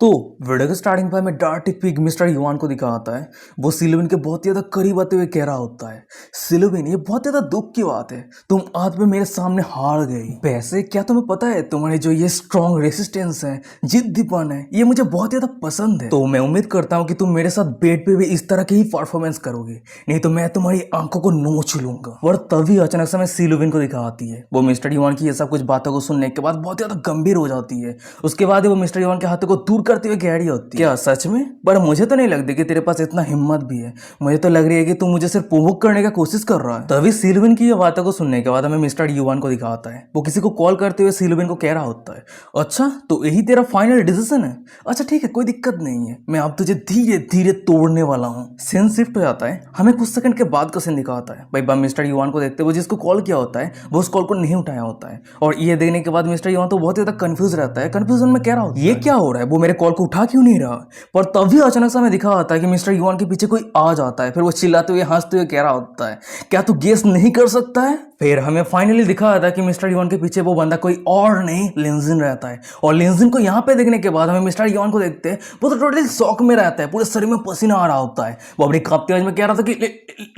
तो वीडियो के स्टार्टिंग पर हमें डार्टी पिग मिस्टर युवान को दिखाता है। वो सिल्विन के बहुत ज़्यादा करीब आते हुए कह रहा होता है, सिल्विन ये बहुत ज़्यादा दुख की बात है, तुम आज में मेरे सामने हार गई। वैसे क्या तुम्हें पता है तुम्हारे जो ये स्ट्रॉन्ग रेसिस्टेंस है, जिद्दीपन है, ये मुझे बहुत ज़्यादा पसंद है। तो मैं उम्मीद करता हूँ कि तुम मेरे साथ बेड पे भी इस तरह की ही परफॉर्मेंस करोगे, नहीं तो मैं तुम्हारी आंखों को नोच लूंगा। और तभी अचानक से मैं सिल्विन को दिखाती है। वो मिस्टर युवान की ये सब कुछ बातों को सुनने के बाद बहुत ज़्यादा गंभीर हो जाती है। उसके बाद वो मिस्टर युवान के हाथों को दूर करते हुए कह रही होती है, क्या सच में? पर मुझे तो नहीं लगती कि तेरे पास इतना हिम्मत भी है। मुझे तो लग रही है कि तू मुझे सिर्फ प्रोवोक करने का कोशिश कर रहा है। तभी सिल्विन की ये बातों को सुनने के बाद हमें मिस्टर युवान को दिखाता है। वो किसी को कॉल करते हुए सिल्विन को कह रहा होता है, अच्छा तो यही तेरा फाइनल डिसीजन है? अच्छा ठीक है, कोई दिक्कत नहीं है, मैं अब तुझे धीरे धीरे तोड़ने वाला हूँ। सीन शिफ्ट हो जाता है। हमें कुछ सेकंड के बाद का सीन दिखाता है। भाई मिस्टर युवान को देखते हुए जिसको कॉल किया होता है वो उस कॉल को नहीं उठाया होता है। और ये देखने के बाद मिस्टर युवान तो बहुत ज्यादा कंफ्यूज रहता है। कंफ्यूजन में कह रहा होता है, ये क्या हो रहा है, वो मेरे कॉल को उठा क्यों नहीं रहा? पर तभी अचानक से हमें दिखा होता है कि मिस्टर युवान के पीछे कोई आ जाता है। फिर वो चिल्लाते हुए हंसते हुए कह रहा होता है, क्या तू गेस नहीं कर सकता है? फिर हमें फाइनली दिखा था कि मिस्टर युवान के पीछे वो बंदा कोई और नहीं, लिंजिन रहता है। और लिंजिन को यहाँ पे देखने के बाद हमें मिस्टर युवान को देखते हैं, वो तो टोटली शॉक में रहता है, पूरे शरीर में पसीना आ रहा होता है। वो अपनी कांपती आवाज में कह रहा था कि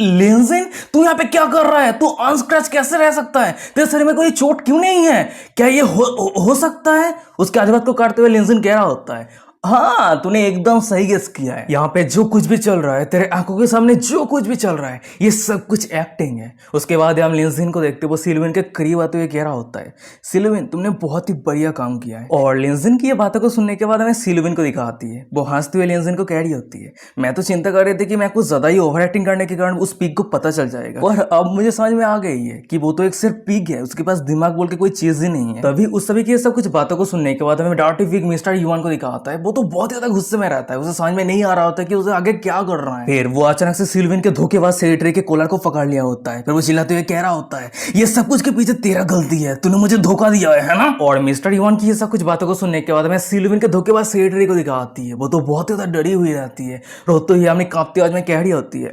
लिंजिन तू यहाँ पे क्या कर रहा है? तू अनस्क्रैच कैसे रह सकता है? तेरे शरीर में कोई चोट क्यों नहीं है? क्या ये हो सकता है? उसके आजबात को काटते हुए लिंजिन कह रहा होता है, हाँ तूने एकदम सही गेस किया है। यहाँ पे जो कुछ भी चल रहा है, तेरे आंखों के सामने जो कुछ भी चल रहा है, ये सब कुछ एक्टिंग है। उसके बाद हम लिंजिन को देखते वो सिल्विन के करीब आते हुए कह रहा होता है, सिल्विन तुमने बहुत ही बढ़िया काम किया है। और लिंजिन की ये बातों को सुनने के बाद हमें सिल्विन को दिखाती है। वो हंसते हुए लिंजिन को कह रही होती है, मैं तो चिंता कर रही थी कि मैं कुछ ज्यादा ही ओवर एक्टिंग करने के कारण उस पिग को पता चल जाएगा, और अब मुझे समझ में आ गई है कि वो तो एक सिर्फ पिग है, उसके पास दिमाग बोल के कोई चीज ही नहीं है। तभी उस सभी की सब कुछ बातों को सुनने के बाद हमें डार्टी पिग मिस्टर युवान को दिखाता है। वो तो बहुत ज्यादा गुस्से में रहता है, उसे समझ में नहीं आ रहा होता कि उसे आगे क्या कर रहा है। फिर वो अचानक से सिल्विन के धोखेबाज सेक्रेटरी के कॉलर को पकड़ लिया होता है। फिर वो चिल्लाते हुए कह रहा होता है, ये सब कुछ के पीछे तेरा गलती है, तूने मुझे धोखा दिया है ना? और मिस्टर युवान की ये सब कुछ बातों को सुनने के बाद हमें सिल्विन के धोखेबाज सेक्रेटरी को दिखाती है। वो तो बहुत ज्यादा डरी हुई रहती है, रोते हुए अपनी कांपती आवाज में कह रही होती है,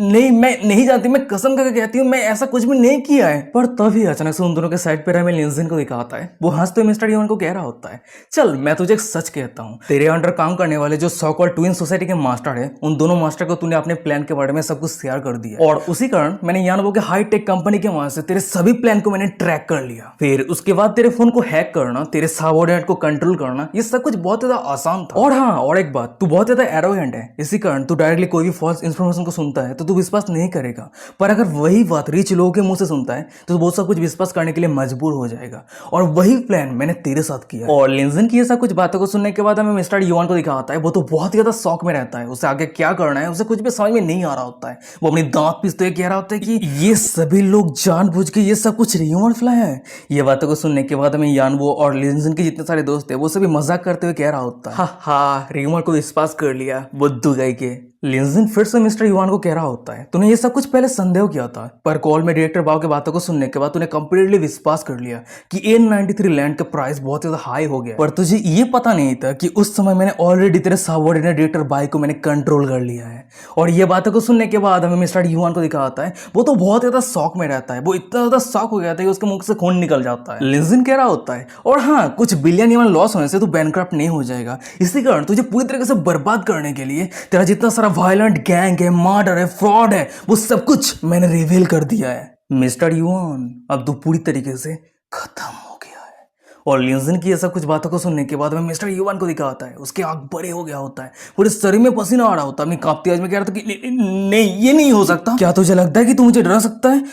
नहीं मैं नहीं जानती, मैं कसम करके कहती हूँ मैं ऐसा कुछ भी नहीं किया है। पर तभी अचानक से उन दोनों के साइड पर हमें लिंजिन को दिखाता है। वो हंसते हुए मिस्टर युवान को कह रहा होता है, चल मैं तुझे एक सच कहता हूँ, तेरे अंडर काम करने वाले जो सॉकॉल ट्विन सोसाइटी के मास्टर है, उन दोनों मास्टर को तूने अपने प्लान के बारे में सब कुछ शेयर कर दिया, और उसी कारण मैंने यानवो के हाई टेक कंपनी के वहां से तेरे सभी प्लान को मैंने ट्रैक कर लिया। फिर उसके बाद तेरे फोन को हैक करना, तेरे सबऑर्डिनेट को कंट्रोल करना, ये सब कुछ बहुत ज्यादा आसान था। और हाँ, और एक बात, तू बहुत ज्यादा एरोगेंट है, इसी कारण तू डायरेक्टली कोई भी फॉल्स इन्फॉर्मेशन को सुनता है तो तू विश्वास नहीं करेगा, पर अगर वही बात रिच लोगों के मुंह से सुनता है तो वो सब कुछ विश्वास करने के लिए मजबूर हो जाएगा। और वही प्लान मैंने तेरे साथ किया। और लिंजन की ये सब कुछ बातों को सुनने के बाद हमें मिस्टर युवान को दिखाता है। वो तो बहुत ज्यादा शौक में रहता है, उसे आगे क्या करना है उसे कुछ भी समझ में नहीं आ रहा होता है। वो अपनी दांत पीसते हुए कह रहा होता है कि ये सभी लोग जानबूझ के ये सब कुछ रियूमर फैलाए हैं। ये बातों को सुनने के बाद हमें यानवो और लिंजन के जितने सारे दोस्त थे वो सभी मजाक करते हुए कह रहा होता है, हा हा रियूमर को विश्वास कर लिया बुद्धू गई के। लिंजन फिर से मिस्टर युवान को कह रहा होता है, तूने ये सब कुछ पहले संदेह किया था, पर कॉल में डायरेक्टर बाव की बातों को सुनने के बाद तूने कंप्लीटली विश्वास कर लिया कि A93 लैंड का प्राइस बहुत ज्यादा हाई हो गया। पर तुझे ये पता नहीं था कि उस समय मैंने ऑलरेडी तेरे सबऑर्डिनेट डायरेक्टर बाय को मैंने कंट्रोल कर लिया है। और ये बातों को सुनने के बाद हमें मिस्टर युवान को दिखाता है। वो तो बहुत ज्यादा शॉक में रहता है, वो इतना ज्यादा शॉक हो गया था कि उसके मुख से खून निकल जाता है। लिंजन कह रहा होता है, और हाँ कुछ बिलियन ईवन लॉस होने से तू बैंकक्रप्ट नहीं हो जाएगा, इसी कारण तुझे पूरी तरीके से बर्बाद करने के लिए तेरा जितना सारा वायलेंट गैंग है, मर्डर है, फ्रॉड है, वो सब कुछ मैंने रिवील कर दिया है। मिस्टर युवान अब तू पूरी तरीके से खत्म हो गया है। और लिंजन की ये सब कुछ बातों को सुनने के बाद में मिस्टर युवान को दिखाता है। उसके आंख बड़े हो गया होता है, पूरे शरीर में पसीना आ रहा होता है। अपनी कांपती आवाज में कह रहा था कि नहीं ये नहीं हो सकता। क्या तुझे लगता है कि तू मुझे डरा सकता है?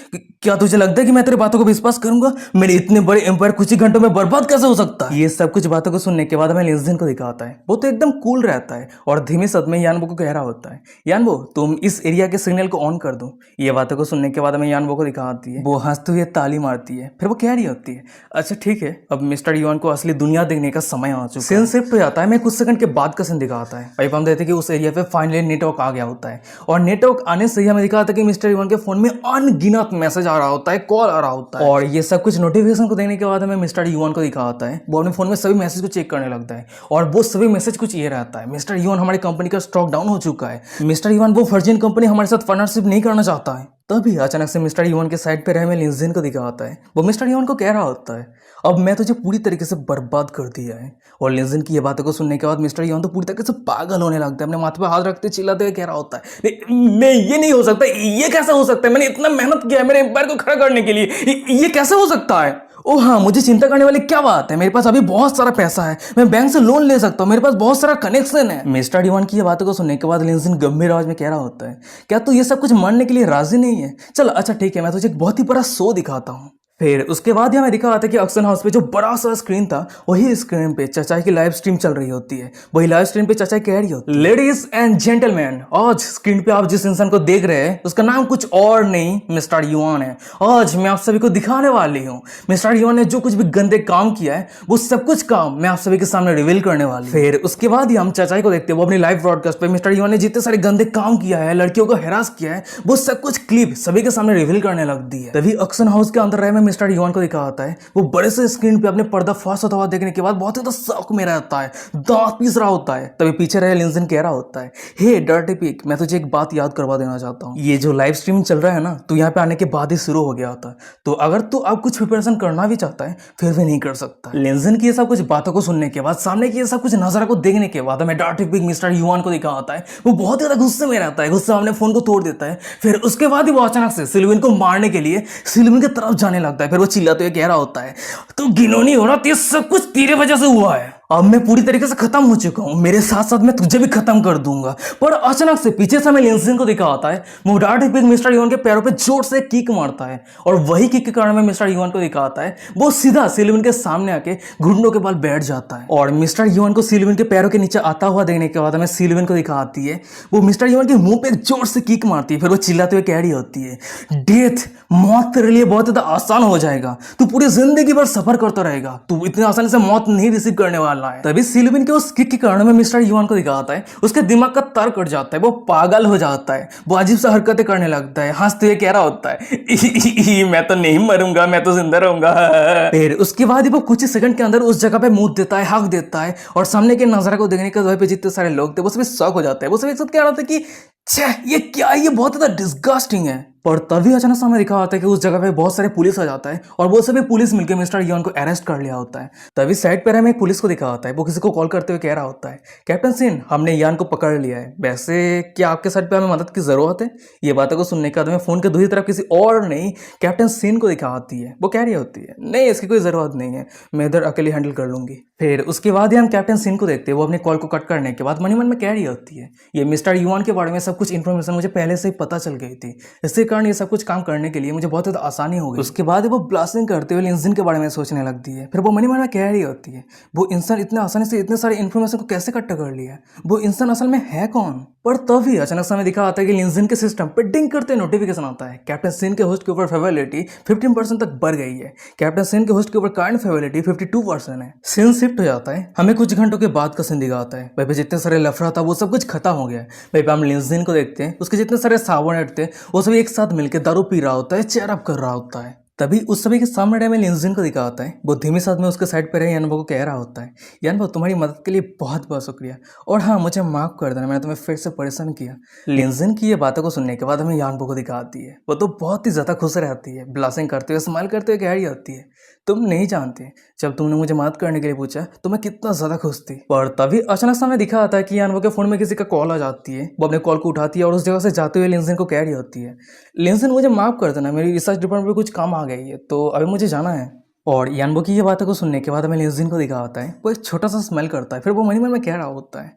क्या तुझे लगता है कि मैं तेरी बातों को विश्वास करूंगा? मेरे इतने बड़े एम्पायर कुछ ही घंटों में बर्बाद कैसे हो सकता है? ये सब कुछ बातों को सुनने के बाद हमें लिंजन को दिखाता है। वो तो एकदम कूल रहता है और धीमे शब्द में यानवो को कह रहा होता है, यानवो तुम इस एरिया के सिग्नल को ऑन कर दो। ये बातों को सुनने के बाद हमें यानवो को दिखाती है। वो हंसते हुए ताली मारती है। फिर वो कह रही होती है, अच्छा ठीक है, अब मिस्टर युवान को असली दुनिया देखने का समय आ चुका है। सीन शिफ्ट हो जाता है। मैं कुछ सेकंड के बाद का सीन दिखाता है। भाई हम देखते हैं कि उस एरिया पे फाइनली नेटवर्क आ गया होता है, और नेटवर्क आने से ही हमें दिखाता है कि मिस्टर युवान के फोन में अनगिनत मैसेज आ रहा होता है, कॉल आ रहा होता है। और ये सब कुछ नोटिफिकेशन को देखने के बाद हमें मिस्टर युवान को दिखाता है। वो अपने फोन में सभी मैसेज को चेक करने लगता है, और वो सभी मैसेज कुछ ये रहता है, मिस्टर युवान हमारी कंपनी का स्टॉक डाउन हो चुका है। मिस्टर युवान वो वर्जिन कंपनी हमारे साथ पार्टनरशिप नहीं करना चाहता है। तभी अचानक से मिस्टर यून के साइड पे रहे में लिंजिन को दिखा आता है। वो मिस्टर यून को कह रहा होता है, अब मैं तुझे पूरी तरीके से बर्बाद कर दिया है। और लिंजिन की ये बातों को सुनने के बाद मिस्टर यून तो पूरी तरीके से पागल होने लगता है, अपने माथे पे हाथ रखते चिल्लाते हुए कह रहा होता है, नहीं ये नहीं हो सकता, ये कैसे हो सकता है, मैंने इतना मेहनत किया है मेरे एम्पायर को खड़ा करने के लिए, ये कैसे हो सकता है। ओ हाँ, मुझे चिंता करने वाली क्या बात है, मेरे पास अभी बहुत सारा पैसा है, मैं बैंक से लोन ले सकता हूँ, मेरे पास बहुत सारा कनेक्शन है। मिस्टर डिवान की ये बातों को सुनने के बाद लिंजिन गंभीर आवाज में कह रहा होता है, क्या तू ये सब कुछ मानने के लिए राजी नहीं है? चल अच्छा ठीक है, मैं तुझे एक बहुत ही बड़ा शो दिखाता हूँ। फिर उसके बाद हमें दिखा आता है कि ऑक्शन हाउस पे जो बड़ा सा स्क्रीन था, वही स्क्रीन पे चाचा की लाइव स्ट्रीम चल रही होती है। वही लाइव स्ट्रीम पे चाचा कह रही होती है, लेडीज एंड जेंटलमैन, आज स्क्रीन पे आप जिस इंसान को देख रहे हैं उसका नाम कुछ और नहीं मिस्टर युआन है। आज मैं आप सभी को दिखाने वाली हूँ मिस्टर युआन ने जो कुछ भी गंदे काम किया है वो सब कुछ काम मैं आप सभी के सामने रिवील करने वाली। फिर उसके बाद ही हम चाचा को देखते हैं, वो अपनी लाइव ब्रॉडकास्ट पे मिस्टर युआन ने जितने सारे गंदे काम किया है, लड़कियों को हैरास किया है, वो सब कुछ क्लिप सभी के सामने रिवील करने लगती है। तभी ऑक्शन हाउस के अंदर रहे में मिस्टर युआन को दिखा आता है, वो बड़े से स्क्रीन पे अपने पर्दाफाश होता हुआ देखने के बाद बहुत ही शौक में रहता है, दांत पीस रहा होता है। तभी पीछे रहे लिंजिन कह रहा होता है, हे डर्टी पिग, मैं तुझे एक बात याद करवा देना चाहता हूँ, ये जो लाइव स्ट्रीम चल रहा है ना, तो यहाँ पे आने के बाद ही शुरू हो गया होता, तो अगर तू अब कुछ प्रिपरेशन करना भी चाहता है फिर भी नहीं कर सकता। लिंजिन की ये सब कुछ बातों को सुनने के बाद, सामने की ये सब कुछ नजारा को देखने के बाद हमें डर्टी पिग मिस्टर युआन को दिखा आता है, वो बहुत ज्यादा गुस्से में रहता है, गुस्से में अपने फोन को तोड़ देता है। फिर उसके बाद ही वो अचानक से सिल्विन को मारने के लिए सिल्विन की तरफ जाने लगता है। फिर वो चिल्लाते हुए कह रहा होता है, तू घिनौनी हो रहा, ये सब कुछ तेरे वजह से हुआ है, अब मैं पूरी तरीके से खत्म हो चुका हूँ, मेरे साथ साथ मैं तुझे भी खत्म कर दूंगा। पर अचानक से पीछे से हमें लिंजिन को दिखा आता है, वो डर्टी पिग मिस्टर युआन के पैरों पे जोर से किक मारता है, और वही किक के कारण में मिस्टर युआन को दिखा आता है, वो सीधा सिल्विन के सामने आके घुटनों के बल बैठ जाता है। और मिस्टर युआन को सिल्विन के पैरों के नीचे आता हुआ देखने के बाद हमें सिल्विन को दिखा आती है, वो मिस्टर युआन के मुंह पे जोर से किक मारती है। फिर वो चिल्लाते हुए कह रही होती है, डेथ, मौत तेरे लिए बहुत ज्यादा आसान हो जाएगा, तू पूरी जिंदगी भर सफर करता रहेगा, तू इतनी आसानी से मौत नहीं रिसीव करने वाला है। तभी सिल्विन के उस किक के कारण में मिस्टर युआन को दिखाता है, उसके दिमाग का तार कट जाता है, वो पागल हो जाता है, वो अजीब सा हरकतें करने लगता है, हंसते हुए कह रहा होता है, मैं तो नहीं मरूंगा, मैं तो जिंदा रहूंगा। फिर उसके बाद ही वो कुछ ही सेकंड के अंदर उस जगह पे मुंह देता है, हक देता है, और सामने के नजारा को देखने के वजह पे जितने सारे लोग थे वो सभी शॉक हो जाते हैं। वो सभी एक साथ कह रहा था कि छे, ये क्या है, ये बहुत ज्यादा डिस्गस्टिंग है। पर तभी अचानक सामने दिखा होता है कि उस जगह पे बहुत सारे पुलिस आ जाता है, और वो सभी पुलिस मिलकर मिस्टर युआन को अरेस्ट कर लिया होता है। तभी साइड पर हमें एक पुलिस को दिखा होता है, वो किसी को कॉल करते हुए कह रहा होता है, कैप्टन सिन, हमने यान को पकड़ लिया है, वैसे क्या आपके साइड पे हमें मदद की जरूरत है? ये बातों को सुनने के बाद हमें फोन के दूसरी तरफ किसी और नहीं कैप्टन सिन को दिखा आती है, वो कह रही होती है, नहीं इसकी कोई जरूरत नहीं है, मैं इधर अकेले हैंडल कर लूंगी। फिर उसके बाद ही हम कैप्टन सिन को देखते हैं, वो अपने कॉल को कट करने के बाद मन ही मन में कह रही होती है, ये मिस्टर युआन के बारे में सब कुछ इन्फॉर्मेशन मुझे पहले से ही पता चल गई थी, इसके कारण ये सब कुछ काम करने के लिए मुझे बहुत ज़्यादा आसानी हो गई। उसके बाद वो ब्लास्टिंग करते हुए लिंजिन के बारे में सोचने लगती है। फिर वो मन ही मन में कह रही होती है, वो इंसान इतने आसानी से इतने सारे इन्फॉर्मेशन को कैसे इकट्ठा कर लिया, वो इंसान असल में है कौन? पर तभी अचानक से हमें दिखा आता है कि लिंजिन के सिस्टम पे डिंग करते नोटिफिकेशन आता है, कैप्टन सिन के होस्ट के ऊपर फेवरिटी 15% तक बढ़ गई है, कैप्टन सिन के होस्ट के ऊपर करंट फेवरिटी 52% है। सीन शिफ्ट हो जाता है, हमें कुछ घंटों के बाद का सीन दिखाता है, वहीं पे जितने सारे लफड़ा था वो सब कुछ खत्म हो गया। वहीं पे हम लिंजिन को देखते हैं, उसके जितने सारे सावरनेट थे वो सभी एक साथ मिलकर दारू पी रहा होता है, चेयर अप कर रहा होता है। तभी उस सभी के सामने में लिंजिन को दिखा आता है, वो धीमी साथ में उसके साइड पर यानबो को कह रहा होता है, यानबो तुम्हारी मदद के लिए बहुत बहुत शुक्रिया, और हाँ मुझे माफ कर देना, मैंने तुम्हें फिर से परेशान किया। लिंजिन की ये बातों को सुनने के बाद हमें यानबो को दिखा आती है, वो तो बहुत ही ज्यादा खुश रहती है, ब्लासिंग करते हुए स्माइल करते हुए कह रही होती है, तुम नहीं जानते जब तुमने मुझे मदद करने के लिए पूछा तो मैं कितना ज्यादा खुश थी। पर तभी अचानक से हमें दिखा आता है कि यानबो के फोन में किसी का कॉल आ जाती है, वो अपने कॉल को उठाती है और उस जगह से जाते हुए लिंजिन को कह रही होती है, लिंजिन मुझे माफ कर देना, मेरी रिसर्च डिपार्टमेंट में कुछ काम आ गई है, तो अभी मुझे जाना है। और यानबो की ये बातों को सुनने के बाद हमें लिंजिन को दिखा आता है, वो एक छोटा सा स्मेल करता है, फिर वो मन ही मन में कह रहा होता है,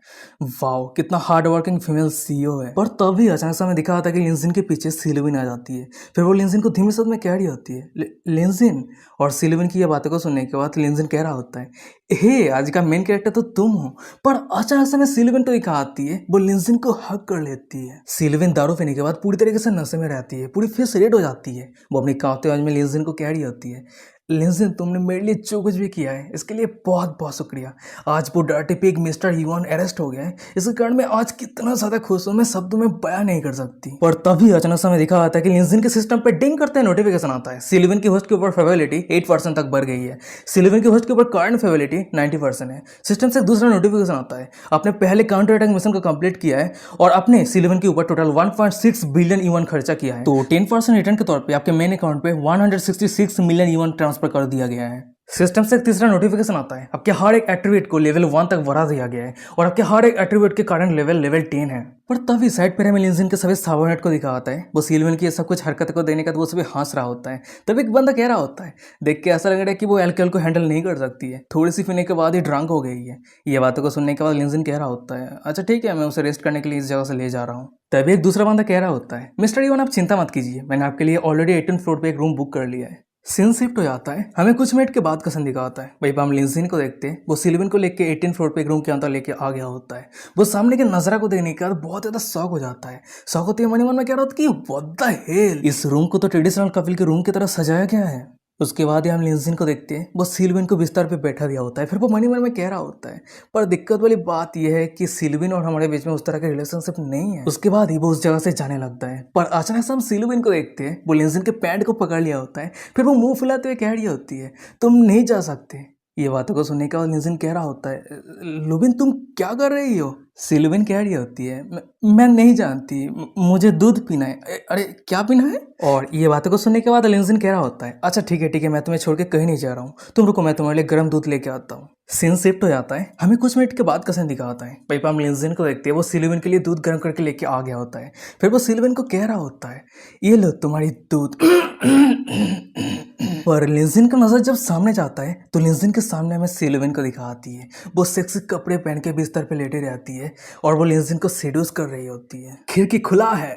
वाओ कितना हार्ड वर्किंग फीमेल सीईओ है। पर तभी अचानक से हमें दिखा आता है कि लिंजिन के पीछे सिल्विन आ जाती है, फिर वो लिंजिन को धीमी साथ में कह रही होती है, लिंजिन। और सिल्विन की ये बातों को सुनने के बाद लिंजिन कह रहा होता है, हे आज का मेन कैरेक्टर तो तुम हो। पर अचानक से हमें सिल्विन को दिखा आती है, वो लिंजिन को हक कर लेती है। सिल्विन दारू पीने के बाद पूरी तरीके से नशे में रहती है, पूरी फेस रेड हो जाती है, वो अपनी कांपते आवाज में लिंजिन को कह रही होती है, लिंजन, तुमने मेरे लिए जो कुछ भी किया है इसके लिए बहुत बहुत शुक्रिया। आज वो dirty pig mister Hyun arrest हो गया है, इसके कारण मैं आज कितना ज्यादा खुश हूँ, मैं शब्दों में बयां नहीं कर सकती। पर तभी अचानक से हमें दिखा आता है कि लिंजन के सिस्टम पे डिंग करते हैं नोटिफिकेशन आता है। सिलिवन की होस्ट के ऊपर फेबिलिटी 8% तक बढ़ गई है। सिलिवन की होस्ट के ऊपर करंट फेबिलिटी 90% है। सिस्टम से एक दूसरा नोटिफिकेशन आता है, आपने पहले काउंटर अटैक मिशन को कंप्लीट किया है और आपने सिलिवन के ऊपर टोटल 1.6 बिलियन ईवन खर्चा किया है, तो 10% रिटर्न के तौर पे आपके मेन अकाउंट पे 166 मिलियन ईवन ट्रांसफर कर दिया गया है। सिस्टम से एक तीसरा नोटिफिकेशन आता है, आपके हर एक एट्रीब्यूट को लेवल 1 तक बढ़ा दिया गया है और आपके हर एक एट्रीब्यूट के कारण लेवल 10 है। पर तभी साइड पर हमें लिंजन के सभी सबऑर्डिनेट को दिखा आता है, वो सिल्वन की ये सब कुछ हरकत को देने का तो वो सभी हंस रहा होता है। तभी एक बंदा कह रहा होता है, देख के ऐसा लग रहा है कि वो अल्कोहल को हैंडल नहीं कर सकती है, थोड़ी सी पीने के बाद ही ड्रंक हो गई है। ये बातों को सुनने के बाद लिंजन कह रहा होता है, अच्छा ठीक है, मैं उसे रेस्ट करने के लिए इस जगह से ले जा रहा हूँ। तभी एक दूसरा बंदा कह रहा होता है, मिस्टर ईवन आप चिंता मत कीजिए, मैंने आपके लिए ऑलरेडी 18 फ्लोर पे एक रूम बुक कर लिया है। सीन शिफ्ट हो जाता है, हमें कुछ मिनट के बाद का सीन दिखाता है। भाई हम लिंजिन को देखते हैं, वो सिल्वन को लेके 18 फ्लोर पे एक रूम के अंदर लेके आ गया होता है। वो सामने के नजरा को देखने के बाद बहुत ज्यादा शौक हो जाता है। शौक होते ही मन में कह रहा होता है कि व्हाट द हेल, इस रूम को तो ट्रेडिशनल कपिल के रूम की तरह सजाया गया है। उसके बाद ही हम लिंजिन को देखते हैं, वो सिल्विन को बिस्तर पे बैठा दिया होता है। फिर वो मन ही मन में कह रहा होता है, पर दिक्कत वाली बात यह है कि सिल्विन और हमारे बीच में उस तरह का रिलेशनशिप नहीं है। उसके बाद ही वो उस जगह से जाने लगता है, पर अचानक से हम सिल्विन को देखते हैं, वो लिंजिन के पैंट को पकड़ लिया होता है। फिर वो मुंह फुलाते हुए कह रही होती है, तुम नहीं जा सकते। ये बातों को सुनने के बाद लिंजिन कह रहा होता है, लुबिन तुम क्या कर रही हो। सिल्विन कह रही होती है, मैं नहीं जानती, मुझे दूध पीना है। अरे क्या पीना है। और ये बातों को सुनने के बाद लिंजिन कह रहा होता है, अच्छा ठीक है मैं तुम्हें छोड़ के कहीं नहीं जा रहा हूँ, तुम रुको, मैं तुम्हारे लिए गर्म दूध लेके आता हूँ। सीन शिफ्ट हो जाता है, हमें कुछ मिनट के बाद का सीन दिखाता है। पापा हम लिंजिन को देखते हैं, वो सिल्विन के लिए दूध गर्म करके लेके आ गया होता है। फिर वो सिल्विन को कह रहा होता है, ये लो तुम्हारी दूध। पर लिंजिन का नजर जब सामने जाता है तो लिंजिन के सामने हमें सिल्विन को दिखाती है। वो सेक्सी कपड़े पहन के बिस्तर पे लेटे रहती है और वो लिंजिन को सेड्यूस कर रही होती है। खिड़की खुला है,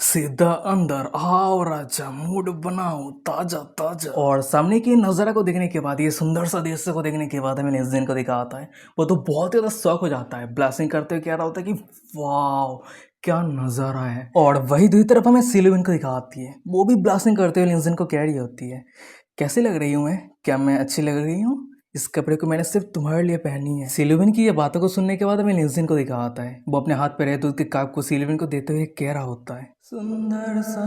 सीधा अंदर आओ राजा, मूड बनाओ ताजा ताजा। और सामने की नजारा को देखने के बाद, ये सुंदर सा दृश्य को देखने के बाद हमें लिंजिन को दिखाता है। वो तो बहुत ज्यादा शौक हो जाता है, ब्लास्टिंग करते हुए कह रहा होता है कि वाह क्या नजारा है। और वही दूसरी तरफ हमें सिल्विन को दिखाती है, वो भी ब्लास्टिंग करते हुए लिंजिन को कह रही होती है, कैसी लग रही हूँ मैं, क्या मैं अच्छी लग रही हूँ, इस कपड़े को मैंने सिर्फ तुम्हारे लिए पहनी है। सिल्विन की ये बातों को सुनने के बाद हमें लिंजिन को दिखा आता है, वो अपने हाथ पे रहे दूध के कप को सिल्विन को देते हुए कह रहा होता है, सुंदर सा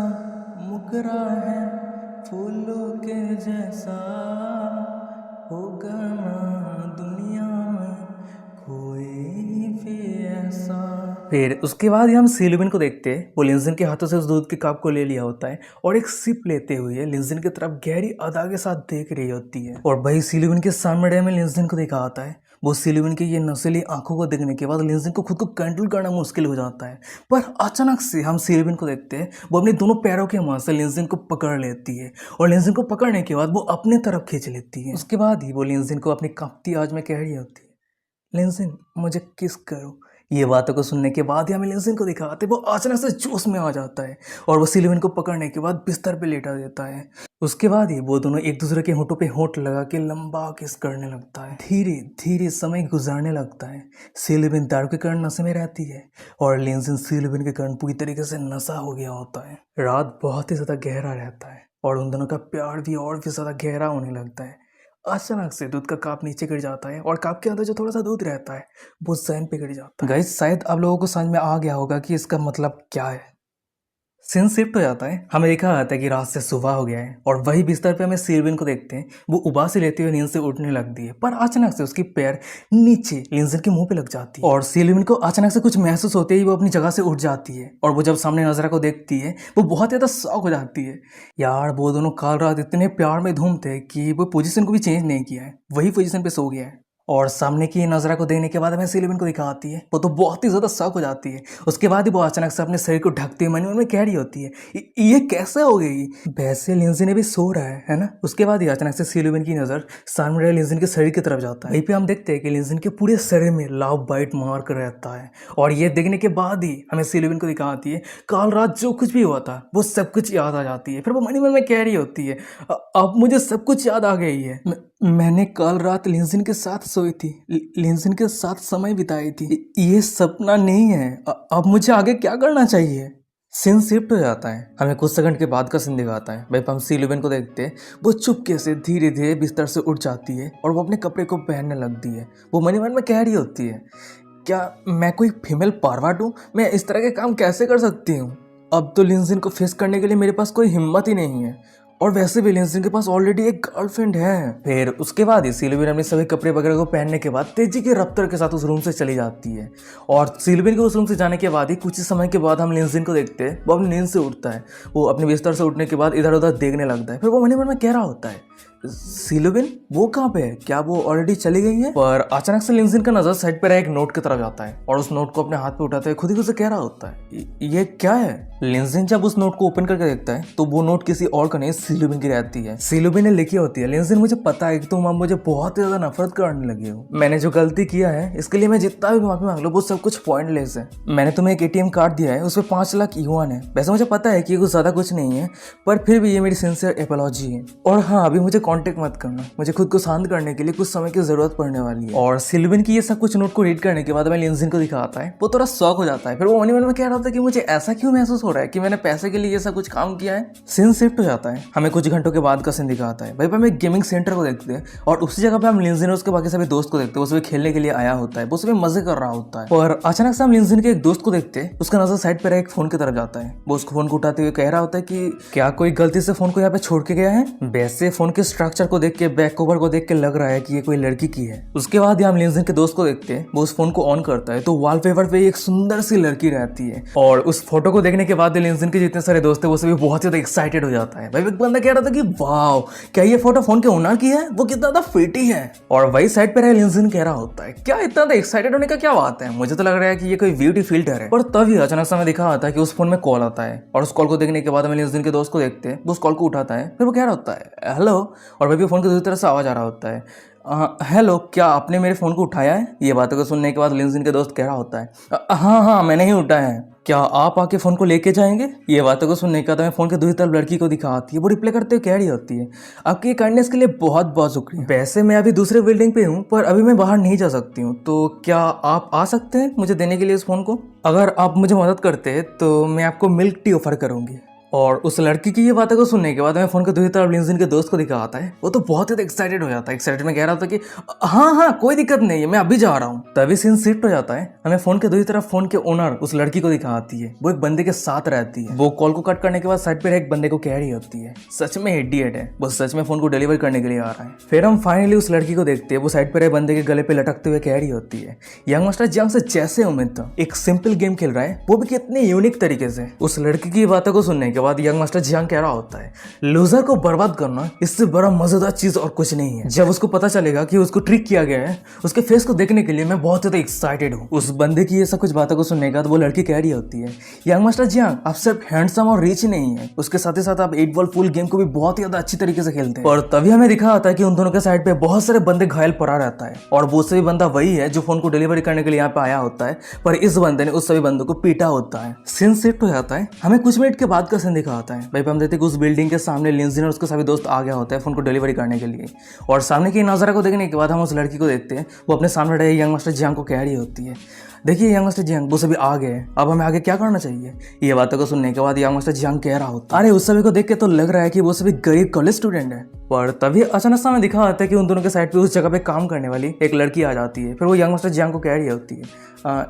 मुकरा है फूलों के जैसा, होगा ना दुनिया में कोई भी ऐसा। फिर उसके बाद ही हम सिल्विन को देखते हैं, वो लिंजिन के हाथों से उस दूध के कप को ले लिया होता है और एक सिप लेते हुए लिंजिन की तरफ गहरी अदा के साथ देख रही होती है। और भाई सिल्विन के सामने में लिंजिन को दिखा आता है, वो सिल्विन की ये नशीली आंखों को देखने के बाद लिंजिन को खुद को कंट्रोल करना मुश्किल हो जाता है। पर अचानक से हम सिल्विन को देखते हैं, वो अपने दोनों पैरों के मदद से लिंजिन को पकड़ लेती है और लिंजिन को पकड़ने के बाद वो अपने तरफ खींच लेती है। उसके बाद ही वो लिंजिन को अपनी कांपती आवाज में कह रही होती है, लिंजिन मुझे किस करो। ये बातों को सुनने के बाद ही हमें लिंजिन को दिखाते, वो अचानक से जोश में आ जाता है और वो सिल्विन को पकड़ने के बाद बिस्तर पे लेटा देता है। उसके बाद ही वो दोनों एक दूसरे के होठों पे होठ लगा के लंबा किस करने लगता है। धीरे धीरे समय गुजरने लगता है, सिल्विन दारू के कारण नशे में रहती है और लिंजिन सिल्विन के कारण पूरी तरीके से नशा हो गया होता है। रात बहुत ही ज्यादा गहरा रहता है और उन दोनों का प्यार भी और भी ज्यादा गहरा होने लगता है। अचानक से दूध का कप नीचे गिर जाता है और कप के अंदर जो थोड़ा सा दूध रहता है वो जमीन पे गिर जाता है। गाइस शायद आप लोगों को समझ में आ गया होगा कि इसका मतलब क्या है। सीन शिफ्ट हो जाता है, हमें देखा जाता है कि रात से सुबह हो गया है और वही बिस्तर पे हमें सिल्विन को देखते हैं, वो उबासी लेते हुए नींद से उठने लगती है। पर अचानक से उसकी पैर नीचे लिंजिन के मुंह पे लग जाती है और सिल्विन को अचानक से कुछ महसूस होते ही वो अपनी जगह से उठ जाती है और वो जब सामने नजरा को देखती है वो बहुत ज्यादा शॉक हो जाती है। यार वो दोनों कल रात इतने प्यार में धूम थे कि वो पोजीशन को भी चेंज नहीं किया है, वही पोजीशन पे सो गया है। और सामने की नजरा को देखने के बाद हमें सिल्विन को दिखाती है, वो तो बहुत ही ज्यादा शौक हो जाती है। उसके बाद ही वो अचानक से अपने शरीर को ढकते हुए मन में कह रही होती है, ये कैसे हो गई। वैसे लिंजिन ने भी सो रहा है ना। उसके बाद ही अचानक से सिल्विन की नजर सामने रहे लिंजिन के शरीर की तरफ जाता है। वहीं पे हम देखते हैं कि लिंजिन के पूरे शरीर में लव बाइट मार कर रहता है और ये देखने के बाद ही हमें सिल्विन को दिखाती है, कल रात जो कुछ भी हुआ था वो सब कुछ याद आ जाती है। फिर वो मन ही मन में कह रही होती है, अब मुझे सब कुछ याद आ गई है, मैंने कल रात लिंजिन के साथ सोई थी, लिंजिन के साथ समय बिताई थी, ये सपना नहीं है, अब मुझे आगे क्या करना चाहिए। सीन शिफ्ट हो जाता है, हमें कुछ सेकंड के बाद का सीन दिखाता है। भाई हम सीलुबेन को देखते हैं, वो चुपके से धीरे धीरे बिस्तर से उठ जाती है और वो अपने कपड़े को पहनने लगती है। वो मन ही मन में कह रही होती है, क्या मैं कोई फीमेल पार्वट हूँ? मैं इस तरह के काम कैसे कर सकती हूँ? अब तो लिंजिन को फेस करने के लिए मेरे पास कोई हिम्मत ही नहीं है, और वैसे भी लिंजिन के पास ऑलरेडी एक गर्लफ्रेंड है। फिर उसके बाद ही सिल्विन अपने सभी कपड़े वगैरह को पहनने के बाद तेजी की रफ्तार के साथ उस रूम से चली जाती है। और सिल्विन के उस रूम से जाने के बाद ही कुछ ही समय के बाद हम लिंजिन को देखते हैं, वो अपनी नींद से उठता है। वो अपने बिस्तर से उठने के बाद इधर उधर देखने लगता है। फिर वो मन ही मन में कह रहा होता है, सिल्विन वो कहाँ पे है? क्या वो ऑलरेडी चली गई है? पर अचानक से लिंजिन का नजर साइड पर एक नोट की तरफ जाता है और उस नोट को अपने हाथ पे उठाते हुए खुद ही उसे कह रहा होता है, ये क्या है? लिंजिन जब उस नोट को ओपन करके देखता है तो वो नोट किसी और का नहीं, सिल्विन की रहती है। सिल्विन ने लिखी होती है, लिंजिन मुझे पता है कि तुम अब मुझे बहुत ज्यादा नफरत करने लगे हो। मैंने जो गलती किया है इसके लिए मैं जितना भी माफी मांग लो वो सब कुछ पॉइंटलेस है। मैंने तुम्हें एक एटीएम कार्ड दिया है, उसमें 5 लाख युआन है। वैसे मुझे पता है कि ये कुछ ज्यादा कुछ नहीं है, पर फिर भी ये मेरी सिंसियर एपोलॉजी है। और हाँ, अभी मुझे कॉन्टेक्ट मत करना, मुझे खुद को शांत करने के लिए कुछ समय की जरूरत पड़ने वाली है। और सिल्विन की ये सब कुछ नोट को रीड करने के बाद मैं लिंजिन को दिखाता है, वो थोड़ा शॉक हो जाता है। फिर वो मन ही मन में कह रहा होता है कि मुझे ऐसा क्यों महसूस हो रहा है कि मैंने पैसे के लिए ये सब कुछ काम किया है। सीन शिफ्ट हो जाता है, हमें कुछ घंटों के बाद का सीन दिखाता है। भाई हम एक गेमिंग सेंटर को देखते हैं और उसी जगह पे हम लिंजिन और उसके बाकी सभी दोस्त को देखते हैं। वो सभी खेलने के लिए आया होता है, वो सभी मजे कर रहा होता है। और अचानक से हम लिंजिन के एक दोस्त को देखते हैं, उसका नजर साइड पर एक फोन की तरफ जाता है। वो उसको फोन को उठाते हुए कह रहा होता है कि क्या कोई गलती से फोन को यहाँ पे छोड़ के गया है? वैसे फोन के स्ट्रक्चर को देख के, बैक कवर को देख के लग रहा है कि ये कोई लड़की की है। उसके बाद हम लिंजिन के दोस्त को देखते हैं, वो उस फोन को ऑन करता है तो वॉलपेपर पे एक सुंदर सी लड़की रहती है। और उस फोटो को देखने के बाद लिंजिन के जितने सारे दोस्त है वो सभी बहुत ज्यादा एक्साइटेड हो जाता है। भाई एक बंदा कह रहा था कि वाह, क्या ये फोटो फोन के ओनर की है? वो कितना ज्यादा फिटी है। और वही साइड पे लिंजिन कह रहा होता है, क्या इतना ज्यादा एक्साइटेड होने का क्या बात है? मुझे तो लग रहा है कि ये कोई ब्यूटी फिल्टर है। और तभी अचानक से हमें दिखा आता है कि उस फोन में कॉल आता है, और उस कॉल को देखने के बाद हमें लिंजिन के दोस्त को देखते हैं, वो उस कॉल को उठाता है। फिर वो कह रहा होता है हेलो, और भाई फोन की दूसरी तरफ से आवाज आ रहा होता है, हेलो, क्या आपने मेरे फ़ोन को उठाया है? ये बातों को सुनने के बाद लिंजिन के दोस्त कह रहा होता है, हाँ हाँ मैंने ही उठाया है। क्या आप आके फ़ोन को लेके जाएंगे? ये बातों को सुनने के बाद मैं फ़ोन के दूसरी तरफ लड़की को दिखाती है। वो रिप्लाई करते हुए कह रही होती है, आपकी काइंडनेस के लिए बहुत बहुत शुक्रिया। वैसे मैं अभी दूसरे बिल्डिंग पे हूँ, पर अभी मैं बाहर नहीं जा सकती हूँ, तो क्या आप आ सकते हैं मुझे देने के लिए इस फ़ोन को? अगर आप मुझे मदद करते हैं तो मैं आपको मिल्क टी ऑफर करूँगी। और उस लड़की की ये बातों को सुनने के बाद मैं फोन के दूसरी तरफ लिंजिन के दोस्त को दिखाता है। वो तो बहुत ही एक्साइटेड हो जाता है, एक्साइटेड में कह रहा था कि हाँ हाँ कोई दिक्कत नहीं है, मैं अभी जा रहा हूँ। तभी सीन शिफ्ट हो जाता है, हमें फोन के दूसरी तरफ फोन के ओनर उस लड़की को दिखाती है। वो एक बंदे के साथ रहती है। वो कॉल को कट करने के बाद साइड पर एक बंदे को कह रही होती है, सच में इडियट है, वो सच में फोन को डिलीवर करने के लिए आ रहा है। फिर हम फाइनली उस लड़की को देखते हैं, वो साइड पर एक बंदे के गले पे लटकते हुए कह रही होती है, यंग मास्टर जियांग से जैसे उम्मीद था, एक सिंपल गेम खेल रहा है, वो भी कितने यूनिक तरीके से। उस लड़की की बातों को सुनने के बाद यंग मास्टर जियांग कह रहा होता है, लूजर को बर्बाद करना इससे बड़ा मजेदार चीज और कुछ नहीं है। जब उसको पता चलेगा कि उसको ट्रिक किया गया है, उसके फेस को देखने के लिए मैं बहुत ज्यादा एक्साइटेड हूँ। उस बंदे की ये सब कुछ बातों को सुनने के बाद वो लड़की कह रही होती है, यंग मास्टर जियांग आप सिर्फ हैंडसम और रिच नहीं है, उसके साथ ही साथ आप 8 बॉल फुल गेम को भी बहुत ही ज्यादा अच्छी तरीके से खेलते हैं। और तभी हमें दिखा आता है कि उन दोनों के साइड पे बहुत सारे बंदे घायल पड़ा रहता है, और वो सभी बंदा वही है जो फोन को डिलीवरी करने के लिए यहाँ पे आया होता है, पर इस बंदे ने उस सभी बंदों को पीटा होता है। सीन शिफ्ट हो जाता है, हमें कुछ मिनट के बाद का सीन दिखा आता है। भाई हम देखते हैं कि उस बिल्डिंग के सामने लिंजिन और उसके सभी दोस्त आ गया होता है फोन को डिलीवरी करने के लिए। और सामने की नज़ारा को देखने के बाद हम उस लड़की को देखते हैं, वो अपने सामने रहे यंग मास्टर जियांग को कह रही होती है, देखिए यंग मास्टर जियांग वो सभी आ गए, अब हमें आगे क्या करना चाहिए? ये बातों को सुनने के बाद यंग मास्टर जियांग कह रहा होता है, अरे उस सभी को देख के तो लग रहा है कि वो सभी गरीब कॉलेज स्टूडेंट है। पर तभी अचानक से हमें दिखा आता है कि उन दोनों के साइड पे उस जगह पे काम करने वाली एक लड़की आ जाती है। फिर वो यंग मास्टर जियांग को कह रही होती है,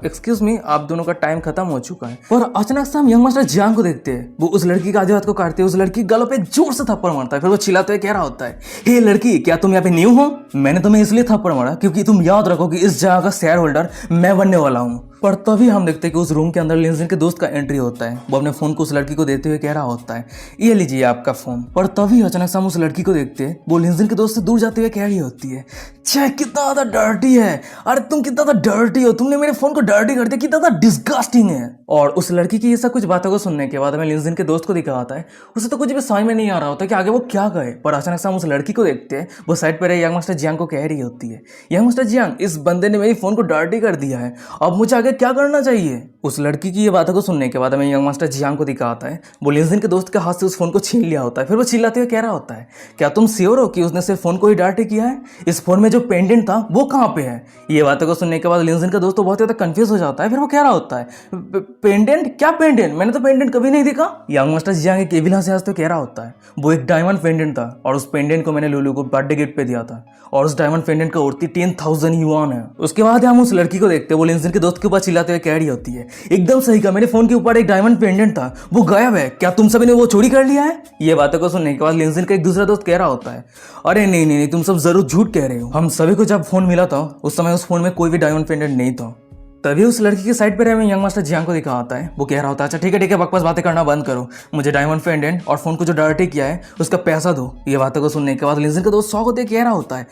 एक्सक्यूज मी, आप दोनों का टाइम खत्म हो चुका है। और अचानक से हम यंग मास्टर जियांग को देखते हैं, वो उस लड़की का आधे हाथ को काटते हैं, उस लड़की गलों पे जोर से थप्पड़ मारता है। फिर वो चिल्लाते हुए कह रहा होता है, हे लड़की, क्या तुम यहाँ पे न्यू हो? मैंने तुम्हें इसलिए थप्पड़ मारा क्योंकि तुम याद रखो कि इस जगह का शेयर होल्डर मैं बनने वाला हूँ। पर तभी हम देखते हैं कि उस रूम के अंदर लिंजिन के दोस्त का एंट्री होता है। वो अपने फोन को उस लड़की को देते हुए कह रहा होता है, ये लीजिए आपका फोन। पर तभी अचानक से हम उस लड़की को देखते हैं, वो लिंजिन के दोस्त से दूर जाते हुए कह रही होती है, छे कितना ज्यादा डर्टी है, अरे तुम कितना ज्यादा डर्टी हो, तुमने मेरे फोन को डर्टी कर दिया, कितना ज्यादा डिस्गस्टिंग है। और उस लड़की की ये सब कुछ बातों को सुनने के बाद हमें लिंजिन के दोस्त को दिखा आता है, उसे तो कुछ भी समझ में नहीं आ रहा होता कि आगे वो क्या कहे। पर अचानक से हम उस लड़की को देखते हैं, वो साइड पर यंग मास्टर जियांग को कह रही होती है, यंग मास्टर जियांग, इस बंदे ने मेरी फोन को डर्टी कर दिया है, अब मुझे आगे आगे क्या करना चाहिए। उस लड़की की ये बातों को सुनने के बाद हमें यंग मास्टर जियांग को दिखाता है वो लिंजिन के दोस्त के हाथ से उस फोन को छीन लिया होता है। फिर वो चिल्लाते हुए कह रहा होता है, क्या तुम श्योर हो कि उसने सिर्फ फोन को ही डायरेक्ट किया है? इस फोन में जो पेंडेंट था वो कहाँ पे है? ये बातों को सुनने के बाद लिंजिन का दोस्त तो बहुत ज्यादा कंफ्यूज हो जाता है। फिर वो कह रहा होता है, पेंडेंट? क्या पेंडेंट? मैंने तो पेंडेंट कभी नहीं देखा। यंग मास्टर जियांग एक एविल से हंसते कह रहा होता है, वो एक डायमंड पेंडेंट था और उस पेंडेंट को मैंने लुलू को बर्थडे गिफ्ट पे दिया था और उस डायमंड पेंडेंट का उड़ती 10,000 युआन है। उसके बाद हम उस लड़की को देखते हैं वो लिंजिन के दोस्त के ऊपर चिल्लाते हुए कह रही होती है, एकदम सही कहा, मेरे फोन के ऊपर एक डायमंड पेंडेंट था, वो गायब है, क्या तुम सभी ने वो चोरी कर लिया है? ये बातों को सुनने के बाद लिंजिन का एक दूसरा दोस्त कह रहा होता है, अरे नहीं नहीं नहीं, तुम सब जरूर झूठ कह रहे हो, हम सभी को जब फोन मिला था उस समय उस फोन में कोई भी डायमंड पेंडेंट नहीं था। तभी उस लड़की के साइड पर हमें यंग मास्टर जियांग को दिखा आता है वो कह रहा होता है, अच्छा ठीक है बकवास बातें करना बंद करो, मुझे डायमंड पेंडेंट और फोन को जो डायरेक्ट किया है उसका पैसा दो। ये बातों को सुनने के बाद लिंजिन का दोस्त शौक होते कह रहा होता है,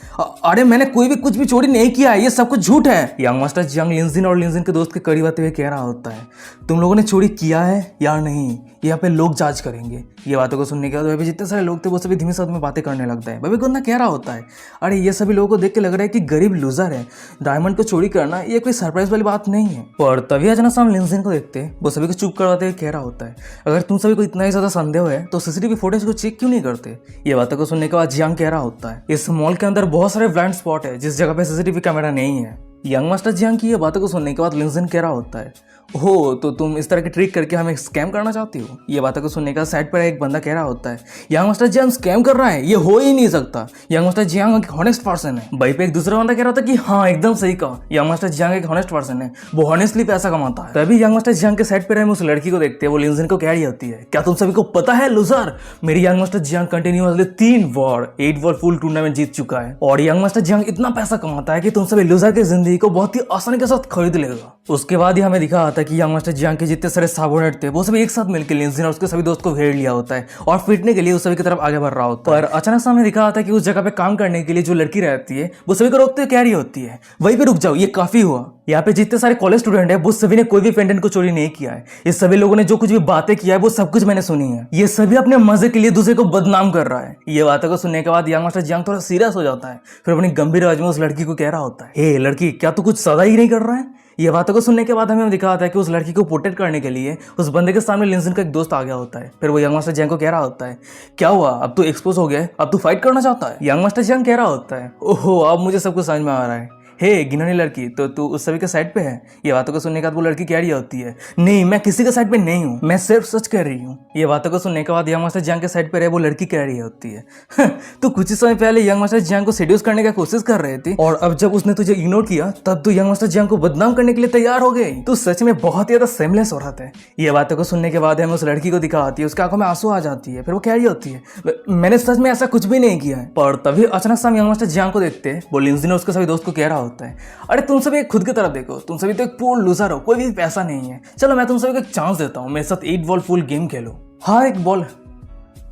अरे मैंने कोई भी कुछ भी चोरी नहीं किया है, ये सब कुछ झूठ है। यंग मास्टर जियांग लिंजिन और लिंजिन के दोस्त के करीब आते हुए कह रहा होता है, तुम लोगों ने चोरी किया है या नहीं, यहाँ पे लोग जांच करेंगे। ये बातों को सुनने के बाद भाई जितने सारे लोग थे वो सभी धीमे साथ में बातें करने लगता है। भाई गुंदा कह रहा होता है, अरे ये सभी लोगों को देख के लग रहा है कि गरीब लूजर है, डायमंड को चोरी करना ये कोई सरप्राइज वाली बात नहीं है। पर तभी अचानक से हम लिंजिन को देखते हैं वो सभी को चुप करवाते हुए कह रहा होता है, अगर तुम सभी को इतना ही ज्यादा संदेह है तो सीसीटीवी फुटेज को चेक क्यों नहीं करते। ये बातों को सुनने के बाद जियांग कह रहा होता है, इस मॉल के अंदर बहुत सारे ब्लाइंड स्पॉट है जिस जगह पे सीसीटीवी कैमरा नहीं है। यंग मास्टर जियांग की ये बातों को सुनने के बाद लिंजिन कह रहा होता है, हो तो तुम इस तरह की ट्रिक करके हमें स्कैम करना चाहती हो। ये बातों को सुनने का साइड पर एक बंदा कह रहा होता है, यंग मास्टर जियांग स्कैम कर रहा है, ये हो ही नहीं सकता, यंग मास्टर जियांग एक हॉनेस्ट पर्सन है। भाई पे एक दूसरा बंदा कह रहा था कि हाँ एकदम सही कहा, यंग मास्टर जियांग एक हॉनेस्ट पर्सन है, वो हॉनेस्टली पैसा कमाता है। तभी यंग मास्टर जियांग के साइड पर हम उस लड़की को देखते हैं वो लिंजिन को कह रही होती है, क्या तुम सभी को पता है लूजर, मेरी यंग मास्टर जियांग कंटिन्यूअसली 3 वॉर 8 वॉर फुल टूर्नामेंट जीत चुका है और यंग मास्टर जियांग इतना पैसा कमाता है कि तुम सभी लूजर की जिंदगी को बहुत ही आसानी के साथ खरीद लेगा। उसके बाद ही हमें दिखा आता है कि यंग मास्टर जियांग के जितने सारे सबऑर्डिनेट थे वो सभी एक साथ मिलकर लिंजिन और उसके सभी दोस्त को घेर लिया होता है और पीटने के लिए उस सभी की तरफ आगे बढ़ रहा होता है। पर अचानक से हमें दिखा आता है कि उस जगह पे काम करने के लिए जो लड़की रहती है वो सभी को रोकते हुए कह रही होती है, वहीं पे रुक जाओ, ये काफी हुआ, यहाँ पे जितने सारे कॉलेज स्टूडेंट है वो सभी ने कोई भी पेंडेंट को चोरी नहीं किया है, ये सभी लोगों ने जो कुछ भी बातें किया है वो सब कुछ मैंने सुनी है, ये सभी अपने मजे के लिए दूसरे को बदनाम कर रहा है। ये बातों को सुनने के बाद यंग मास्टर जियांग थोड़ा सीरियस हो जाता है, फिर अपनी गंभीर आवाज में उस लड़की को कह रहा होता है, हे लड़की, क्या तू कुछ सजा ही नहीं कर रहा है। ये बातों को सुनने के बाद हमें दिखाता है कि उस लड़की को प्रोटेक्ट करने के लिए उस बंदे के सामने लिंजिन का एक दोस्त आ गया होता है। फिर वो यंग मास्टर जियांग को कह रहा होता है, क्या हुआ, अब तू एक्सपोज हो गया है, अब तू फाइट करना चाहता है। यंग मास्टर जियांग कह रहा होता है, ओहो अब मुझे सब कुछ समझ में आ रहा है, हे गिनोनी लड़की, तो तू उस सभी के साइड पे है। ये बातों को सुनने के बाद वो लड़की कह रही होती है, नहीं मैं किसी के साइड पे नहीं हूँ, मैं सिर्फ सच कह रही हूँ। ये बातों को सुनने के बाद यंग मास्टर जियांग के साइड पे रहे वो लड़की कह रही होती है, तो कुछ ही समय पहले यंग मास्टर जियांग को सेड्यूस करने की कोशिश कर रही थी और अब जब उसने तुझे इग्नोर किया तब तू यंग मास्टर जियांग को बदनाम करने के लिए तैयार हो गई, तू सच में बहुत ही ज्यादा सेमलेस औरत है। ये बातों को सुनने के बाद हमें उस लड़की को दिखाती है, उसकी आंखों में आंसू आ जाती है, फिर वो कह रही होती है, मैंने सच में ऐसा कुछ भी नहीं किया है। पर तभी अचानक से हम यंग मास्टर जियांग को देखते हैं वो लिंजिन और उसके सभी दोस्त को कह रहा होता है, अरे तुम सभी खुद की तरफ देखो, तुम सभी तो एक पूर्ण लूजर हो, कोई भी पैसा नहीं है, चलो मैं तुम सभी को एक चांस देता हूँ, मेरे साथ 8 बॉल फुल गेम खेलो,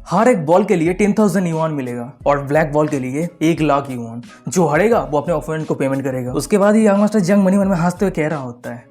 हर एक बॉल के लिए 10,000 युआन मिलेगा और ब्लैक बॉल के लिए 1,00,000 युआन, जो हारेगा वो अपने ओपोनेंट को पेमेंट करेगा। उसके बाद ही यंग मास्टर जियांग मनी मन में हंसते हुए कह रहा होता है,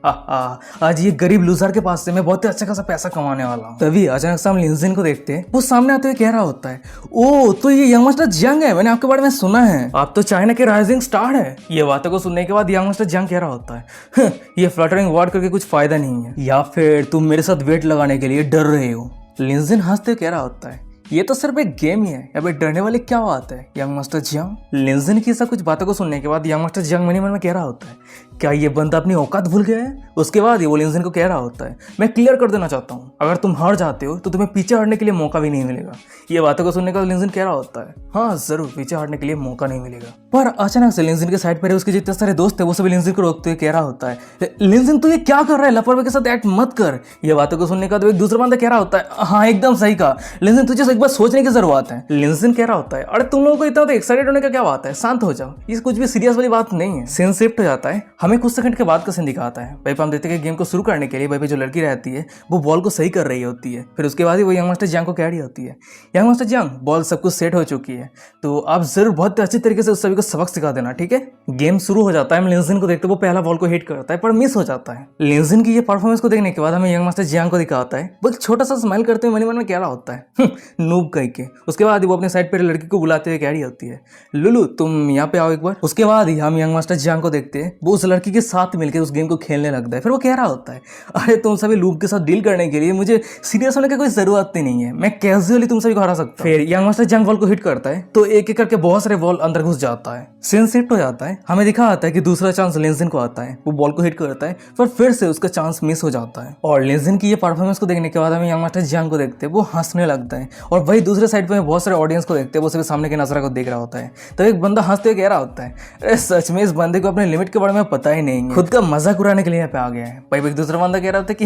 आज ये गरीब लूजर के पास से मैं बहुत ही अच्छा खासा पैसा कमाने वाला हूँ। तभी अचानक से हम लिंजिन को देखते हैं वो सामने आते हुए कह रहा होता है, ओ तो ये यंग मास्टर जियांग है, मैंने आपके बारे में सुना है, आप तो चाइना के राइजिंग स्टार है। ये बातों को सुनने के बाद यंग मास्टर जियांग कह रहा होता है, ये फ्लटरिंग वर्ड करके कुछ फायदा नहीं है, या फिर तुम मेरे साथ वेट लगाने के लिए डर रहे हो। लिंजिन हंसते हुए कह रहा होता है, ये तो सिर्फ एक गेम ही है, अब डरने वाली क्या बात है यंग मास्टर जियांग। लिंजिन की सब कुछ बातों को सुनने के बाद यंग मास्टर जियांग मनी मन में कह रहा होता है, क्या ये बंदा अपनी औकात भूल गया है। उसके बाद ये वो लिंजिन को कह रहा होता है, मैं क्लियर कर देना चाहता हूँ, अगर तुम हार जाते हो तो तुम्हें पीछे हटने के लिए मौका भी नहीं मिलेगा। ये बातों को सुनने के बाद लिंजिन कह रहा होता है, हाँ जरूर, पीछे हटने के लिए मौका नहीं मिलेगा। पर अचानक से लिंजिन के साइड पर उसके जितने सारे दोस्त थे वो सभी लिंजिन को रोकते हुए कह रहा होता है, लिंजिन तू ये क्या कर रहा है, लापरवाही के साथ एक्ट मत कर। ये बातों को सुनने के बाद एक दूसरा बंदा कह रहा होता है, हाँ एकदम सही कहा लिंजिन, तुझे एक बार सोचने की जरूरत है। लिंजिन कह रहा होता है, अरे तुम लोगों को इतना तो एक्साइटेड होने का क्या बात है, शांत हो जाओ, ये कुछ भी सीरियस वाली बात नहीं है। सीन शिफ्ट हो जाता है, हमें कुछ सेकंड के बाद का सीन दिखाता है। भाई हम देखते हैं कि गेम को शुरू करने के लिए भाई जो लड़की रहती है वो बॉल को सही कर रही होती है। फिर उसके बाद ही वो यंग मास्टर जियांग को कह रही होती है, यंग मास्टर जियांग बॉल सब कुछ सेट हो चुकी है, तो आप जरूर बहुत अच्छी तरीके से उस सभी को सबक सिखा देना, ठीक है। गेम शुरू हो जाता है, हम लिंजिन को देखते वो पहला बॉल को हिट करता है पर मिस हो जाता है। लिंजिन की ये परफॉर्मेंस को देखने के बाद हमें यंग मास्टर जियांग को दिखाता है, वो छोटा सा स्माइल करते हुए मन में कह रहा होता है, नूब कह के। उसके बाद वो अपने साइड पर लड़की को बुलाते हुए कह रही होती है, लुलू तुम यहाँ पे आओ एक बार। उसके बाद ही हम यंग मास्टर जियांग को देखते हैं वो उस लड़की के साथ मिलकर उस गेम को खेलने लगता है। फिर वो कह रहा होता है, अरे तुम सभी लूप के साथ डील करने के लिए मुझे सीरियस होने की कोई जरूरत ही नहीं है, मैं कैजुअली तुम सभी को हरा सकता हूं। फिर यंग मास्टर जंग वॉल को हिट करता है तो एक एक करके बहुत सारे वॉल अंदर घुस जाता है। सीन शिफ्ट हो जाता है, हमें दिखा आता है कि दूसरा चांस लिंजिन को आता है। वो बॉल को हिट करता है पर फिर से उसका चांस मिस हो जाता है। और लिंजिन की ये परफॉर्मेंस को देखने के बाद हमें यंग मास्टर जंग को देखते हैं, वो हंसने लगता है। और वही दूसरे साइड पे बहुत सारे ऑडियंस को देखते हैं, वो सभी सामने के नजारा को देख रहा होता है। तो एक बंदा हंसते हुए कह रहा होता है, अरे सच में इस बंदे को अपने लिमिट के बारे में पता ही नहीं है, खुद का मजाक उड़ाने के लिए यहाँ पे आ गया है। भाई एक दूसरा बंदा कह रहा था कि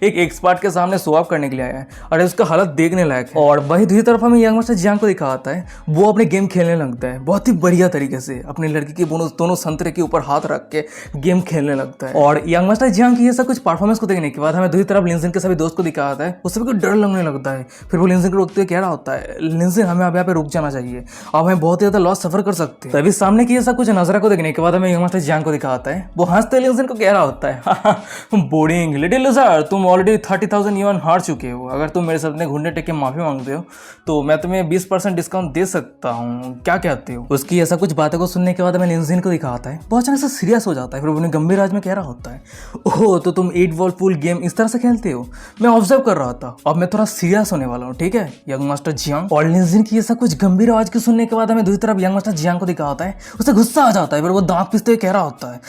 एक एक्सपर्ट के सामने शो ऑफ करने के लिए आया है, अरे उसका हालत देखने लायक है। और वही दूसरी तरफ हमें यंग मास्टर जियांग को दिखाता है, वो अपने गेम खेलने लगता है बहुत ही बढ़िया तरीके से, अपनी लड़की के दोनों संतरे के ऊपर हाथ रख के गेम खेलने लगता है। और यंग मास्टर जियांग की ये सब कुछ परफॉर्मेंस को देखने के बाद हमें दूसरी तरफ लिंजिन के सभी दोस्त को दिखाता है, उस सभी को डर लगने लगता है। फिर वो लिंजिन को रोकते हुए कह रहा होता है, लिंजिन हमें अब यहाँ पे रुक जाना चाहिए, अब हमें बहुत ज्यादा लॉस सफर कर सकते हैं। तभी सामने की ऐसा कुछ नजारा को देखने के बाद हमें यंग मास्टर जियांग को दिखाता है, वो हंसते लिंजिन को कह रहा होता है, बोरिंग लिटिल लूजर, तुम ऑलरेडी 30,000 युआन हार चुके हो, अगर तुम मेरे साथ अपने घुंडे टेक के माफी मांगते हो तो मैं तुम्हें 20% डिस्काउंट दे सकता हूँ, क्या कहते हो। उसकी ऐसा कुछ बातों को सुनने के बाद हमें लिंजिन को दिखाता है, बहुत अचानक से सीरियस हो जाता है। फिर अपने गंभीर आवाज में कह रहा होता है, ओह तो तुम 8 बॉल पूल गेम इस तरह से खेलते हो, मैं ऑब्जर्व कर रहा था, अब मैं थोड़ा सीरियस होने वाला हूँ, ठीक है यंग मास्टर जियांग। और लिंजिन की ऐसा कुछ गंभीर आवाज को सुनने के बाद हमें दूसरी तरफ यंग मास्टर जियांग को दिखाता है, उसे गुस्सा आ जाता है। फिर वो दांत पीसते हुए कह रहा होता है,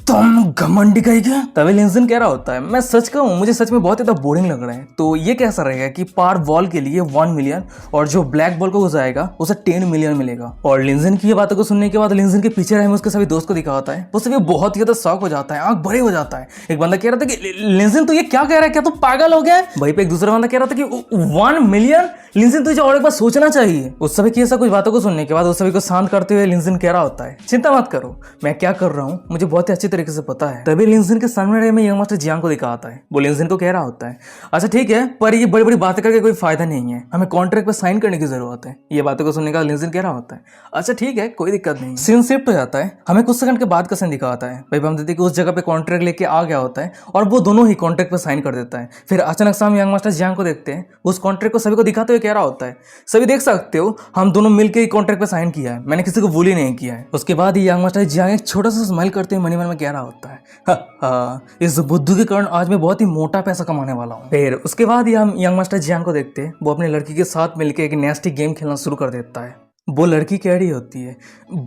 तुम घमंडी कहीं क्या। तभी लिंजिन कह रहा होता है, मैं सच कहूँ मुझे सच में बहुत ज्यादा बोरिंग लग रहा है, तो ये कैसा रहेगा कि पार वॉल के लिए 1 मिलियन और जो ब्लैक बॉल को घुसाएगा उसे 10 मिलियन मिलेगा। और लिंजिन की ये बातों को सुनने के बाद लिंजिन के पीछे रहे उसके सभी दोस्त को दिखाता है, वो सभी बहुत ही ज्यादा शॉक हो जाता है, आंख बड़े हो जाता है। एक बंदा कह रहा था कि लिंजिन तू ये क्या कह रहा है, क्या तू पागल हो गया है। वहीं पे एक दूसरा बंदा कह रहा था कि 1 मिलियन लिंजिन तुझे और एक बार सोचना चाहिए। उस सभी की ऐसा कुछ बातों को सुनने के बाद उस सभी को शांत करते हुए लिंजिन कह रहा होता है, चिंता मत करो, मैं क्या कर रहा हूँ मुझे बहुत ही अच्छी तरीके से पता है। तभी लिंजिन के सामने रहे में यंग मास्टर जियांग को दिखाता है, वो लिंजिन को कह रहा होता है, अच्छा ठीक है पर ये बड़ी बड़ी बातें करके कोई फायदा नहीं है, हमें कॉन्ट्रैक्ट पे साइन करने की जरूरत है। ये बातों को सुनने का लिंजिन कह रहा होता है, अच्छा ठीक है कोई दिक्कत नहीं। सीन शिफ्ट हो जाता है, हमें कुछ सेकंड के बाद का सीन दिखाता है। भाई हम देखते हैं कि उस जगह पे कॉन्ट्रैक्ट लेके आ गया होता है और वो दोनों ही कॉन्ट्रैक्ट पे साइन कर देता है। फिर अचानक से हम यंग मास्टर जियांग को देखते हैं, उस कॉन्ट्रैक्ट को सभी को दिखाते हुए कह रहा होता है, सभी देख सकते हो हम दोनों मिलकर ही कॉन्ट्रैक्ट पे साइन किया है, मैंने किसी को भूल ही नहीं किया है। उसके बाद ही यंग मास्टर जियांग एक छोटा सा स्माइल करते हुए मन में कह रहा होता है, इस बुद्धू के कारण आज मैं बहुत ही मोटा पैसा कमाने वाला हूँ। फिर उसके बाद ही हम यंग मास्टर जियांग को देखते हैं, वो अपनी लड़की के साथ मिलकर एक नेस्टी गेम खेलना शुरू कर देता है। वो लड़की कह रही होती है,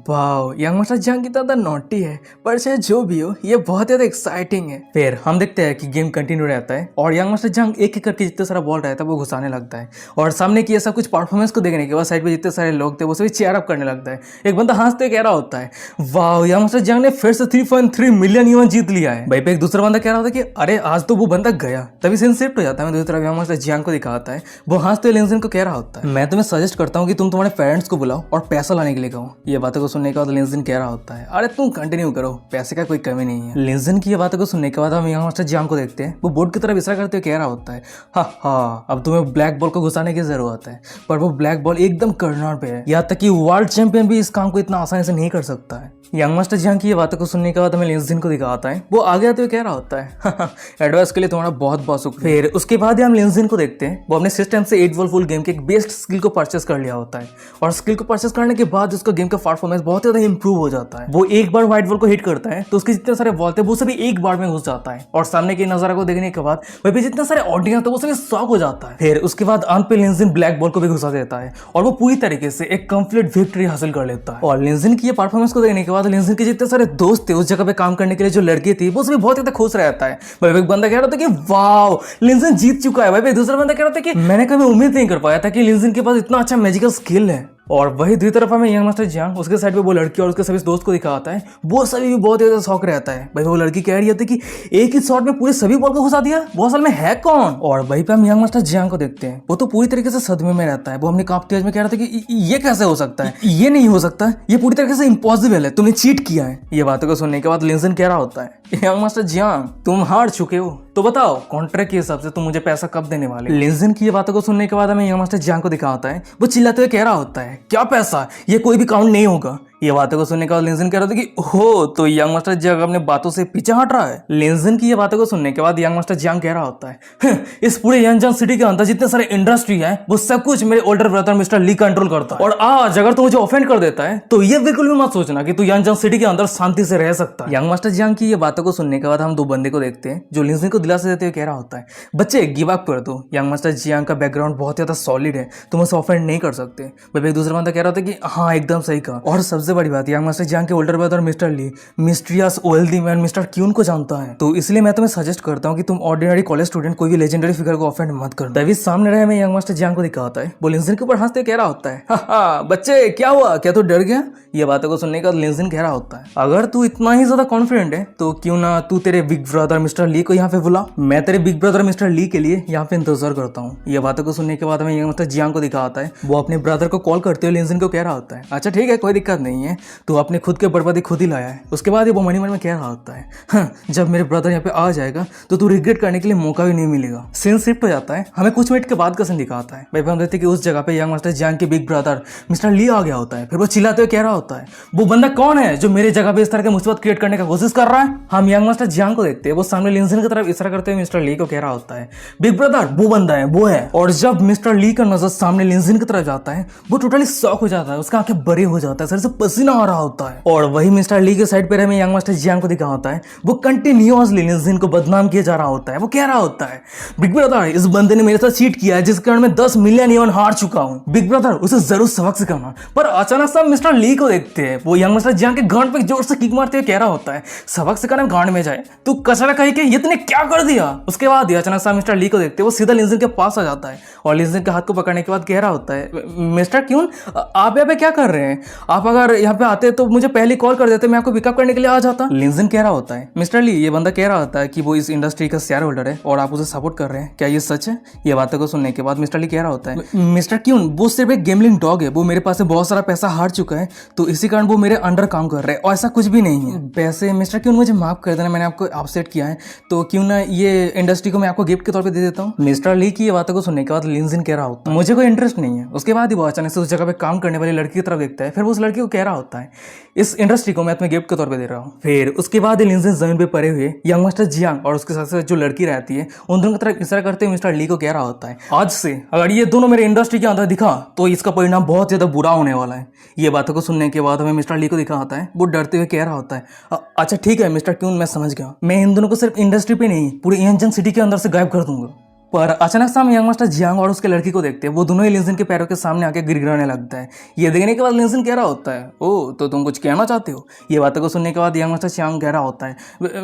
वाओ यंग मास्टर जियांग कितना ज़्यादा नॉटी है, पर चाहे जो भी हो ये बहुत ज़्यादा एक्साइटिंग है। फिर हम देखते हैं कि गेम कंटिन्यू रहता है और यंग मास्टर जियांग एक एक करके जितने सारा बॉल रहता है वो घुसाने लगता है। और सामने की ऐसा कुछ परफॉर्मेंस को देखने के बाद साइड पे जितने सारे लोग थे वो सभी चेयर अप करने लगता है। एक बंदा हंसते कह रहा होता है, वाओ यंग मास्टर जियांग ने फिर से 3.3 मिलियन युआन जीत लिया है। भाई पे एक दूसरा बंदा कह रहा था कि अरे आज तो वो बंदा गया। तभी सीन शिफ्ट हो जाता है, दूसरी तरफ यंग मास्टर जियांग को दिखाता है, वो हंसते लिंजिन को कह रहा होता है, मैं तुम्हें सजेस्ट करता हूँ कि तुम तुम्हारे पेरेंट्स को बुलाओ और पैसा लाने के लिए कहो। ये बातों को सुनने के बाद लिंजिन कह रहा होता है, अरे तुम कंटिन्यू करो, पैसे का कोई कमी नहीं है। लिंजिन की ये बातों को सुनने के बाद हम यंग मास्टर जियांग को देखते हैं, वो बोर्ड की तरफ इशारा करते हुए कह रहा होता है, हाँ अब तुम्हें ब्लैक बॉल को घुसाने की जरूरत है, पर वो ब्लैक बॉल एकदम कर्नर पे है, यहाँ तक कि वर्ल्ड चैंपियन भी इस काम को इतना आसानी से नहीं कर सकता है। यंग मास्टर जियांग की ये बातों को सुनने के बाद हमें लिंजिन को दिखाता है, वो आगे आते हुए कह रहा होता है, एडवाइस के लिए तुम्हारा बहुत बहुत शुक्रिया। फिर उसके बाद ही हम लिंजिन को देखते हैं, वो अपने सिस्टम से 8 बॉल फुल गेम के एक बेस्ट स्किल को परचेस कर लिया होता है और स्किल को परचेस करने के बाद उसका गेम का परफॉर्मेंस बहुत ज्यादा इंप्रूव हो जाता है। वो एक बार व्हाइट बॉल को हिट करता है तो उसके जितने सारे बॉल थे वो सभी एक बार में घुस जाता है और सामने के नजारा को देखने के बाद वहीं पे जितने सारे ऑडियंस थे वो सभी शॉक हो जाता है। फिर उसके बाद अंत पे लिंजिन ब्लैक बॉल को भी घुसा देता है और वो पूरी तरीके से एक कंप्लीट विक्ट्री हासिल कर लेता है। और लिंजिन की ये परफॉर्मेंस को देखने के बाद लिंजिन के जितने सारे दोस्त थे उस जगह पे काम करने के लिए जो लड़की थी वो सभी बहुत ज्यादा खुश रहता है। भाई एक बंदा कह रहा था कि वाओ लिंजिन जीत चुका है। भाई दूसरा बंदा कह रहा था कि मैंने कभी उम्मीद नहीं कर पाया था कि लिंजिन के पास इतना अच्छा मैजिकल स्किल है। और वही दूसरी तरफ हमें यंग मास्टर जियांग उसके साइड पे वो लड़की और उसके सभी दोस्त को दिखाता है, वो सभी भी बहुत ज्यादा शौक रहता है। भाई वो लड़की कह रही होती कि एक ही शॉट में पूरे सभी बॉल को घुसा दिया, वो असल में है कौन। और वहीं पे हम यंग मास्टर जियांग को देखते हैं, वो तो पूरी तरीके से सदमे में रहता है। वो अपनी कांपती आवाज में कह रहा था कि ये कैसे हो सकता है, ये नहीं हो सकता, ये पूरी तरीके से इम्पॉसिबल है, तुमने चीट किया है। ये बातों को सुनने के बाद लिंजिन कह रहा होता है, यंग मास्टर जियांग तुम हार चुके हो, तो बताओ कॉन्ट्रैक्ट के हिसाब से तुम मुझे पैसा कब देने वाले। लिंजिन की ये बातों को सुनने के बाद हमें यंग मास्टर जियांग को दिखाता है, वो चिल्लाते हुए कह रहा होता है, क्या पैसा, ये कोई भी काउंट नहीं होगा, ये बातों को सुनने के बाद लिंजन कह रहा था कि हो तो यंग मास्टर जियांग अपने बातों से पीछे हट रहा है। लिंजन की ये बातों को सुनने के बाद यंग मास्टर जियांग कह रहा होता है इस पूरे यंगजान सिटी के अंदर जितने सारे इंडस्ट्री है वो सब कुछ मेरे ओल्डर ब्रदर मिस्टर ली कंट्रोल करता है, और आज अगर तू मुझे ऑफेंड कर देता है तो ये बिल्कुल भी मत सोचना कि तू यंगजान सिटी के अंदर शांति से रह सकता है। यंग मास्टर जियांग की ये बातों को सुनने के बाद हम दो बंदे को देखते हैं जो लिंजन को दिलासा देते हुए कह रहा होता है बच्चे गिव अप कर दो, यंग मास्टर जियांग का बैकग्राउंड बहुत ज्यादा सॉलिड है, तुम उसे ऑफेंड नहीं कर सकते। भाई एक दूसरा बंदा कह रहा था कि हाँ एकदम सही कहा। और सबसे बड़ी बात यंग मास्टर जियांग के older brother mister Li mysterious wealthy man mister Kyun को जानता है, तो इसलिए मैं तुम्हें सजेस्ट करता हूँ कि तुम ऑर्डिनरी कॉलेज स्टूडेंट कोई भी लेजेंडरी फिगर को ऑफेंड मत कर। डेविड सामने रहे में यंग मास्टर जियांग को दिखाता है, वो लिंजन के ऊपर हंसते कह रहा होता है हा बच्चे क्या हुआ, क्या तू डर गया। ये बातों को सुनने के बाद लिंजन कह रहा होता है अगर तू इतना ही ज्यादा कॉन्फिडेंट है तो क्यों ना तू तेरे बिग ब्रदर मिस्टर ली को यहाँ पे बुला, मैं तेरे बिग ब्रदर मिस्टर ली के लिए यहाँ पे इंतजार करता हूँ। ये बातों को सुनने के बाद हमें यंग मास्टर जियांग को दिखाता है, वो अपने ब्रदर को कॉल करते हुए लिंजन को कह रहा होता है अच्छा ठीक है कोई दिक्कत नहीं है, तू अपने खुद के बर्बादी खुद ही लाया है। उसके बाद वो मन में कह रहा होता है हाँ, जब मेरे ब्रदर यहाँ पे आ जाएगा तो तू रिग्रेट करने के लिए मौका भी नहीं मिलेगा। सीन शिफ्ट हो जाता है, हमें कुछ मिनट के बाद का सीन दिखाता है। भाई हम देखते हैं कि उस जगह पे यंग मास्टर जियांग के बिग ब्रदर मिस्टर ली आ गया होता है, फिर वो चिल्लाते हुए कह रहा होता है वो बंदा कौन है जो मेरे जगह पे इस तरह के मुसीबत क्रिएट करने का कोशिश कर रहा है। हम यंग मास्टर जियांग को देखते हैं, वो सामने लिंजन की तरफ इशारा करते हुए मिस्टर ली को कह रहा होता है बिग ब्रदर वो बंदा है वो है। और जब मिस्टर ली का नजर सामने लिंजन की तरफ जाता है वो टोटली शॉक हो जाता है, उसका आंखें बड़ी हो जाता है, सर से पसीना आ रहा होता है। और वही मिस्टर ली के साइड पे हमें यंग मास्टर जियांग को दिखा होता है, वो कंटिन्यूअसली लिंजन को बदनाम किया जा रहा होता है। वो कह रहा होता है बिग ब्रदर इस बंदे ने मेरे साथ चीट किया है जिस कारण मैं 10 मिलियन इवन हार चुका हूँ, बिग ब्रदर उसे जरूर सबक सिखाना। पर अचानक से मिस्टर ली को देखते हैं, वो यंग मास्टर जियांग के गांड पे जोर से किक मारते हुए कह रहा होता है सबक सिखाने गांड में जाए तू कचरा कहीं के, ये तूने क्या कर दिया। उसके बाद अचानक से मिस्टर ली को देखते हैं, वो सीधा लिंजन के पास आ जाता है और लिंजन के हाथ को पकड़ने के बाद कह रहा होता है मिस्टर क्यून आप यहाँ पे क्या कर रहे हैं, आप अगर यहाँ पे आते तो मुझे पहले कॉल कर देते, मैं आपको पिकअप करने के लिए आ जाता। लिंजन कह रहा होता है मिस्टर ली ये बंदा कह रहा होता है कि वो इस इंडस्ट्री का शेयर होल्डर है और आप उसे सपोर्ट कर रहे हैं, क्या ये सच है। ये बातों को सुनने के बाद मिस्टर ली कह रहा होता है मिस्टर क्यून वो सिर्फ एक गेमलिंग डॉग है, वो मेरे पास से बहुत सारा पैसा हार चुका है तो इसी कारण वो मेरे अंडर काम कर रहे हैं और ऐसा कुछ भी नहीं है। वैसे मिस्टर क्यून मुझे माफ कर देना, मैंने आपको अपसेट किया है तो क्यों ना ये इंडस्ट्री को मैं आपको गिफ्ट के तौर पे दे देता हूँ। मिस्टर ली की ये बातों को सुनने के बाद लिंजन कह रहा होता है मुझे कोई इंटरेस्ट नहीं है। उसके बाद ही वो अचानक से उस जगह पे काम करने वाली लड़की की तरफ देखता है, फिर वो उस लड़की को कह रहा होता है इस इंडस्ट्री को मैं तुम्हें गिफ्ट के तौर पे दे रहा हूँ। फिर उसके बाद लिंजन जमीन पे पड़े हुए यंग मास्टर जियांग और उसके साथ साथ जो लड़की रहती है उन दोनों की तरफ इशारा करते हुए मिस्टर ली को कह रहा होता है आज से अगर ये दोनों मेरे इंडस्ट्री के अंदर दिखा तो इसका परिणाम बहुत ज्यादा बुरा होने वाला है। ये बातों को सुनने के बाद हमें मिस्टर ली को दिखा होता है, वो डरते हुए कह रहा होता है अच्छा ठीक है मिस्टर क्यून मैं समझ गया, मैं इन दोनों को सिर्फ इंडस्ट्री पे नहीं पूरी यंगजान सिटी के अंदर से गायब कर दूंगा। पर अचानक से हम यंग मास्टर जियांग और उसके लड़की को देखते हैं, वो दोनों ही लिंजन के पैरों के सामने आके गिड़गिड़ाने लगता है। ये देखने के बाद लिंजन कह रहा होता है ओ तो तुम कुछ कहना चाहते हो। ये बातों को सुनने के बाद यंग मास्टर जियांग कह रहा होता है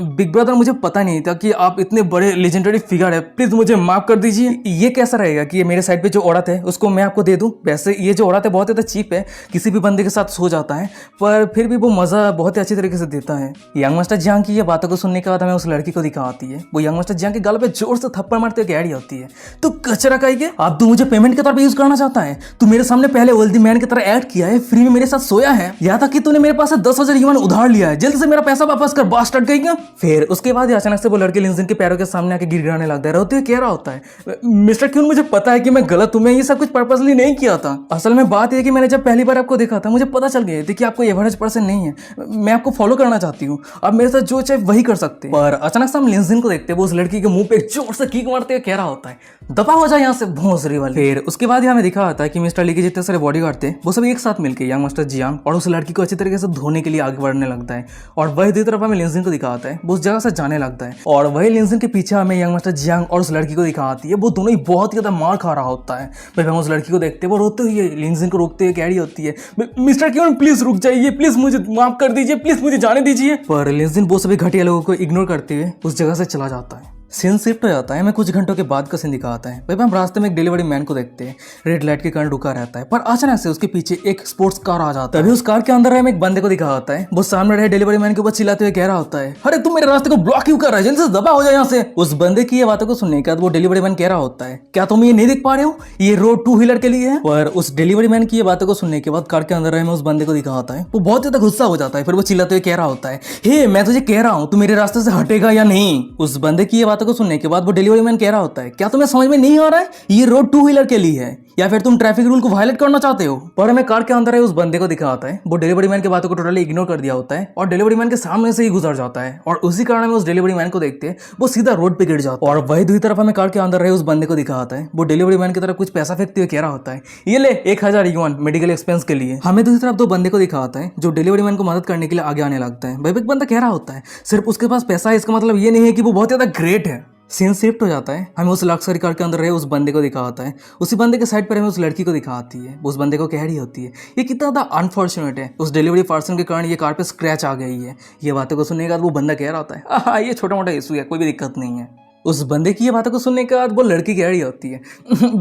बिग ब्रदर मुझे पता नहीं था कि आप इतने बड़े लेजेंडरी फिगर है, प्लीज मुझे माफ कर दीजिए। ये कैसा रहेगा कि ये मेरे साइड पे जो औरत है उसको मैं आपको दे दूं। वैसे ये जो औरत है बहुत ज़्यादा चीप है, किसी भी बंदे के साथ सो जाता है पर फिर भी वो मजा बहुत ही अच्छी तरीके से देता है। यंग मास्टर जियांग की ये बातों को सुनने के बाद हमें उस लड़की को दिखा आती है, वो यंग मास्टर जियांग के गाल पे जोर से थप्पड़ मारते हुए कह रही होती है तो कचरा का ही आप तो मुझे पेमेंट के तौर पे यूज करना चाहता है, तू मेरे सामने पहले वेल्दी मैन की तरह ऐड किया है, फ्री में मेरे साथ सोया है, यहाँ तक कि तूने मेरे पास से 10,000 युआन उधार लिया है, जल्द से मेरा पैसा वापस कर बास्टर्ड गई क्या। फिर उसके बाद अचानक से वो लड़के लिंजन के पैरों के सामने आके गिड़गिड़ाने लगता है, रोते हुए कह रहा होता है मिस्टर क्यून मुझे पता है कि मैं गलत हूं, मैं ये सब कुछ पर्पसली नहीं किया था। असल में बात यह कि मैंने जब पहली बार आपको देखा था मुझे पता चल गया था कि आपको एवरेज पर्सन नहीं है, मैं आपको फॉलो करना चाहती हूँ, आप मेरे साथ जो चाहे वही कर सकते हैं। पर अचानक से हम लिंजन को देखते हैं, वो उस लड़की के मुंह पे जोर से किक मारते हुए कह रहा होता है दफा हो जाए यहाँ से भोंसरी वाली। फिर उसके बाद हमें दिखा होता है कि मिस्टर ली के जितने सारे बॉडीगार्ड थे वो सब एक साथ मिलकर यंग मास्टर जियांग और उस लड़की को अच्छी तरीके से धोने के लिए आगे बढ़ने लगता है और वही दूसरी तरफ हमें लिंजन को दिखा आता है, वो उस जगह से जाने लगता है और वही लिंजन के पीछे हमें यंग मास्टर जियांग और उस लड़की को दिखा आती है, वो दोनों ही बहुत ज्यादा मार खा रहा होता है। फिर हम उस लड़की को देखते हैं, वो रोते हुए लिंजन को रोकते हुए कह रही होती है मिस्टर क्यों प्लीज रुक जाइए, प्लीज मुझे माफ कर दीजिए, प्लीज मुझे जाने दीजिए। पर लिंजन वो सभी घटिया लोगों को इग्नोर करते हुए उस जगह से चला जाता है। सीन शिफ्ट हो जाता है, हमें कुछ घंटों के बाद का सीन दिखाता है। भाई हम रास्ते में एक डिलीवरी मैन को देखते हैं, रेड लाइट के कारण रुका रहता है पर अचानक से उसके पीछे एक स्पोर्ट्स कार आ जाता है। तभी उस कार के अंदर हमें एक बंदे को दिखा होता है, वो सामने रहे डिलीवरी मैन के ऊपर चिल्लाते हुए कह रहा होता है अरे तुम मेरे रास्ते को ब्लॉक क्यों कर रहा है, जल्दी से दबा हो जाए यहाँ से। उस बंदे की ये बातों को सुनने के बाद वो डिलीवरी मैन कह रहा होता है क्या तुम ये नहीं देख पा रहे हो, ये रोड 2 व्हीलर के लिए है। पर उस डिलीवरी मैन की ये बातों को सुनने के बाद कार के अंदर हमें उस बंदे को दिखा होता है, वो बहुत ज्यादा गुस्सा हो जाता है। फिर वो चिल्लाते हुए कह रहा होता है हे मैं तुझे कह रहा हूँ तू मेरे रास्ते से हटेगा या नहीं। उस बंदे की ये बातों को सुनने के बाद वो डिलीवरी मैन कह रहा होता है क्या तुम्हें समझ में नहीं आ रहा है, ये रोड 2 व्हीलर के लिए है, या फिर तुम ट्रैफिक रूल को वायलेट करना चाहते हो। पर हमें कार के अंदर है उस बंदे को दिखाता है, वो डिलीवरी मैन की बातों को टोटली इग्नोर कर दिया होता है और डिलीवरी मैन के सामने से ही गुजर जाता है। और उसी कारण में उस डिलीवरी मैन को देखते वो सीधा रोड पे गिर जाता है। और वही दूसरी तरफ हमें कार के अंदर रहे उस बंदे को दिखाता है, वो डिलीवरी मैन की तरफ कुछ पैसा फेंकते हुए कह रहा होता है, ये ले 1000 युआन मेडिकल एक्सपेंस के लिए। हमें दूसरी तरफ दो बंदे को दिखाता है जो डिलीवरी मैन को मदद करने के लिए आगे आने लगता है। भाई एक बंदा कह रहा होता है सिर्फ उसके पास पैसा है इसका मतलब ये नहीं है कि वो बहुत ज्यादा ग्रेट है। सीन शिफ्ट हो जाता है, हमें उस लक्सरी कार के अंदर रहे उस बंदे को दिखाता है, उसी बंदे के साइड पर हमें उस लड़की को दिखाती है, उस बंदे को कह रही होती है ये कितना ज़्यादा अनफॉर्चुनेट है, उस डिलीवरी पर्सन के कारण ये कार पे स्क्रैच आ गई है। ये बातों को सुनने के बाद वो बंदा कह रहा होता है हाँ ये छोटा मोटा इशू है, कोई भी दिक्कत नहीं है। उस बंदे की ये बातों को सुनने के बाद वो लड़की कह रही होती है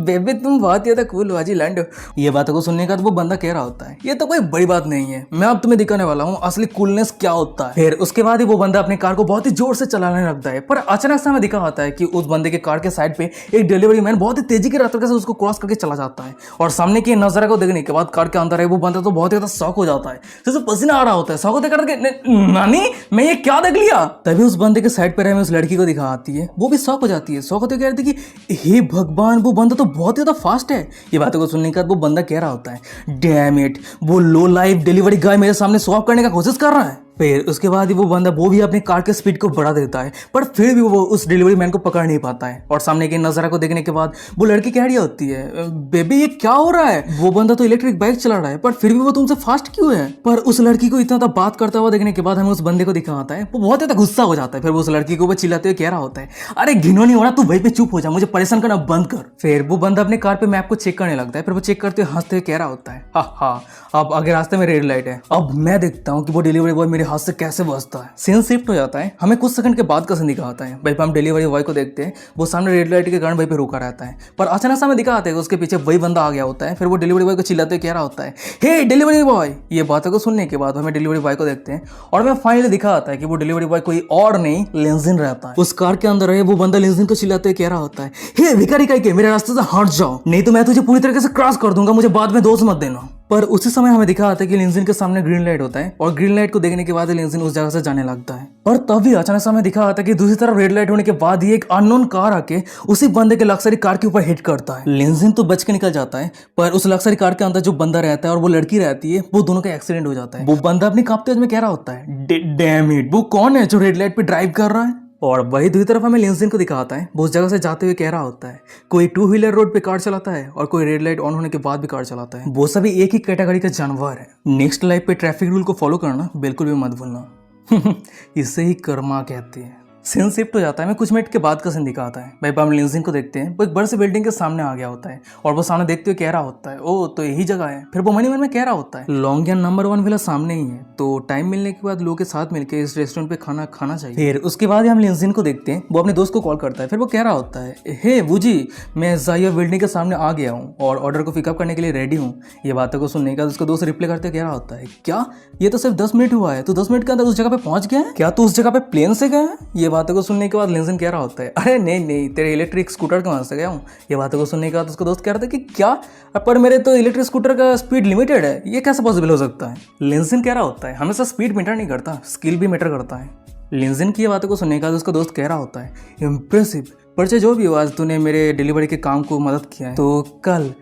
बेबी तुम बहुत ज़्यादा कूल हो, लैंड हो। ये बातों को सुनने के बाद वो बंदा कह रहा होता है ये तो कोई बड़ी बात नहीं है, मैं अब तुम्हें दिखाने वाला हूँ असली कूलनेस क्या होता है। फिर उसके बाद ही वो बंदा अपनी कार को बहुत ही जोर से चलाने लगता है, पर अचानक से हमें दिखा होता है कि उस बंदे के कार के साइड पे एक डिलीवरी मैन बहुत ही तेजी की रफ्तार से उसको क्रॉस करके चला जाता है। और सामने की नजारा को देखने के बाद कार के अंदर है वो बंदा तो बहुत ज्यादा शॉक हो जाता है, जैसे पसीना आ रहा होता है। शॉक होते करके नानी मैं ये क्या देख लिया। तभी उस बंदे के साइड पर हमें उस लड़की को दिखाती है, वो भी शॉक हो जाती है। शौक होते कह रहे थे कि हे भगवान वो बंदा तो बहुत ज़्यादा फास्ट है। ये बातों को सुनने के बाद वो बंदा कह रहा होता है डैम इट वो लो लाइफ डिलीवरी गाय मेरे सामने शो ऑफ करने का कोशिश कर रहा है। फिर उसके बाद ही वो बंदा वो भी अपने कार के स्पीड को बढ़ा देता है, पर फिर भी वो उस डिलीवरी मैन को पकड़ नहीं पाता है। और सामने के नज़ारा को देखने के बाद वो लड़की कह रही होती है बेबी ये क्या हो रहा है, वो बंदा तो इलेक्ट्रिक बाइक चला रहा है पर फिर भी वो तुमसे फास्ट क्यों है। पर उस लड़की को इतना बात करता हुआ देखने के बाद हमें उस बंदे को दिखाता है, वो बहुत ज्यादा गुस्सा हो जाता है। फिर वो उस लड़की को चिल्लाते हुए कह रहा होता है अरे घिनौनी हो रहा तू वहीं पे चुप हो जा, मुझे परेशान करना बंद कर। फिर वो बंदा अपने कार पे मैप को चेक करने लगता है, फिर वो चेक करते हुए हंसते हुए कह रहा होता है हाँ अब आगे रास्ते में रेड लाइट है, अब मैं देखता हूँ कि वो डिलीवरी बॉय मेरे हाथ से कैसे बचता है। सीन शिफ्ट हो जाता है, हमें कुछ सेकंड के बाद का सीन दिखाता है। भाई हम डिलीवरी बॉय को देखते हैं, वो सामने रेड लाइट के कारण वहीं पे रुका रहता है, पर अचानक से हमें दिखाते हैं उसके पीछे वही बंदा आ गया होता है। फिर वो डिलीवरी बॉय को चिल्लाते हुए कह रहा होता है हे डिलीवरी बॉय। ये बातों को सुनने के बाद हमें डिलीवरी बॉय को देखते हैं और हमें फाइनली दिखाता है कि वो डिलीवरी बॉय कोई और नहीं लिंजिन रहता है। उस कार के अंदर है वो बंदा लिंजिन को चिल्लाते हुए कह रहा होता है हे भिखारी कहीं के मेरे रास्ते से हट जाओ, नहीं तो मैं तुझे पूरी तरीके से क्रॉस कर दूंगा, मुझे बाद में दोष मत देना। पर उसी समय हमें दिखा आता है कि लिंजिन के सामने ग्रीन लाइट होता है और ग्रीन लाइट को देखने के बाद लिंजिन उस जगह से जाने लगता है। पर तभी अचानक से हमें दिखा आता है कि दूसरी तरफ रेड लाइट होने के बाद ही एक अननोन कार आके उसी बंदे के लक्सरी कार के ऊपर हिट करता है। लिंजिन तो बच के निकल जाता है, पर उस लक्सरी कार के अंदर जो बंदा रहता है और वो लड़की रहती है वो दोनों का एक्सीडेंट हो जाता है। वो बंदा अपनी कांपते हुए में कह रहा होता है डैम इट वो कौन है जो रेड लाइट पे ड्राइव कर रहा है। और वही दूसरी तरफ हमें लिंजिन को दिखाता है, वो उस जगह से जाते हुए कह रहा होता है कोई 2 व्हीलर रोड पे कार चलाता है और कोई रेड लाइट ऑन होने के बाद भी कार चलाता है, वो सभी एक ही कैटेगरी का जानवर है। नेक्स्ट लाइफ पे ट्रैफिक रूल को फॉलो करना बिल्कुल भी मत भूलना इसे ही कर्मा कहते हैं। सीन शिफ्ट हो जाता है, हमें कुछ मिनट के बाद का सीन दिखाता है। भाई हम लिंजिन को देखते हैं, वो एक बड़े से बिल्डिंग के सामने आ गया होता है और वो सामने देखते हुए कह रहा होता है ओ तो यही जगह है। फिर वो मन ही मन में कह रहा होता है लॉन्गियन नंबर 1 विला सामने ही है, तो टाइम मिलने के बाद लोगों के साथ मिलकर इस रेस्टोरेंट पे खाना खाना चाहिए। फिर उसके बाद हम लिंजिन को देखते हैं, वो अपने दोस्त को कॉल करता है। फिर वो कह रहा होता है हे वूजी मैं जाया बिल्डिंग के सामने आ गया हूँ और ऑर्डर को पिकअप करने के लिए रेडी हूँ। ये बातों को सुनने के बाद उसका दोस्त रिप्लाई करते कह रहा होता है क्या ये तो सिर्फ 10 मिनट हुआ है, तो 10 मिनट के अंदर उस जगह पे पहुंच गया है क्या, तू उस जगह पे प्लेन से गया है। ये बातों को सुनने के बाद लिंजिन कह रहा होता है अरे नहीं तेरे इलेक्ट्रिक स्कूटर के वहां से गया हूँ। ये बातों को सुनने के बाद उसका दोस्त कह रहा था कि क्या, पर मेरे तो इलेक्ट्रिक स्कूटर का स्पीड लिमिटेड है, ये कैसे पॉसिबल हो सकता है। लिंजिन कह रहा होता है हमेशा स्पीड मैटर नहीं करता, स्किल भी मैटर करता है। लिंजिन की ये बातों को सुनने के बाद उसका दोस्त कह रहा होता है इम्प्रेसिव, पर चाहे जो भी हो आज तूने मेरे डिलीवरी के काम को मदद किया है, तो कल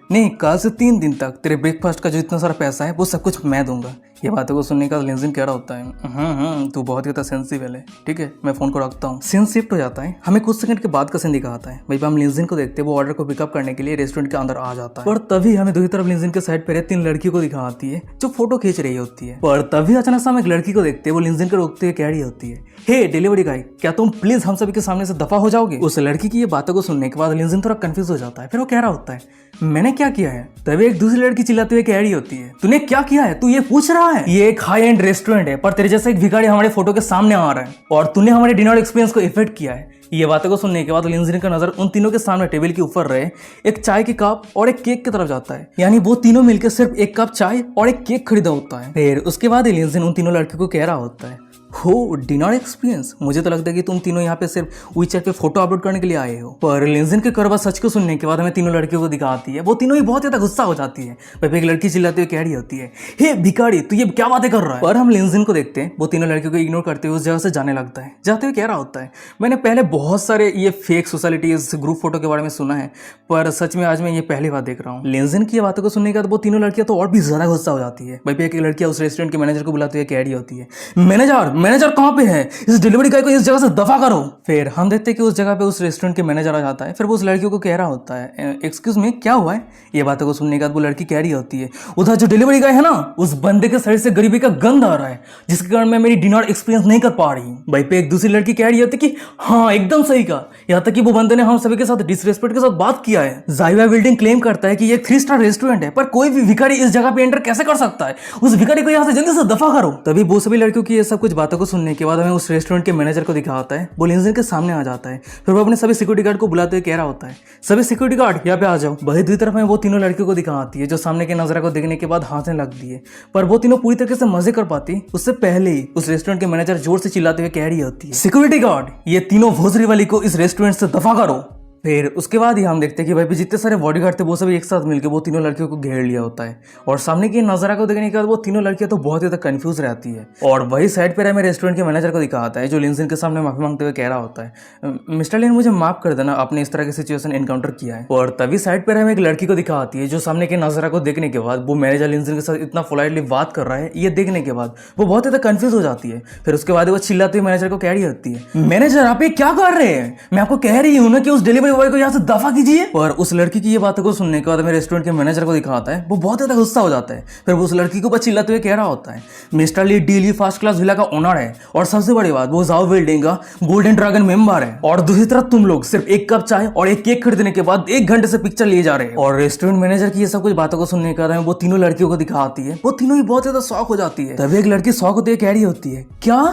से 3 दिन तक तेरे ब्रेकफास्ट का जो इतना सारा पैसा है वो सब कुछ मैं दूंगा। ये बातों को सुनने का लिंजिन कह रहा होता है तू बहुत ही ज्यादा सेंसिटिव है, ठीक है मैं फोन को रखता हूँ। सीन शिफ्ट हो जाता है, हमें कुछ सेकंड के बाद का सीन दिखाता है। भाई हम लिंजिन को देखते हैं, वो ऑर्डर को पिकअप करने के लिए रेस्टोरेंट के अंदर आ जाता है। पर तभी हमें दूसरी तरफ लिंजिन के साइड पर 3 लड़कियों को दिखाती है जो फोटो खींच रही होती है। पर तभी अचानक से हम एक लड़की को देखते हैं, वो लिंजिन को रोकते हुए कह रही होती है हे डिलीवरी गाय क्या तुम प्लीज हम सभी के सामने से दफा हो जाओगे। उस लड़की की ये बातों को सुनने के बाद लिंजिन थोड़ा कंफ्यूज हो जाता है। फिर वो कह रहा होता है मैंने क्या किया है। तभी एक दूसरी लड़की चिल्लाते हुए कह रही होती है तूने क्या किया है, तू ये पूछ रहा है, ये एक हाई एंड रेस्टोरेंट है पर तेरे जैसा एक भिखारी हमारे फोटो के सामने आ रहा है और तूने हमारे डिनर एक्सपीरियंस को इफेक्ट किया है। ये बातों को सुनने के बाद लिंजिन का नजर उन तीनों के सामने टेबल के ऊपर रहे एक चाय के कप और एक केक की तरफ जाता है, यानी वो तीनों मिलकर सिर्फ एक कप चाय और एक केक खरीदा होता है। फिर उसके बाद लिंजिन उन तीनों लड़कियों को कह रहा होता है हो डिनर एक्सपीरियंस। मुझे तो लगता है कि तुम तीनों यहाँ पे सिर्फ WeChat पे फोटो अपलोड करने के लिए आए हो। पर लिंजन के करवा सच को सुनने के बाद हमें तीनों लड़कियों को दिखाती है, वो तीनों ही बहुत ज्यादा गुस्सा हो जाती है। वह एक लड़की चिल्लाते हुए कह रही होती है, हे भिखारी तू ये क्या बातें कर रहा है। पर हम लिंजन को देखते हैं, वो तीनों लड़कियों को इग्नोर करते हुए उस जगह से जाने लगता है। जाते हुए कह रहा होता है, मैंने पहले बहुत सारे ये फेक सोशलिटीज ग्रुप फोटो के बारे में सुना है, पर सच में आज मैं ये पहली बार देख रहा हूँ। लिंजन की बातों को सुनने के बाद वो तीनों लड़कियां तो और भी ज्यादा गुस्सा हो जाती है। भाई एक लड़कियां उस रेस्टोरेंट के मैनेजर को बुलाते हुए कह रही होती है, मैनेजर मैनेजर कहाँ पे है, इस डिलीवरी गाय को इस जगह से दफा करो। फिर हम देखते हैं कि उस जगह पे उस रेस्टोरेंट के मैनेजर आ जाता है। फिर वो उस लड़कियों को कह रहा होता है, एक्सक्यूज मी क्या हुआ है। ये बातों को सुनने के बाद वो लड़की कह रही होती है, उधर जो डिलीवरी गाय है ना, उस बंदे के शरीर से गरीबी का गंध आ रहा है, जिसके कारण मैं मेरी डिनर एक्सपीरियंस नहीं कर पा रही हूँ। भाई पे एक दूसरी लड़की कह रही होती कि हाँ एकदम सही कहा, यहाँ तक कि वो बंदे ने हम सभी के साथ डिसरेस्पेक्ट के साथ बात किया है। जाइवा बिल्डिंग क्लेम करता है कि ये 3 स्टार रेस्टोरेंट है, पर कोई भी भिखारी इस जगह पे एंटर कैसे कर सकता है, उस भिखारी को यहाँ से जल्दी से दफा करो। तभी वो सभी लड़कियों की ये सब कुछ बातों को सुनने के बाद हमें उस रेस्टोरेंट के मैनेजर को दिखाता है। वो लिंजन के सामने आ जाता है। फिर वो अपने सभी सिक्योरिटी गार्ड को बुलाते हुए कह रहा होता है, सभी सिक्योरिटी गार्ड यहाँ पे आ जाओ। वही दूसरी तरफ में वो तीनों लड़कियों को दिखाती है, जो सामने के नजरा को देखने के बाद हंसने लगती है। पर वो तीनों पूरी तरीके से मजे कर पाती उससे पहले ही उस रेस्टोरेंट के मैनेजर जोर से चिल्लाते हुए कह रही होती है, सिक्योरिटी गार्ड ये तीनों भोसरी वाली को इस रेस्टोरेंट से दफा करो। फिर उसके बाद ही हम देखते हैं कि भाई जितने सारे बॉडीगार्ड थे वो सभी एक साथ मिलकर वो तीनों लड़कियों को घेर लिया होता है। और सामने की नजारा को देखने के बाद वो तीनों लड़कियां तो बहुत ही ज्यादा कंफ्यूज रहती है। और वही साइड पर हमें रेस्टोरेंट के मैनेजर को दिखाता है, जो लिंजन के सामने माफी मांगते हुए कह रहा होता है, मिस्टर लिन मुझे माफ कर देना, आपने इस तरह की सिचुएशन एनकाउंटर किया है। और तभी साइड पर हमें एक लड़की को दिखाती है, जो सामने के नजारा को देखने के बाद वो मैनेजर लिंजन के साथ इतना पोलाइटली बात कर रहा है, ये देखने के बाद वो बहुत ज्यादा कंफ्यूज हो जाती है। फिर उसके बाद वो चिल्लाते हुए मैनेजर को कह रही होती है, मैनेजर आप ये क्या कर रहे हैं, मैं आपको कह रही हूँ ना कि उस डिलीवरी बॉय को यहाँ से दफा कीजिए। और उस लड़की की ये बातों को सुनने के बाद हमें रेस्टोरेंट के मैनेजर को दिखाता है, वो बहुत ज्यादा गुस्सा हो जाता है। फिर वो उस लड़की को बस चिल्लाते हुए कह रहा होता है, मिस्टर ली डीली फर्स्ट क्लास विला का ओनर है, और सबसे बड़ी बात वो जाओ बिल्डिंग का गोल्डन ड्रैगन मेंबर है, और दूसरी तरफ तुम लोग सिर्फ एक कप चाय और एक केक खरीदने के बाद 1 घंटे से पिक्चर लिए जा रहे हैं। और रेस्टोरेंट मैनेजर की ये सब कुछ बातों को सुनने के बाद हमें वो तीनों लड़कियों को दिखाती है, वो तीनों ही बहुत ज्यादा शॉक हो जाती है। तभी एक लड़की शॉक होती है, कह रही होती है, क्या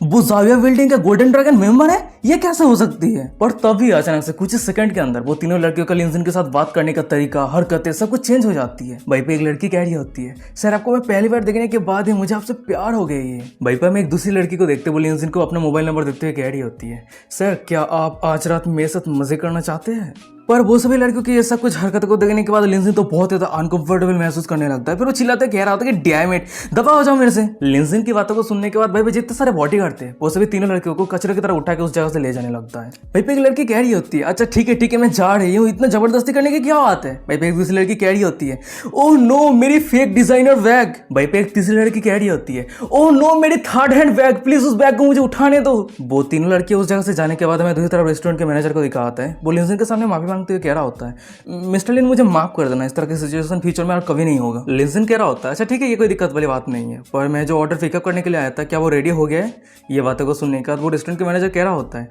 वो जाविया बिल्डिंग का गोल्डन ड्रैगन मेंबर है, ये कैसे हो सकती है। और तभी अचानक से कुछ सेकंड के अंदर वो तीनों लड़कियों का लिंजन के साथ बात करने का तरीका, हरकतें सब कुछ चेंज हो जाती है। भाई पे एक लड़की कह रही होती है, सर आपको मैं पहली बार देखने के बाद ही मुझे आपसे प्यार हो गई है। भाई पे मैं एक दूसरी लड़की को देखते वो लिंजन को अपना मोबाइल नंबर देते हुए कह रही होती है, सर क्या आप आज रात मेरे साथ मजे करना चाहते हैं। पर वो सभी लड़कियों की ये सब कुछ हरकत को देखने के बाद लिंजन तो बहुत ज्यादा अनकंफर्टेबल महसूस करने लगता है। फिर वो चिल्लाते कह रहा होता है कि डैम इट दफा हो जाओ मेरे से। लिंजन की बातों को सुनने के बाद भाई जितने सारे बॉडीगार्ड थे वो सभी तीनों लड़कियों को कचरे की तरह उठा के उस जगह से ले जाने लगता है। भाई पे एक लड़की कह रही होती है, अच्छा ठीक है मैं जा रही हूँ, इतना जबरदस्ती करने की क्या बात है। भाई पे एक दूसरी लड़की कह रही होती है, ओह नो मेरी फेक डिजाइनर बैग। भाई पे एक तीसरी लड़की कह रही होती है, ओह नो मेरी थर्ड हैंड बैग, प्लीज उस बैग को मुझे उठाने दो। वो तीनों लड़कियां उस जगह से जाने के बाद हमें दूसरी तरफ रेस्टोरेंट के मैनेजर को दिखाता है, वो लिंजन के सामने माफी मांगते हुए कह रहा होता है, मिस्टर लिन मुझे माफ कर देना, इस तरह की सिचुएशन फ्यूचर में और कभी नहीं होगा। लिंजन कह रहा होता है, अच्छा ठीक है ये कोई दिक्कत वाली बात नहीं है, पर मैं जो ऑर्डर पिकअप करने के लिए आया था क्या वो रेडी हो गया है। ये बातों को सुनने के बाद वो रेस्टोरेंट के मैनेजर कह रहा होता है,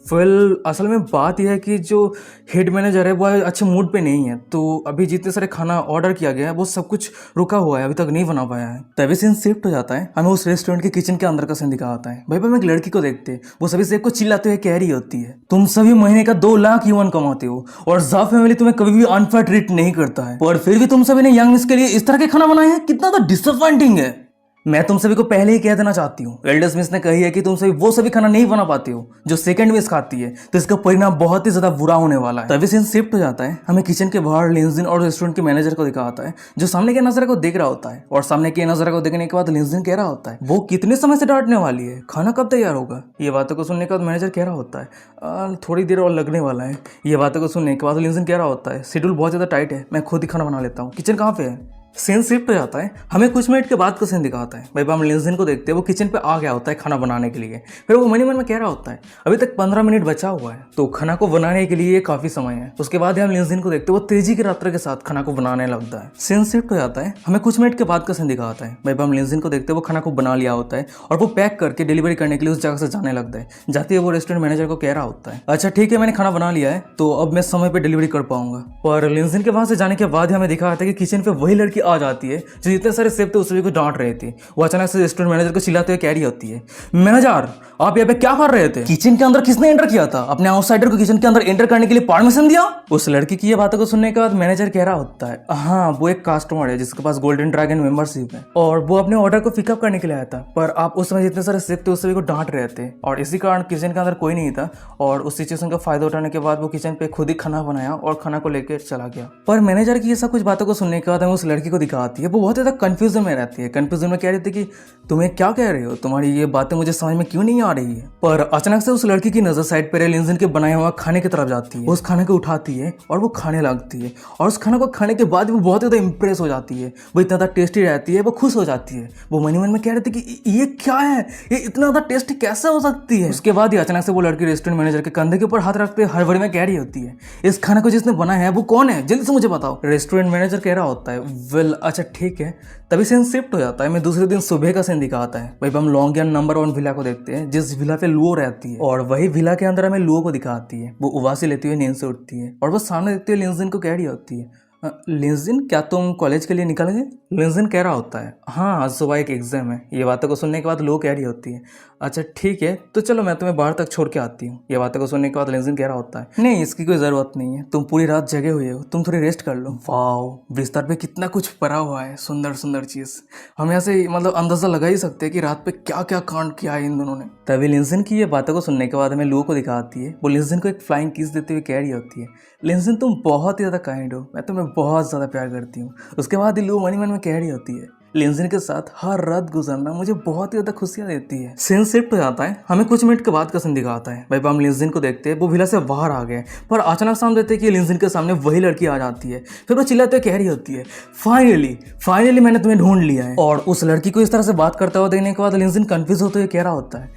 वेल असल में बात यह है कि जो हेड मैनेजर है वो अच्छे मूड पे नहीं है, तो अभी जितने सारे खाना ऑर्डर किया गया है वो सब कुछ रुका हुआ है, अभी तक नहीं बना पाया है। तभी सीन शिफ्ट हो जाता है, हमें उस रेस्टोरेंट के किचन के अंदर का सीन दिखाता है। भाई हम एक लड़की को देखते हैं, वो सभी से को चिल्लाते हुए कह रही होती है, तुम सभी महीने का 2 लाख युआन कमाते हो और जा फैमिली तुम्हें कभी भी अनफेयर ट्रीट नहीं करता है, और फिर भी तुम सभी ने यंग मिस के लिए इस तरह के खाना बनाए हैं, कितना तो डिसअपॉइंटिंग है। मैं तुम सभी को पहले ही कह देना चाहती हूँ, एल्डर स्मिथ ने कही है कि तुम सभी वो सभी खाना नहीं बना पाती हो जो सेकंड मिस खाती है, तो इसका परिणाम बहुत ही ज्यादा बुरा होने वाला है। तभी सीन शिफ्ट हो जाता है, हमें किचन के बाहर लिंजन और रेस्टोरेंट के मैनेजर को दिखाता है, जो सामने के नजर को देख रहा होता है। और सामने के नजर को देखने के बाद लिंजन कह रहा होता है, वो कितने समय से डांटने वाली है, खाना कब तैयार होगा। ये बातों को सुनने के बाद मैनेजर कह रहा होता है, थोड़ी देर और लगने वाला है। ये बातों को सुनने के बाद लिंजन कह रहा होता है, शेड्यूल बहुत ज्यादा टाइट है, मैं खुद ही खाना बना लेता हूँ, किचन कहाँ पे है। सीन शिफ्ट हो जाता है, हमें कुछ मिनट के बाद का सीन दिखाता है। भाई हम लिंजन को देखते हैं, वो किचन पे आ गया होता है खाना बनाने के लिए। फिर वो मन में कह रहा होता है, अभी तक 15 मिनट बचा हुआ है, तो खाना को बनाने के लिए काफी समय है। उसके बाद हम लिंजन को देखते हैं, वो तेजी की रफ्तार के साथ खाना को बनाने लगता है। सीन शिफ्ट हो जाता है, हमें कुछ मिनट के बाद का सीन दिखाता है। भाई हम लिंजन को देखते हैं, वो खाना को बना लिया होता है और वो पैक करके डिलीवरी करने के लिए उस जगह से जाने लगता है। जाते हुए वो रेस्टोरेंट मैनेजर को कह रहा होता है, अच्छा ठीक है मैंने खाना बना लिया है, तो अब मैं समय पर डिलीवरी कर पाऊंगा। और लिंजन के वहां से जाने के बाद हमें दिखा है कि किचन पे वही लड़की लड़की आ जाती है जो जितने सारे सेफ थे उस सभी को डांट रहे थे। वो अचानक से रेस्टोरेंट मैनेजर को चिल्लाते हुए कह रही होती है, मैनेजर आप यहाँ पे क्या कर रहे थे? किचन के अंदर किसने एंटर किया था? अपने आउटसाइडर को किचन के अंदर एंटर करने के लिए परमिशन दिया? उस लड़की की ये बातों को सुनने के बाद मैनेजर कह रहा होता है, हाँ वो एक कस्टमर है जिसके पास गोल्डन ड्रैगन मेंबरशिप है और वो अपने ऑर्डर को पिकअप करने के लिए आया था, पर आप उस समय जितने सारे सेफ थे उस सभी को डांट रहे थे और इसी कारण किचन के अंदर कोई नहीं था और उस सिचुएशन का फायदा उठाने के बाद वो किचन पे खुद ही खाना बनाया और खाना को लेकर चला गया। पर मैनेजर की ये सब कुछ बातों को सुनने के बाद हमें उस लड़की को दिखाती है, वो बहुत ज्यादा कंफ्यूजन में रहती है। कंफ्यूजन में कह रही थी कि तुम्हें क्या कह रहे हो, तुम्हारी ये बातें मुझे समझ में क्यों नहीं आ रही है। पर अचानक से उस लड़की की नजर साइड पर लिंजन के बनाया हुआ खाने की तरफ जाती है। उस खाने को उठाती है और वो खाने लगती है और उस खाना को खाने के बाद वो बहुत ज्यादा इंप्रेस हो जाती है। वो इतना ज्यादा टेस्टी रहती है, वो खुश हो जाती है। वो मन ही मन में कह रही थी कि ये क्या है, ये इतना ज्यादा टेस्टी कैसे हो सकती है। उसके बाद ही अचानक से वो लड़की रेस्टोरेंट मैनेजर के कंधे के ऊपर हाथ रखते हड़बड़ी में कह रही होती है, इस खाने को जिसने बनाया है वो कौन है, जल्दी से मुझे बताओ। रेस्टोरेंट मैनेजर कह रहा होता है, वेल अच्छा ठीक है। तभी सीन शिफ्ट हो जाता है। मैं दूसरे दिन सुबह का सीन दिखाता है। भाई हम लॉन्गियन नंबर 1 विला को देखते हैं जिस विला पे लुओ रहती है और वही विला के अंदर हमें लुओ को दिखाती है। वो उबासी लेती हुई नींद से उठती है और वो सामने देखते हुए लिंजिन को कह रही होती है, लिंजिन क्या तुम कॉलेज के लिए निकल गए? लिंजिन कह रहा होता है, हाँ आज सुबह एक एग्जाम है। ये बातों को सुनने के बाद लुओ कह रही होती है, अच्छा ठीक है तो चलो मैं तुम्हें बाहर तक छोड़ के आती हूँ। ये बातों को सुनने के बाद लिंजिन कह रहा होता है, नहीं इसकी कोई ज़रूरत नहीं है, तुम पूरी रात जगे हुए हो, तुम थोड़ी रेस्ट कर लो। वाओ बिस्तर पे कितना कुछ पड़ा हुआ है, सुंदर सुंदर चीज़। हम ऐसे मतलब अंदाजा लगा ही सकते हैं कि रात पे क्या क्या कांड किया है इन दोनों ने। तभी लिंजिन की ये बातों को सुनने के बाद हमें लुओ को दिखाती है। वो लिंजिन को एक फ्लाइंग किस देते हुए कह रही होती है, लिंजिन तुम बहुत ही ज़्यादा काइंड हो, मैं तुम्हें बहुत ज़्यादा प्यार करती हूँ। उसके बाद ही लुओ मन ही मन में कह रही होती है, लिंजिन के साथ हर रात गुजरना मुझे बहुत ही ज्यादा खुशियां देती है। सीन शिफ्ट हो जाता है। हमें कुछ मिनट के बाद का सीन दिखाता है। भाई हम लिंजिन को देखते हैं, वो विला से बाहर आ गए पर अचानक सामने देखते हैं कि लिंजिन के सामने वही लड़की आ जाती है। फिर वो चिल्लाते हुए कह रही होती है, फाइनली मैंने तुम्हें ढूंढ लिया है। और उस लड़की को इस तरह से बात करता हुआ देखने के बाद लिंजिन कंफ्यूज होते हुए कह रहा होता है,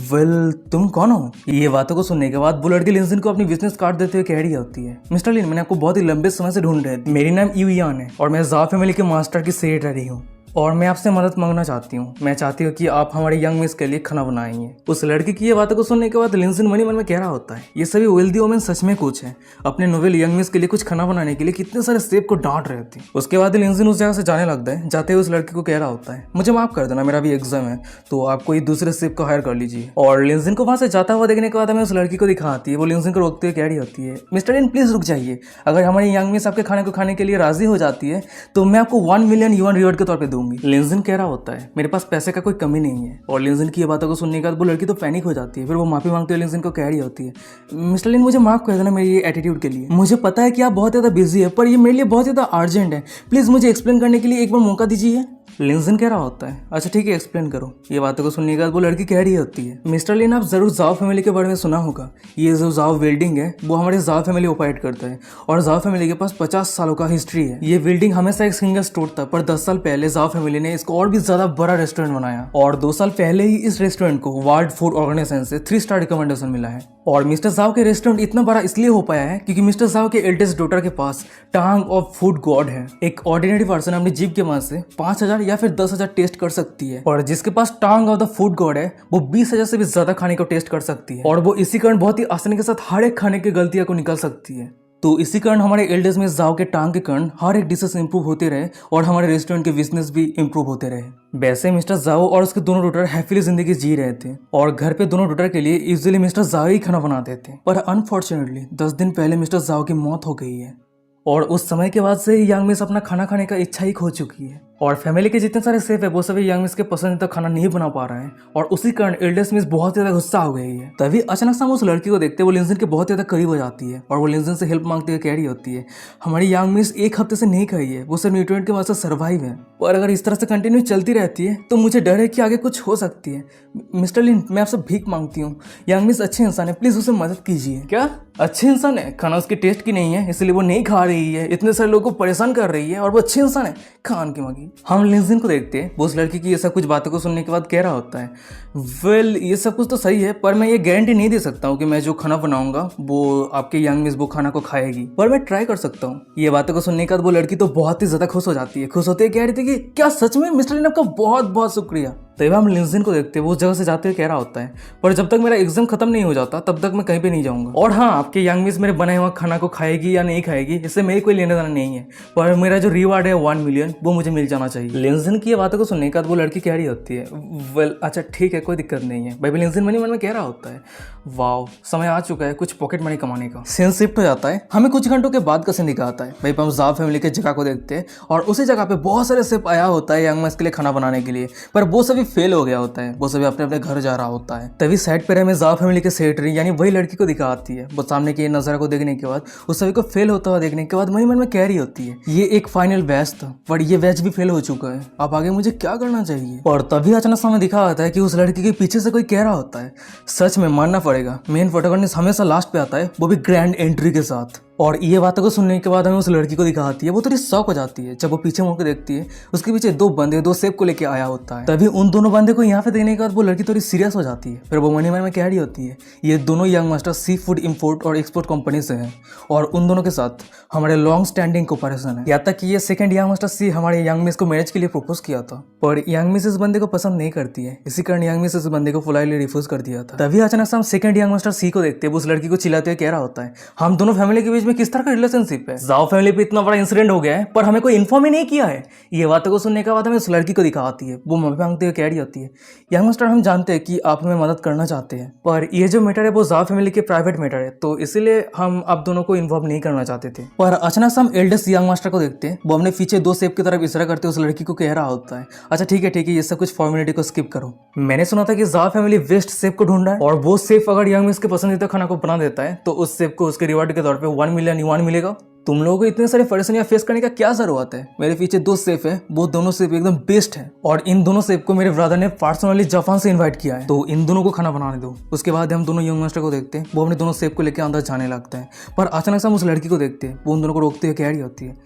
वेल तुम कौन हो? ये बातों को सुनने के बाद वो लड़की लिंजिन को अपनी बिजनेस कार्ड देते हुए कह रही होती है, मिस्टर लिन मैंने आपको बहुत ही लंबे समय से ढूंढ रही थी। मेरी नाम यूयान है और मैं ज़ा फैमिली के मास्टर की सेक्रेटरी हूँ और मैं आपसे मदद मांगना चाहती हूँ। मैं चाहती हूँ कि आप हमारे यंग मिस के लिए खाना बनाएंगे। उस लड़की की ये बातों को सुनने के बाद लिंजिन मन ही मन में कह रहा होता है, ये सभी वेल्दी वोमेन सच में कुछ है, अपने नोवेल यंग मिस के लिए कुछ खाना बनाने के लिए कितने सारे सेब को डांट रहे थे। उसके बाद लिंजिन उस जगह से जाने लगता है। जाते हुए उस लड़की को कह रहा होता है, मुझे माफ कर देना मेरा भी एग्जाम है तो आप कोई दूसरे सेब को हायर कर लीजिए। और लिंजिन को वहां से जाता हुआ देखने के बाद हमें उस लड़की को दिखाती है। वो लिंजिन को रोकते हुए कह रही होती है, मिस्टर लिन प्लीज रुक जाइए, अगर हमारी यंग मिस आपके खाने को खाने के लिए राजी हो जाती है तो मैं आपको 1 मिलियन युआन रिवॉर्ड के तौर पर दूंगी। लिंजिन कह होता है, मेरे पास पैसे का कोई कमी नहीं है। और लिंजिन की ये बातों को सुनने के बाद वो लड़की तो पैनिक हो जाती है। फिर वो माफी मांगते हुए लिंजिन को कह रही होती है, मिस्टर लिन मुझे माफ कर देना मेरी ये एटीट्यूड के लिए। मुझे पता है कि आप बहुत ज्यादा बिजी है पर ये मेरे लिए बहुत ज्यादा अर्जेंट है, प्लीज मुझे एक्सप्लेन करने के लिए एक बार मौका दीजिए। लिंजिन कह रहा होता है, अच्छा ठीक है एक्सप्लेन करो। ये बातों को सुनने के बाद वो लड़की कह रही होती है, मिस्टर लिन आप जरूर जाओ फैमिली के बारे में सुना होगा। ये जो जाओ बिल्डिंग है वो हमारे जाओ फैमिली ऑपरेट करता है और जाओ फैमिली के पास 50 सालों का हिस्ट्री है। ये बिल्डिंग हमेशा एक सिंगल स्टोर था पर 10 साल पहले जाओ फैमिली ने इसको और भी ज्यादा बड़ा रेस्टोरेंट बनाया और 2 साल पहले ही इस रेस्टोरेंट को वर्ल्ड फूड ऑर्गेनाइजेशन से 3 स्टार रिकमेंडेशन मिला है। और मिस्टर जाओ के रेस्टोरेंट इतना बड़ा इसलिए हो पाया है क्योंकि मिस्टर जाओ के एल्डेस्ट डॉटर के पास टंग ऑफ फूड गॉड है। एक ऑर्डिनरी पर्सन अपनी जीभ के मदद से 5000 या फिर 10,000 टेस्ट कर सकती है और जिसके पास tongue of the food god है वो 20,000 से भी ज्यादा खाने को टेस्ट कर सकती है और वो इसी कारण बहुत ही आसानी के साथ हर एक खाने की गलतियां को निकल सकती है। तो इसी कारण हमारे एल्डर्स में जाओ के टांग के कारण हर एक डिशेस इंप्रूव होते रहे और हमारे रेस्टोरेंट के बिजनेस भी इंप्रूव होते रहे। वैसे मिस्टर जाओ और उसके दोनों डॉटर हैप्पीली जिंदगी जी रहे थे और घर पे दोनों डॉटर के लिए इजीली मिस्टर जाओ ही खाना बनाते थे। पर अनफॉर्चुनेटली 10 दिन पहले मिस्टर जाओ की मौत हो गई है और उस समय के बाद से यंग मिस अपना खाना खाने का इच्छा ही खो चुकी है और फैमिली के जितने सारे सेफ है वो सभी यंग मिस के पसंदीदा खाना नहीं बना पा रहे हैं और उसी कारण एल्डेस्ट मिस बहुत ज्यादा गुस्सा हो गई है। तभी अचानक से हम उस लड़की को देखते हैं, वो लिंजिन के बहुत ज्यादा करीब हो जाती है और वो लिंजिन से हेल्प मांगते हुए कह रही होती है, हमारी यंग मिस 1 हफ्ते से नहीं खाई है, वो सिर्फ न्यूट्रिएंट की वजह से सर्वाइव है और अगर इस तरह से कंटिन्यू चलती रहती है तो मुझे डर है कि आगे कुछ हो सकती है। मिस्टर लिन मैं आपसे भीख मांगती हूँ, यंग मिस अच्छे इंसान है, प्लीज उसे मदद कीजिए। क्या अच्छे इंसान है? खाना उसके टेस्ट की नहीं है इसलिए वो नहीं खा रही है, इतने सारे लोगों को परेशान कर रही है और वो अच्छे इंसान है, खान की मगी। हम लिंजिन को देखते हैं, वो उस लड़की की ये सब कुछ बातों को सुनने के बाद कह रहा होता है, वेल ये सब कुछ तो सही है पर मैं ये गारंटी नहीं दे सकता हूँ कि मैं जो खाना बनाऊंगा वो आपके यंग मिस वो खाना को खाएगी, पर मैं ट्राई कर सकता हूँ। ये बातों को सुनने के बाद वो लड़की तो बहुत ही ज्यादा खुश हो जाती है। खुश होते कह रही थी कि क्या सच में? मिस्टर लिन आपका बहुत बहुत शुक्रिया। तभी हम लिंजिन को देखते हैं, वो उस जगह से जाते हुए कह रहा होता है, पर जब तक मेरा एग्जाम खत्म नहीं हो जाता तब तक मैं कहीं पे नहीं जाऊंगा। और हाँ, आपके यंग मिस मेरे बनाए हुआ खाना को खाएगी या नहीं खाएगी इससे मेरी कोई लेना देना नहीं है, पर मेरा जो रिवार्ड है 1 मिलियन वो मुझे मिल जाना चाहिए। लिंजिन की ये बातों को सुनने के बाद वो लड़की कह रही होती है, वेल अच्छा ठीक है, कोई दिक्कत नहीं है। भाई लिंजिन मन में कह रहा होता है, वाओ समय आ चुका है कुछ पॉकेट मनी कमाने का। सीन शिफ्ट हो जाता है, हमें कुछ घंटों के बाद का सीन दिखाता है। भाई हम ज़ाव फैमिली के जगह को देखते हैं और उसी जगह पे बहुत सारे शिप आया होता है यंग मैस के लिए खाना बनाने के लिए, पर वो सभी फेल हो गया होता है, वो सभी अपने अपने घर जा रहा होता है। तभी साइड पर हमें ज़ाव फैमिली के सेक्रेटरी यानी वही लड़की को दिखाती है। वो सामने के नज़ारा को देखने के बाद उस सभी को फेल होता हुआ देखने के बाद मन में कह रही होती है, ये एक फाइनल बैच था पर ये बैच भी फेल हो चुका है, अब आगे मुझे क्या करना चाहिए। और तभी अचानक सामने दिखा आता है कि उस लड़की के पीछे से कोई कह रहा होता है, सच में मानना पड़ेगा मेन प्रोटैगनिस्ट हमेशा लास्ट पे आता है, वो भी ग्रैंड एंट्री के साथ। और ये बातों को सुनने के बाद हमें उस लड़की को दिखाती है, वो थोड़ी शॉक हो जाती है। जब वो पीछे मुड़ के देखती है उसके पीछे दो बंदे दो सेब को लेके आया होता है। तभी उन दोनों बंदे को यहाँ पे देखने के बाद वो लड़की थोड़ी सीरियस हो जाती है। फिर वो मन में कह रही होती है, ये दोनों young master sea food import और एक्सपोर्ट कंपनी से हैं और उन दोनों के साथ हमारे लॉन्ग स्टैंडिंग कोऑपरेशन है। यहाँ तक कि ये सेकंड यंग मास्टर सी हमारे यंग मिस को मैरिज के लिए प्रपोज किया था, पर यंग मिस इस बंदे को पसंद नहीं करती है, इसी कारण यंग मिस इस बंदे को पोलाइटली रिफ्यूज कर दिया था। तभी अचानक से हम सेकंड यंग मास्टर सी को देखते हैं, वो उस लड़की को चिल्लाते हुए कह रहा होता है, हम दोनों फैमिली के बीच में किस तरह का रिलेशनशिप है, ज़ाओ फैमिली पे इतना बड़ा इंसिडेंट हो गया है पर हमें कोई इन्फॉर्म ही नहीं किया है। ये बातों को सुनने के बाद हमें उस लड़की को दिखाती है, वो माफी मांगते हुए कह रही होती है, यंग मास्टर हम जानते हैं कि आप हमें मदद करना चाहते हैं, पर ये जो मैटर है वो ज़ाओ फैमिली के प्राइवेट मैटर है, तो इसीलिए हम आप दोनों को इन्वॉल्व नहीं करना चाहते थे। पर अचानक से हम एल्डेस्ट यंग मास्टर को देखते हैं, वो अपने पीछे दो सेब की तरफ इशारा करते उस लड़की को कह रहा होता है, अच्छा ठीक है ये सब कुछ फॉर्मेलिटी को स्किप करो। मैंने सुना था कि ज़ाओ फैमिली वेस्ट सेब को ढूंढा है और वो सेब अगर यंग मिस के पसंदीदा खाना को बना देता है तो उस सेब को उसके रिवार्ड के तौर पे 1 मिलियन युआन मिलेगा। तुम लोगों को इतने सारे परेशानियां फेस करने का क्या जरूरत है, मेरे पीछे दो सेफ है, वो दोनों सेफ एकदम बेस्ट है और इन दोनों सेफ को मेरे ब्रदर ने पर्सनली जापान से इनवाइट किया है, तो इन दोनों को खाना बनाने दो। उसके बाद हम दोनों यंग मास्टर को देखते हैं, वो अपने दोनों सेफ को लेकर अंदर जाने लगते हैं, पर अचानक से हम उस लड़की को देखते हैं, वो उन दोनों को रोकते हुए कह रही होती है,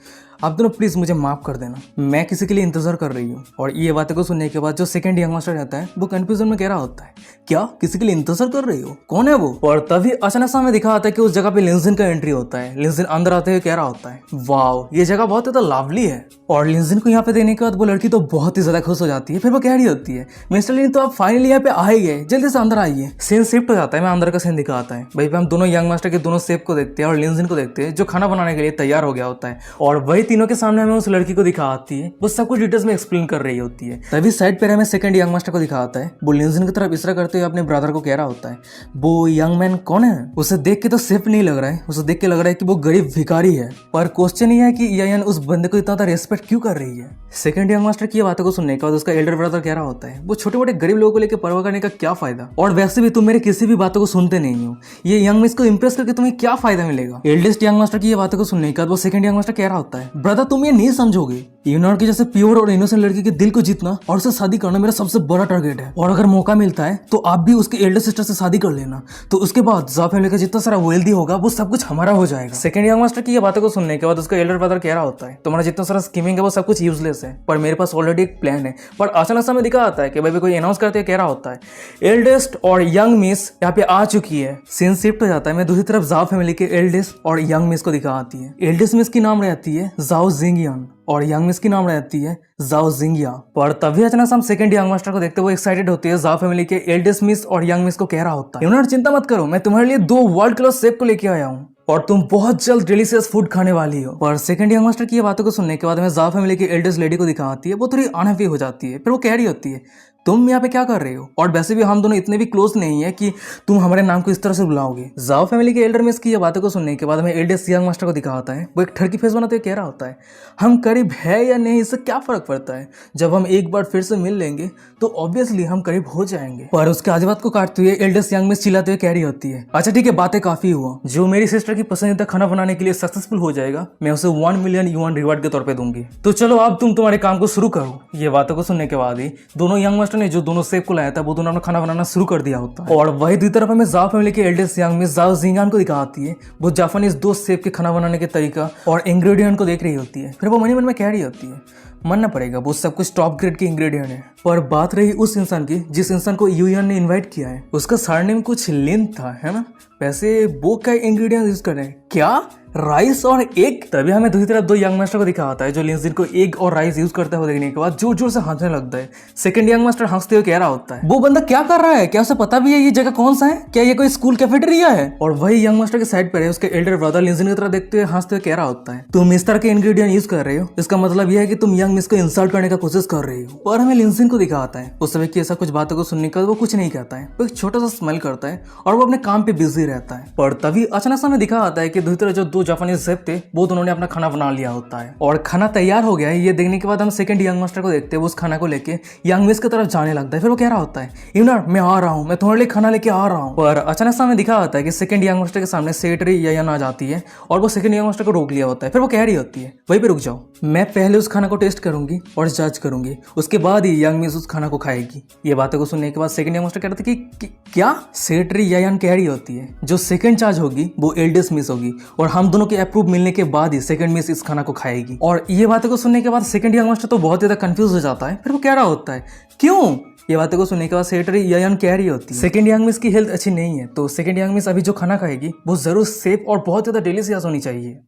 आप दोनों प्लीज मुझे माफ कर देना, मैं किसी के लिए इंतजार कर रही हूँ। और ये बातें को सुनने के बाद जो सेकंड यंग मास्टर रहता है वो कंफ्यूजन में कह रहा होता है, क्या किसी के लिए इंतजार कर रही हो, कौन है वो। और तभी अचानक से हमें दिखा आता है कि उस जगह पे लिंजिन का एंट्री होता है। लिंजिन अंदर आते हुए कह रहा होता है, वाओ ये जगह बहुत ज्यादा लवली है। और लिंजिन को यहाँ पे देने के बाद वो लड़की तो बहुत ही ज्यादा खुश हो जाती है। फिर वो कह रही होती है, मिस्टर लिन तो आप फाइनली यहाँ पे आ ही गए, जल्दी से अंदर आइए। सीन शिफ्ट हो जाता है, मैं अंदर का सीन दिखाता है। भाई हम दोनों यंग मास्टर के दोनों सेफ को देखते हैं और लिंजिन को देखते हैं जो खाना बनाने के लिए तैयार हो गया होता है, और वही तीनों के सामने हमें लड़की को दिखाती है, वो सब कुछ डिटेल्स में एक्सप्लेन कर रही होती है। तभी साइड पर हमें सेकंड यंग मास्टर को दिखाता है, वो लिंजिन की तरफ इशारा करते हुए अपने ब्रदर को कह रहा होता है, वो यंग मैन कौन है। उसे देख के तो सेफ नहीं लग रहा है, उसे देख के लग रहा है कि वो गरीब भिखारी है, पर क्वेश्चन ये है कि यान उस बंदे को इतना रेस्पेक्ट क्यों कर रही है। सेकंड यंग मास्टर की बातों को सुनने के बाद उसका एल्डर ब्रदर कह रहा होता है, वो छोटे मोटे गरीब लोगों को लेकर परवाह करने का क्या फायदा, और वैसे भी तुम मेरे किसी भी बातों को सुनते नहीं हो, ये यंग मिस को इंप्रेस करके तुम्हें क्या फायदा मिलेगा। एल्डेस्ट यंग मास्टर की ये बातों को सुनने के बाद वो सेकंड यंग मास्टर कह रहा होता है, ब्रदर तुम ये नहीं समझोगे, यूनियन की जैसे प्योर और इनोसेंट लड़की के दिल को जीतना और उससे शादी करना मेरा सबसे बड़ा टारगेट है, और अगर मौका मिलता है तो आप भी उसके एल्डर सिस्टर से शादी कर लेना, तो उसके बाद ज़ाओ फैमिली का जितना सारा वेल्दी होगा वो सब कुछ हमारा हो जाएगा। सेकंड यंग मास्टर की ये बातों को सुनने के बाद उसका एल्डर ब्रदर कह रहा होता है, तुम्हारा जितना सारा स्कीमिंग है वो सब कुछ यूजलेस है, पर मेरे पास ऑलरेडी एक प्लान है। पर अचानक से हमें दिखा आता है कि भाई कोई अनाउंस करते कह रहा होता है, एल्डेस्ट और यंग मिस यहाँ पे आ चुकी है। सीन शिफ्ट हो जाता है, मैं दूसरी तरफ ज़ाओ फैमिली के एल्डेस्ट और यंग मिस को दिखा आती है। एल्डेस्ट मिस की नाम रहती है ज़ाओ जिंगियन और यंग मिस की नाम रहती है ज़ाओ जिंगिया। पर तभी अचानक से हम सेकंड यंग मास्टर को देखते हुए एक्साइटेड होते हैं। ज़ाओ फैमिली के एल्डेस्ट मिस और यंग मिस को कह रहा होता है, यूनियन चिंता मत करो, मैं तुम्हारे लिए 2 वर्ल्ड क्लास शेफ को लेके आया हूँ और तुम बहुत जल्द डिलीशियस फूड खाने वाली हो। पर सेकंड यंग मास्टर की ये बातों को सुनने के बाद हमें ज़ाओ फैमिली की एल्डेस्ट लेडी को दिखाती है, वो थोड़ी अनहैप्पी हो जाती है। फिर वो कह रही होती है, तुम यहाँ पे क्या कर रहे हो, और वैसे भी हम दोनों इतने भी क्लोज नहीं है कि तुम हमारे नाम को इस तरह से बुलाओगे। ज़ाओ फैमिली के एल्डर मिस की ये बातों को सुनने के बाद हमें एल्डेस्ट यंग मास्टर को दिखाता है, वो एक ठरकी फेस बनाते हुए कह रहा होता है, हम करीब है या नहीं इससे क्या फर्क पड़ता है, जब हम एक बार फिर से मिल लेंगे तो ऑब्वियसली हम करीब हो जाएंगे। पर उसके आज बात को काटते हुए एल्डेस्ट यंग मिस चिल्लाते हुए कह रही होती है, अच्छा ठीक है बातें काफी हुआ, जो मेरी सिस्टर की पसंदीदा खाना बनाने के लिए सक्सेसफुल हो जाएगा मैं उसे 1 मिलियन युआन रिवार्ड के तौर पे दूंगी, तो चलो अब तुम तुम्हारे काम को शुरू करो। ये बातों को सुनने के बाद ही दोनों यंग मास्टर ने जो दोनों सेफ को लाया था वो दोनों ने खाना बनाना शुरू कर दिया होता है। और वही दूसरी तरफ हमें ज़ाओ फैमिली के एल्डेस्ट यंग मिस ज़ाओ जिंगान को दिखाती है, वो जापानीज 2 सेफ के खाना बनाने के तरीका और इंग्रेडिएंट को देख रही होती है। फिर वो मन में कह रही होती है, मानना पड़ेगा वो सब कुछ टॉप ग्रेड के इंग्रेडिएंट है। पर बात रही उस इंसान की जिस इंसान को यूएन ने इनवाइट किया है, उसका सरनेम कुछ लिन था, है ना। वैसे वो क्या इंग्रेडिएंट्स यूज कर रहे हैं? क्या राइस और एग? तभी हमें दूसरी तरफ दो यंग मास्टर को दिखा आता है जो लिंजिन को एग और राइस यूज करते हुए देखने के बाद जोर जोर से हंसने लगता है। सेकंड यंग मास्टर हंसते हुए कह रहा होता है, वो बंदा क्या कर रहा है? क्या उसे पता भी है ये जगह कौन सा है? क्या ये कोई स्कूल कैफेटेरिया है? और वही यंग मास्टर के साइड पर है उसके एल्डर ब्रदर लिंजिन की तरफ देखते हुए हंसते हुए कह रहा होता है, तुम इस तरह के इंग्रेडिएंट यूज कर रहे हो, इसका मतलब यह है कि तुम यंग मिस को इंसल्ट करने का कोशिश कर रही हो। और हमें लिंजिन को दिखा आता है उस समय की ऐसा कुछ बातों को सुनने का वो कुछ नहीं कहता है, वो एक छोटा सा स्माइल करता है और वो अपने काम पे बिजी रहता है। पर तभी अचानक हमें दिखा आता है कि दूसरी तरफ जो दो जापानीज शेफ थे वो दोनों ने अपना खाना बना लिया होता है और खाना तैयार हो गया है। ये देखने के बाद हम सेकंड यंग मास्टर को देखते हैं, वो उस खाना को लेके यंग मिस की तरफ जाने लगता है। फिर वो कह रहा होता है, इवनर मैं आ रहा हूँ, मैं तुम्हारे लिए खाना लेके आ रहा हूँ। पर अचानक से हमें दिखा आता है कि सेकंड यंग मास्टर के सामने सेक्रेटरी यायान आ जाती है और वो सेकंड यंग मास्टर को रोक लिया होता है। फिर वो कह रही होती है, वहीं पे रुक जाओ, मैं पहले उस खाना को टेस्ट करूंगी और जज करूंगी, उसके बाद ही यंग मिस उस खाना को खाएगी। ये बातों को सुनने के बाद सेकंड यंग मास्टर कह रहे थे कि क्या? सेक्रेटरी यायान कह रही होती है, जो सेकंड चार्ज होगी वो एल्डेस्ट मिस होगी और हम दोनों के अप्रूव मिलने के बाद ही सेकंड मिस इस खाना को खाएगी। और ये बातें को सुनने के बाद सेकंड यंग मास्टर तो बहुत ज्यादा कंफ्यूज हो जाता है। फिर वो कह रहा होता है, क्यों? ये बातें को सुनने के बाद सेक्रेटरी यायान कह रही होती है, सेकंड यंग मिस की हेल्थ अच्छी नहीं है, तो सेकंड यंग मिस अभी जो खाना खाएगी वो जरूर सेफ और बहुत ज्यादा डिलीशियस होनी चाहिए।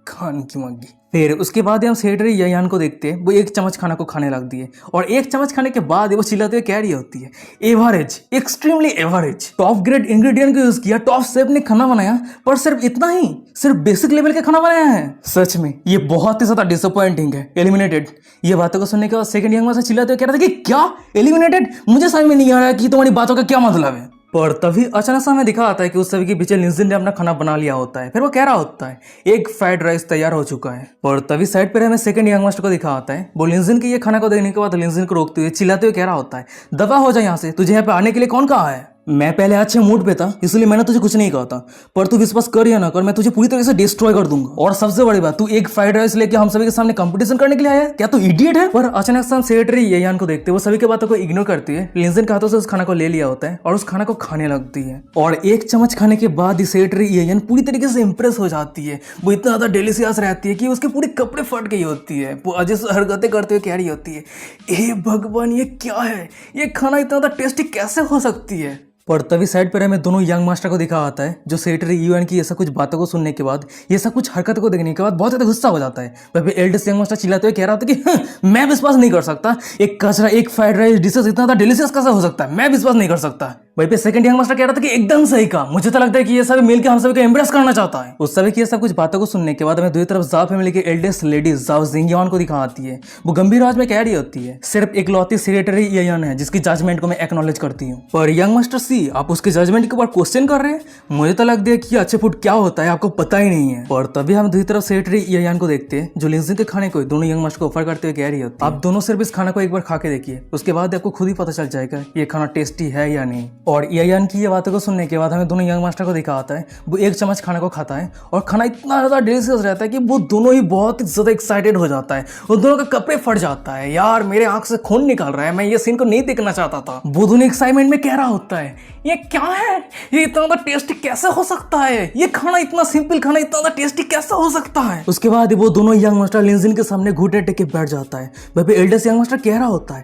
खान की मग्गी। फिर उसके बाद हम सेक्रेटरी यायान को देखते हैं, वो एक चम्मच खाना को खाने लगती है और एक चम्मच खाने के बाद वो चिल्लाते हुए कह रही होती है, average, extremely average, top grade ingredient को यूज किया, टॉप शेफ ने खाना बनाया, पर सिर्फ इतना ही, सिर्फ बेसिक लेवल का खाना बनाया है। सच में ये बहुत ही ज्यादा डिसअपॉइंटिंग है, एलिमिनेटेड। ये बातों को सुनने के बाद सेकंड यंग से चिल्लाते हुए कह रहा था कि क्या एलिमिनेटेड? मुझे समझ में नहीं आ रहा है कि तुम्हारी बातों का क्या मतलब है। पर तभी अचानक से हमें दिखा आता है कि उस सभी के पीछे लिंजिन ने अपना खाना बना लिया होता है। फिर वो कह रहा होता है, एक फ्राइड राइस तैयार हो चुका है। और तभी साइड पर हमें सेकंड यंग मास्टर को दिखा आता है, वो लिंजिन के ये खाना को देखने के बाद लिंजिन को रोकते हुए चिल्लाते हुए कह रहा होता है, दफा हो जाए यहाँ से, तुझे यहाँ पे आने के लिए कौन कहा है? मैं पहले अच्छे मूड पे था इसलिए मैंने तुझे कुछ नहीं कहा था, पर तू विश्वास कर या ना कर मैं तुझे पूरी तरह से डिस्ट्रॉय कर दूंगा। और सबसे बड़ी बात, तू एक फ्राइड राइस लेके हम सभी के सामने कंपटीशन करने के लिए आया है? क्या तू इडियट है? पर अचानक से हम सेक्रेटरी यायान को देखते हैं, वो सभी की बातों को इग्नोर करती है, लिंजिन के हाथों से उस खाना को ले लिया होता है और उस खाना को खाने लगती है। और एक चम्मच खाने के बाद ही सेक्रेटरी यायान पूरी तरीके से इंप्रेस हो जाती है, वो इतना ज्यादा डिलीशियस रहती है कि उसके पूरे कपड़े फट गई होती है। वो अजय से हरकतें करते हुए कह रही होती है, ए भगवान ये क्या है? ये खाना इतना ज्यादा टेस्टी कैसे हो सकती है? पर तभी साइड पर हमें दोनों यंग मास्टर को दिखा आता है, जो सेक्रेटरी यूएन की ऐसा कुछ बातों को सुनने के बाद, ये सब कुछ हरकतों को देखने के बाद बहुत ज्यादा गुस्सा हो जाता है। वह एल्डेस्ट यंग मास्टर चिल्लाते हुए कह रहा था कि मैं विश्वास नहीं कर सकता, एक कचरा, एक फ्राइड राइस डिशेस इतना ज्यादा डिलीशियस कैसे हो सकता है? मैं विश्वास नहीं कर सकता। वहीं पे सेकंड यंग मास्टर कह रहा था कि एकदम सही कहा, मुझे तो लगता है कि ये सभी मिलकर हम सभी को इम्प्रेस करना चाहता है। उस सभी की सब कुछ बातों को सुनने के बाद हमें दूसरी तरफ जाओ फैमिली के एल्डेस्ट लेडी जाओ जिंगयान को दिखा आती है। वो गंभीर आवाज में कह रही होती है, सिर्फ इकलौती सेक्रेटरी यायान है जिसकी जजमेंट को मैं एक्नॉलेज करती हूँ, पर यंग मास्टर सी आप उसके जजमेंट के ऊपर क्वेश्चन कर रहे हैं? मुझे तो लगता है कि अच्छे फूड क्या होता है आपको पता ही नहीं है। और तभी हम दूसरी तरफ सेक्रेटरी यायान को देखते हैं, जो लिंजिन के खाने को दोनों यंग मास्टर को ऑफर करते हुए कह रही होती है, आप दोनों सिर्फ इस खाना को एक बार खा के देखिए, उसके बाद आपको खुद ही पता चल जाएगा ये खाना टेस्टी है या नहीं। और यायान की ये बातों को सुनने के बाद हमें दोनों यंग मास्टर को दिखा आता है, वो एक चम्मच खाना को खाता है और खाना इतना ज्यादा डिलीशियस रहता है कि वो दोनों ही बहुत ज्यादा एक्साइटेड हो जाता है, वो दोनों का कपड़े फट जाता है। यार मेरे आंख से खून निकल रहा है, मैं ये सीन को नहीं देखना चाहता था। वो दोनों एक्साइटमेंट में कह रहा होता है, ये क्या है? ये इतना ज्यादा टेस्टी कैसे हो सकता है? ये खाना इतना सिंपल खाना इतना ज्यादा टेस्टी कैसे हो सकता है? उसके बाद वो दोनों यंग मास्टर लिंजिन के सामने घुटने टेक के बैठ जाता है। वह पे एल्डेस्ट यंग मास्टर कह रहा होता है,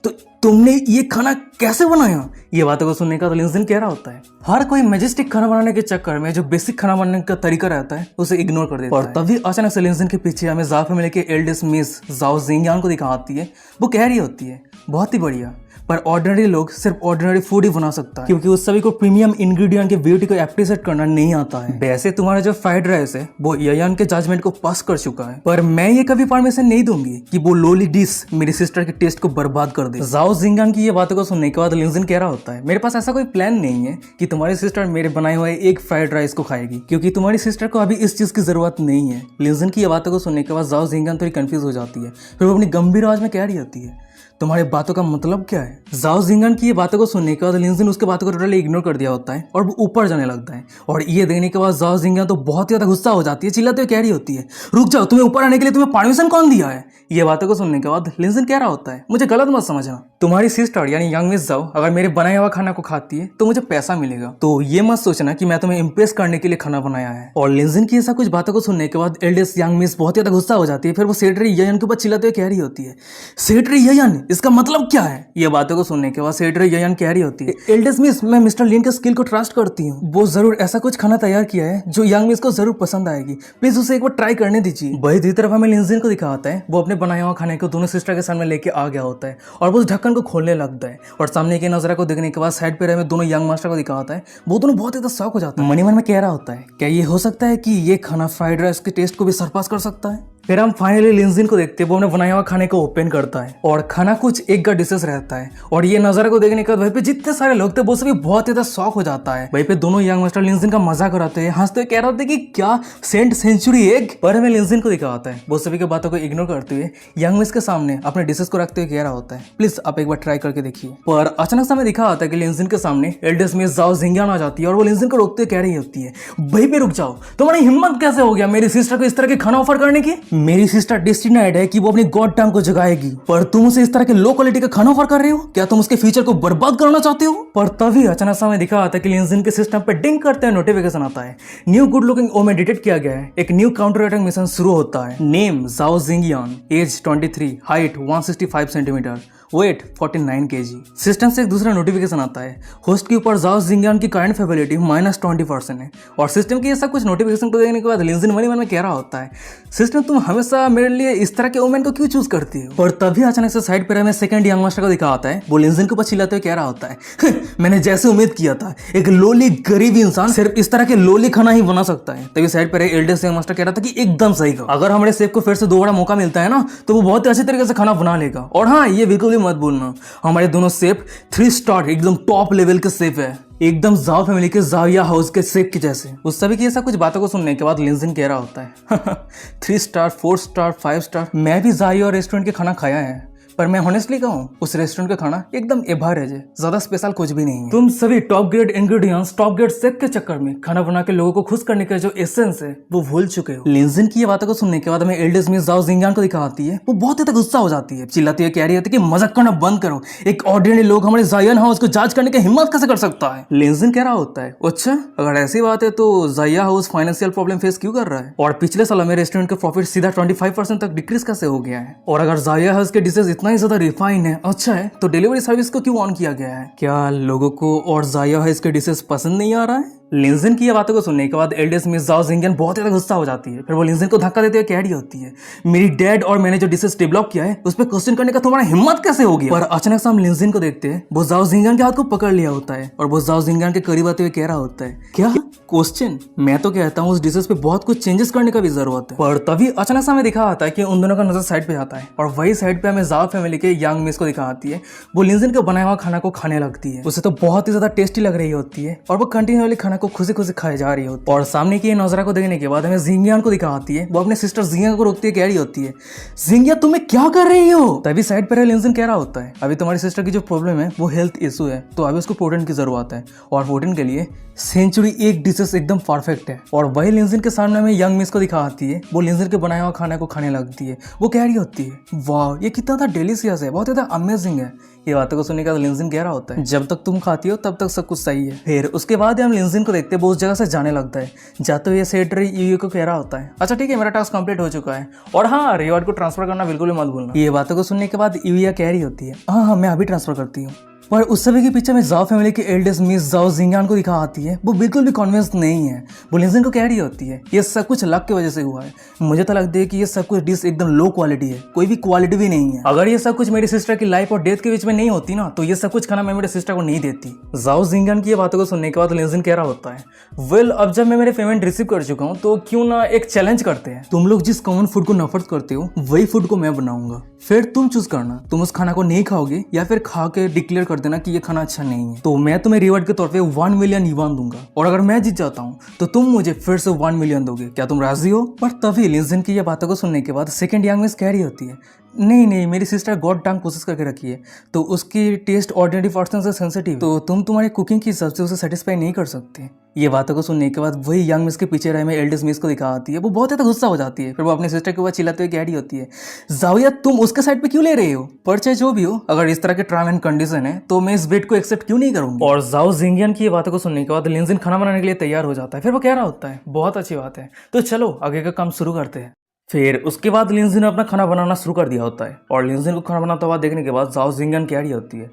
तो तुमने ये खाना कैसे बनाया? ये बातों को सुनने का तो लिंजिन कह रहा होता है, हर कोई मैजेस्टिक खाना बनाने के चक्कर में जो बेसिक खाना बनाने का तरीका रहता है उसे इग्नोर कर देता है। और तभी अचानक से लिंजिन के पीछे हमें जाओ फैमिली के एल्डेस्ट मिस जाओ जिंगयान को दिखा आती है। वो कह रही होती है, बहुत ही बढ़िया, पर ऑर्डिनरी लोग सिर्फ ऑर्डिनरी फूड ही बना सकता है, क्योंकि उस सभी को प्रीमियम इंग्रेडिएंट के ब्यूटी को एप्रिशिएट करना नहीं आता है। वैसे तुम्हारा जो फ्राइड राइस है वो यायान के जजमेंट को पास कर चुका है, पर मैं ये कभी परमिशन नहीं दूंगी कि वो लोली डिश मेरी सिस्टर के टेस्ट को बर्बाद कर दे। जाओ जिंगयान की ये बातों को सुनने के बाद लिंजिन कह रहा होता है, मेरे पास ऐसा कोई प्लान नहीं है कि तुम्हारी सिस्टर मेरे बनाए हुए एक फ्राइड राइस को खाएगी, क्योंकि तुम्हारी सिस्टर को अभी इस चीज की जरूरत नहीं है। लिंजिन की ये बातों को सुनने के बाद जाओ जिंगयान थोड़ी कंफ्यूज हो जाती है, फिर वो अपनी गंभीर आवाज में कह रही होती है, तुम्हारी बातों का मतलब क्या है? जाओ जिंगन की ये बातों को सुनने के बाद लिंजिन उसके बातों को टोटली इग्नोर कर दिया होता है और वो ऊपर जाने लगता है। और ये देखने के बाद जाओ जिंगन तो बहुत ज्यादा गुस्सा हो जाती है, चिल्लाते हुए कह रही होती है, रुक जाओ, तुम्हें ऊपर आने के लिए तुम्हें परमिशन कौन दिया है? ये बातों को सुनने के बाद लिंजिन कह रहा होता है, मुझे गलत मत समझना, तुम्हारी सिस्टर यानी यंग मिस जाओ अगर मेरे बनाया हुआ खाना को खाती है तो मुझे पैसा मिलेगा, तो ये मत सोचना कि मैं तुम्हें इंप्रेस करने के लिए खाना बनाया है। और लिंजिन की ऐसा कुछ बातों को सुनने के बाद एल्डेस्ट यंग मिस बहुत ज्यादा गुस्सा हो जाती है। फिर वो सेक्रेटरी यायान के ऊपर चिल्लाते हुए कह रही होती है, सेक्रेटरी यायान इसका मतलब क्या है? ये बातों को सुनने के बाद सेटर ययान कह रही होती है, एल्डेस मिस, मैं मिस्टर लिन के स्किल को ट्रस्ट करती हूँ। वो जरूर ऐसा कुछ खाना तैयार किया है जो यंग मिस को जरूर पसंद आएगी। प्लीज उसे एक बार ट्राई करने दीजिए। वही दूसरी तरफ हमें लिंजिन को दिखाता है, वो अपने बनाया हुआ खाने को दोनों सिस्टर के सामने लेके आ गया होता है और वो उस ढक्कन को खोलने लगता है। और सामने के नजरा को देखने के बाद साइड पे रहे दोनों यंग मास्टर को दिखाता है। वो दोनों बहुत ज्यादा शॉक हो जाता है। मनी मन में कह रहा होता है, क्या ये हो सकता है कि ये खाना फ्राइड राइस के टेस्ट को भी सरपास कर सकता है? फिर हम फाइनली लिंजिन को देखते हैं, वो अपने बनाया हुआ खाने को ओपन करता है और खाना कुछ एक का डिशेस रहता है। और ये नजारा को देखने के बाद वहीं पे जितने सारे लोग थे वो सभी बहुत ज्यादा शॉक हो जाता है। वहीं पे दोनों यंग मास्टर लिंजिन का मजाक उड़ाते हैं, हंसते हुए कह रहे होते हैं कि क्या सेंट सेंचुरी एग। पर हमें लिंजिन को दिखाता है, वो सभी की बातों को इग्नोर करते हुए यंग मिस के सामने अपने डिशेस को रखते हुए कह रहा होता है, प्लीज आप एक बार ट्राई करके देखिए। पर अचानक से हमें दिखा आता है कि लिंजिन के सामने एल्डेस मिस जाओ जिंगियान आ जाती है और वो लिंजिन को रोकते कह रही होती है, वहीं पे रुक जाओ, तुम्हारी हिम्मत कैसे हो गया मेरी सिस्टर को इस तरह के खाना ऑफर करने की? मेरी सिस्टर डेस्टिनेड है कि वो अपनी गॉड टाइम को जगाएगी, पर तुम उसे इस तरह के लो क्वालिटी का खाना ऑफर कर रहे हो? क्या तुम उसके फ्यूचर को बर्बाद करना चाहते हो? पर तभी अचानक से हमें दिखा आता है कि लिंजिन के सिस्टम पे डिंग करते हैं नोटिफिकेशन आता है, new good looking woman detect किया गया है, एक न्यू काउंटर अटैक मिशन शुरू होता है। Name Zhao Jingyan, age 23, height 165 centimetre, weight 49 kg। System से एक दूसरा नोटिफिकेशन आता है, होस्ट के ऊपर जाओ जिंगियान की करंट फेबिलिटी -20% है। और सिस्टम की ये सब कुछ नोटिफिकेशन को देखने के बाद लिंजिन मनी मन में कह रहा होता है, सिस्टम तुम हमेशा मेरे लिए इस तरह के वुमेन को क्यों चूज करती हो? और तभी अचानक से साइड पर हमें सेकंड यंग मास्टर को दिखा आता है, वो लिंजिन के ऊपर चिल्लाते हुए कह रहा होता है, मैंने जैसे उम्मीद किया था, एक लोली गरीब इंसान सिर्फ इस तरह के लोली खाना ही बना सकता है। तभी साइड पर एल्डेस यंग मास्टर कह रहा था कि एकदम सही कहा, अगर हमारे सेफ को फिर से दोबारा मौका मिलता है ना तो वो बहुत ही अच्छे तरीके से खाना बना लेगा। और हाँ, ये बिल्कुल भी मत भूलना, हमारे दोनों सेफ 3 स्टार एकदम टॉप लेवल के सेफ है, एकदम जाओ फैमिली के जाविया हाउस के सेफ के जैसे। उस सभी की ऐसा कुछ बातों को सुनने के बाद लिंजिन कह रहा होता है, 3 स्टार 4 स्टार 5 स्टार, मैं भी जाविया रेस्टोरेंट के खाना खाया है, पर मैं ऑनेस्टली कहूँ उस रेस्टोरेंट का खाना एकदम एवरेज है, ज्यादा स्पेशल कुछ भी नहीं है। तुम सभी top grade ingredients, top grade safe के चक्कर में खाना बना के लोगों को खुश करने का जो एसेंस है वो भूल चुके हो। लिंजिन की ये बातों को सुनने के बाद हमें एल्डेस मिस जाओ जिंगियान को दिखाती है, वो बहुत ज्यादा गुस्सा हो जाती है, चिल्लाती है, कह रही होती है कि मजाक करना बंद करो, एक ऑर्डिनरी लोग हमारे जायन हाउस को जांच करने की हिम्मत कैसे कर सकता है? लिंजिन कह रहा होता है, अच्छा अगर ऐसी बात है तो जाया हाउस फाइनेंशियल प्रॉब्लम फेस क्यों कर रहा है? और पिछले साल में रेस्टोरेंट का प्रॉफिट सीधा 25% तक डिक्रीज कैसे हो गया है? और अगर जाया हाउस के डिशेस इतना ही ज्यादा रिफाइन अच्छा है तो डिलीवरी सर्विस को क्यों ऑन किया गया है? क्या लोगों को और जाया है इसके डिशेस पसंद नहीं आ रहा है? लिंजिन की ये बातों को सुनने के बाद एल्डेस मिस जाओ जिंगियान बहुत ज्यादा गुस्सा हो जाती है। फिर वो लिंजिन को धक्का देते हुए कह रही होती है, मेरी डैड और मैंने जो डिशेस डेवलप किया है उस पर क्वेश्चन करने का तुम्हारा हिम्मत कैसे हो गया? पर अचानक से हम लिंजिन को देखते हैं, वो जाओ जिंगियान के हाथ को पकड़ लिया होता है और वो जाओ जिंगियान के करीब आते हुए कह रहा होता है, क्या क्वेश्चन? मैं तो कहता हूँ उस डिशेस पे बहुत कुछ चेंजेस करने का भी जरूरत है। पर तभी अचानक से हमें दिखा आता है कि उन दोनों का नजर साइड पे आता है और वही साइड पे हमें जाओ फैमिली के यंग मिस को दिखा आती है, वो लिंजिन के बनाया हुआ खाना को खाने लगती है। उसे तो बहुत ही ज्यादा टेस्टी लग रही होती है और वो कंटिन्यूअली खाना को खुशी खुशी खाए जा रही होती है। और सामने की नजरा को देखने के बाद हमें जिंगियान को दिखा आती है, वो अपने सिस्टर जिंगिया को रोकती है, कह रही होती है, जिंगिया तुम्हें क्या कर रही हो? तभी साइड पर लिंजिन कह रहा होता है, अभी तुम्हारी सिस्टर की जो प्रॉब्लम है वो हेल्थ इशू है, तो अभी उसको प्रोटीन की जरूरत है और प्रोटीन के लिए सेंचुरी एक डिशेस एकदम परफेक्ट है। और वही लिंजिन के सामने हमें यंग मिस को दिखा आती है, वो लिंजिन के बनाया हुआ खाना को खाने लगती है। वो कह रही होती है, वाह ये कितना था डिलीशियस है, बहुत ज्यादा अमेजिंग है। ये बातों को सुनने के बाद लिंजिन कह रहा होता है, जब तक तुम खाती हो तब तक सब कुछ सही है। फिर उसके बाद हम लिंजिन को देखते हैं, वो उस जगह से जाने लगता है, जाते हुए सेटर यूयू को कह रहा होता है, अच्छा ठीक है मेरा टास्क कंप्लीट हो चुका है और हाँ रिवॉर्ड को ट्रांसफर करना बिल्कुल भी मत भूलना। ये बातों को सुनने के बाद यूया कह रही होती है, हाँ मैं अभी ट्रांसफर करती हूँ। पर उस सभी के पीछे में जाओ फैमिली की एल्डेस्ट मिस जाओ जिंगियान को दिखा आती है, वो बिल्कुल भी कन्विंस नहीं है। वो लिंजिन को कह रही होती है, ये सब कुछ लक की वजह से हुआ है, मुझे तो लगता है कि ये सब कुछ डिश एकदम लो क्वालिटी है, कोई भी क्वालिटी भी नहीं है। अगर ये सब कुछ मेरी सिस्टर की लाइफ और डेथ के बीच में नहीं होती ना तो ये सब कुछ खाना मैं मेरे सिस्टर को नहीं देती। जाओ जिंगियान की ये बातों को सुनने के बाद लिंजिन कह रहा होता है, वेल अब जब मैं मेरे पेमेंट रिसीव कर चुका हूँ तो क्यों ना एक चैलेंज करते हैं, तुम लोग जिस कॉमन फूड को नफरत करते हो वही फूड को मैं बनाऊंगा, फिर तुम चूज करना, तुम उस खाना को नहीं खाओगे या फिर खा के डिक्लेयर कर देना कि ये खाना अच्छा नहीं है, तो मैं तुम्हें रिवॉर्ड के तौर पे 1 मिलियन युवान दूंगा और अगर मैं जीत जाता हूँ तो तुम मुझे फिर से 1 मिलियन दोगे, क्या तुम राजी हो? पर तभी लिंजिन की ये बातों को सुनने के बाद सेकंड यंग मिस कह रही होती है, नहीं मेरी सिस्टर गॉड टांग कोशिश करके रखी है तो उसकी टेस्ट ऑर्डिनरी पर्सन से सेंसिटिव, तो तुम तुम्हारी कुकिंग की हिसाब से उसे सेटिस्फाई नहीं कर सकते। ये बातों को सुनने के बाद वही यंग मिस के पीछे रहे में एल्डेस्ट मिस को दिखा आती है, वो बहुत ज्यादा गुस्सा हो जाती है। फिर वो अपनी सिस्टर के ऊपर चिल्लाते हुए कह रही होती है, जाविया तुम उसके साइड पे क्यों ले रहे हो? पर चाहे जो भी हो, अगर इस तरह के टर्म एंड कंडीशन है तो मैं इस बेट को एक्सेप्ट क्यों नहीं करूंगी। और जाओ जिंगियान की ये बातों को सुनने के बाद लिंजिन खाना बनाने के लिए तैयार हो जाता है। फिर वो कह रहा होता है, बहुत अच्छी बात है, तो चलो आगे का काम शुरू करते हैं। फिर उसके बाद लिंजिन ने अपना खाना बनाना शुरू कर दिया होता है और लिंजिन को खाना बनाता हुआ देखने के बाद जाओ जिंगन कह रही होती है,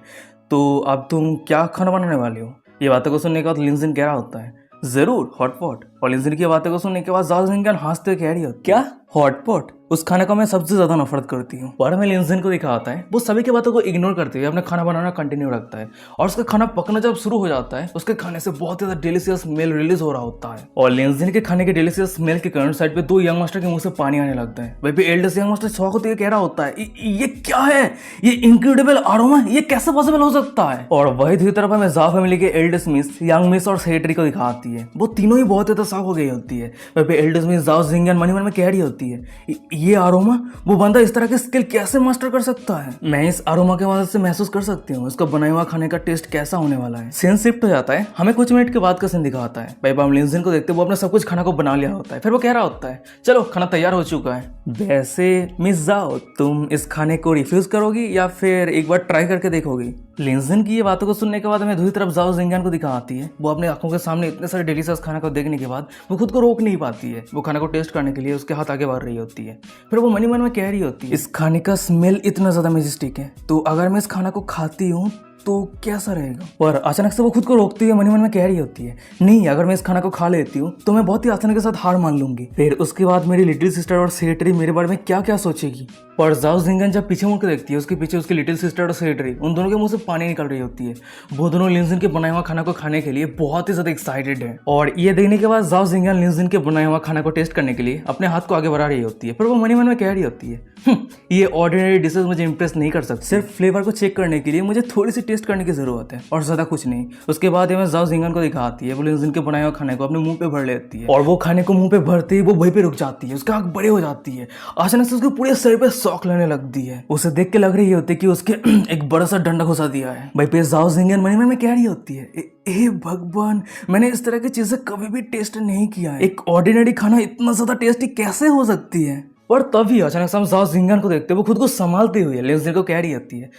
तो अब तुम क्या खाना बनाने वाले हो? ये बातों को सुनने के बाद लिंजिन कह रहा होता है, जरूर हॉटपॉट। और लिंजिन की बातों को सुनने के बाद जाओ जिंगन हंसते हुए कह रही होती है, क्या हॉटपॉट? उस खाने को मैं सबसे ज्यादा नफरत करती हूँ। और हमें लिंजिन को दिखा होता है वो सभी की बातों को इग्नोर करते हुए अपना खाना बनाना कंटिन्यू रखता है और उसका खाना पकना जब शुरू हो जाता है उसके खाने से बहुत ज्यादा डिलीशियस स्मेल रिलीज हो रहा होता है। और लिंजिन के खाने के डिलीशियस स्मेल के कारण साइड पे दो यंग मास्टर के मुंह से पानी आने लगता है। वहीं पे एल्डेस्ट यंग मास्टर शौक होते हुए कह रहा होता है, ये क्या है? ये इनक्रेडिबल अरोमा, ये कैसे पॉसिबल हो सकता है? और वही दूसरी तरफ हमें जाओ फैमिली के एल्डेस्ट मिस, यंग मिस और सेक्रेटरी को दिखाती है। वो तीनों ही बहुत ज्यादा शौक हो गई होती है। वहीं पे एल्डेस्ट मिस जाओ जिंगन मन ही मन में कह रही होती है, ये अरोमा, वो बंदा इस तरह के स्किल कैसे मास्टर कर सकता है? मैं इस अरोमा के मदद से महसूस कर सकती हूँ इसका बनाया हुआ खाने का टेस्ट कैसा होने वाला है। सीन शिफ्ट हो जाता है, हमें कुछ मिनट के बाद का सीन दिखाता है। भाई हम लिंजिन को देखते वो अपने सब कुछ खाना को बना लिया होता है। फिर वो कह रहा होता है, चलो खाना तैयार हो चुका है। वैसे मिस जाओ, तुम इस खाने को रिफ्यूज करोगी या फिर एक बार ट्राई करके देखोगी? लिंजिन की ये बातों को सुनने के बाद हमें दूसरी तरफ जाओ जिंगन को दिखाती है। वो अपने आंखों के सामने इतने सारे डिलीशियस खाना को देखने के बाद वो खुद को रोक नहीं पाती है। वो खाना को टेस्ट करने के लिए उसके हाथ आगे बढ़ रही होती है। फिर वो मनी मन में कह रही होती है, इस खाने का स्मेल इतना ज्यादा मेजेस्टिक है, तो अगर मैं इस खाना को खाती हूँ तो कैसा रहेगा? और अचानक से वो खुद को रोकती हुई मन ही मन में कह रही होती है, नहीं, अगर मैं इस खाना को खा लेती हूँ तो मैं बहुत ही आसानी के साथ हार मान लूंगी। फिर उसके बाद मेरी लिटिल सिस्टर और सेक्रेटरी मेरे बारे में क्या क्या सोचेगी? और जाओ जिंगन जब पीछे मुड़ के देखती है उसके पीछे उसकी लिटिल सिस्टर और सेक्रेटरी, उन दोनों के मुंह से पानी निकल रही होती है। वो दोनों लिंजिन के बनाया हुआ खाना को खाने के लिए बहुत ही ज्यादा एक्साइटेड है। और ये देखने के बाद जाओ जिंगन लिंजिन के बनाया हुआ खाना को टेस्ट करने के लिए अपने हाथ को आगे बढ़ा रही होती है। पर वो मनी मन में कह रही होती है, ये ऑर्डिनरी डिशेस मुझे इंप्रेस नहीं कर सकती, सिर्फ फ्लेवर को चेक करने के लिए मुझे थोड़ी सी टेस्ट करने की जरूरत है और ज्यादा कुछ नहीं। उसके बाद हमें जाओ जिंगन को दिखाती है वो लिंजिन के बनाए हुए खाने को अपने मुंह पे भर लेती है और वो खाने को मुंह पे भरते ही वो वहीं पे रुक जाती है। उसका आंख बड़े हो जाती है। अचानक से उसके पूरे सर पे शौक लेने लगती है। उसे देख के लग रही होती है कि उसके एक बड़ा सा डंडा घुसा दिया है। भाई पे जाओ जिंगन मन में कह रही होती है, ए भगवान, मैंने इस तरह की चीजें कभी भी टेस्ट नहीं किया है। एक ऑर्डिनरी खाना इतना ज्यादा टेस्टी कैसे हो सकती है? और तभी अचानक से हम जाओ जिंगन को देखते वो खुद को संभालते हुए लिंजिन को कह रही होती है,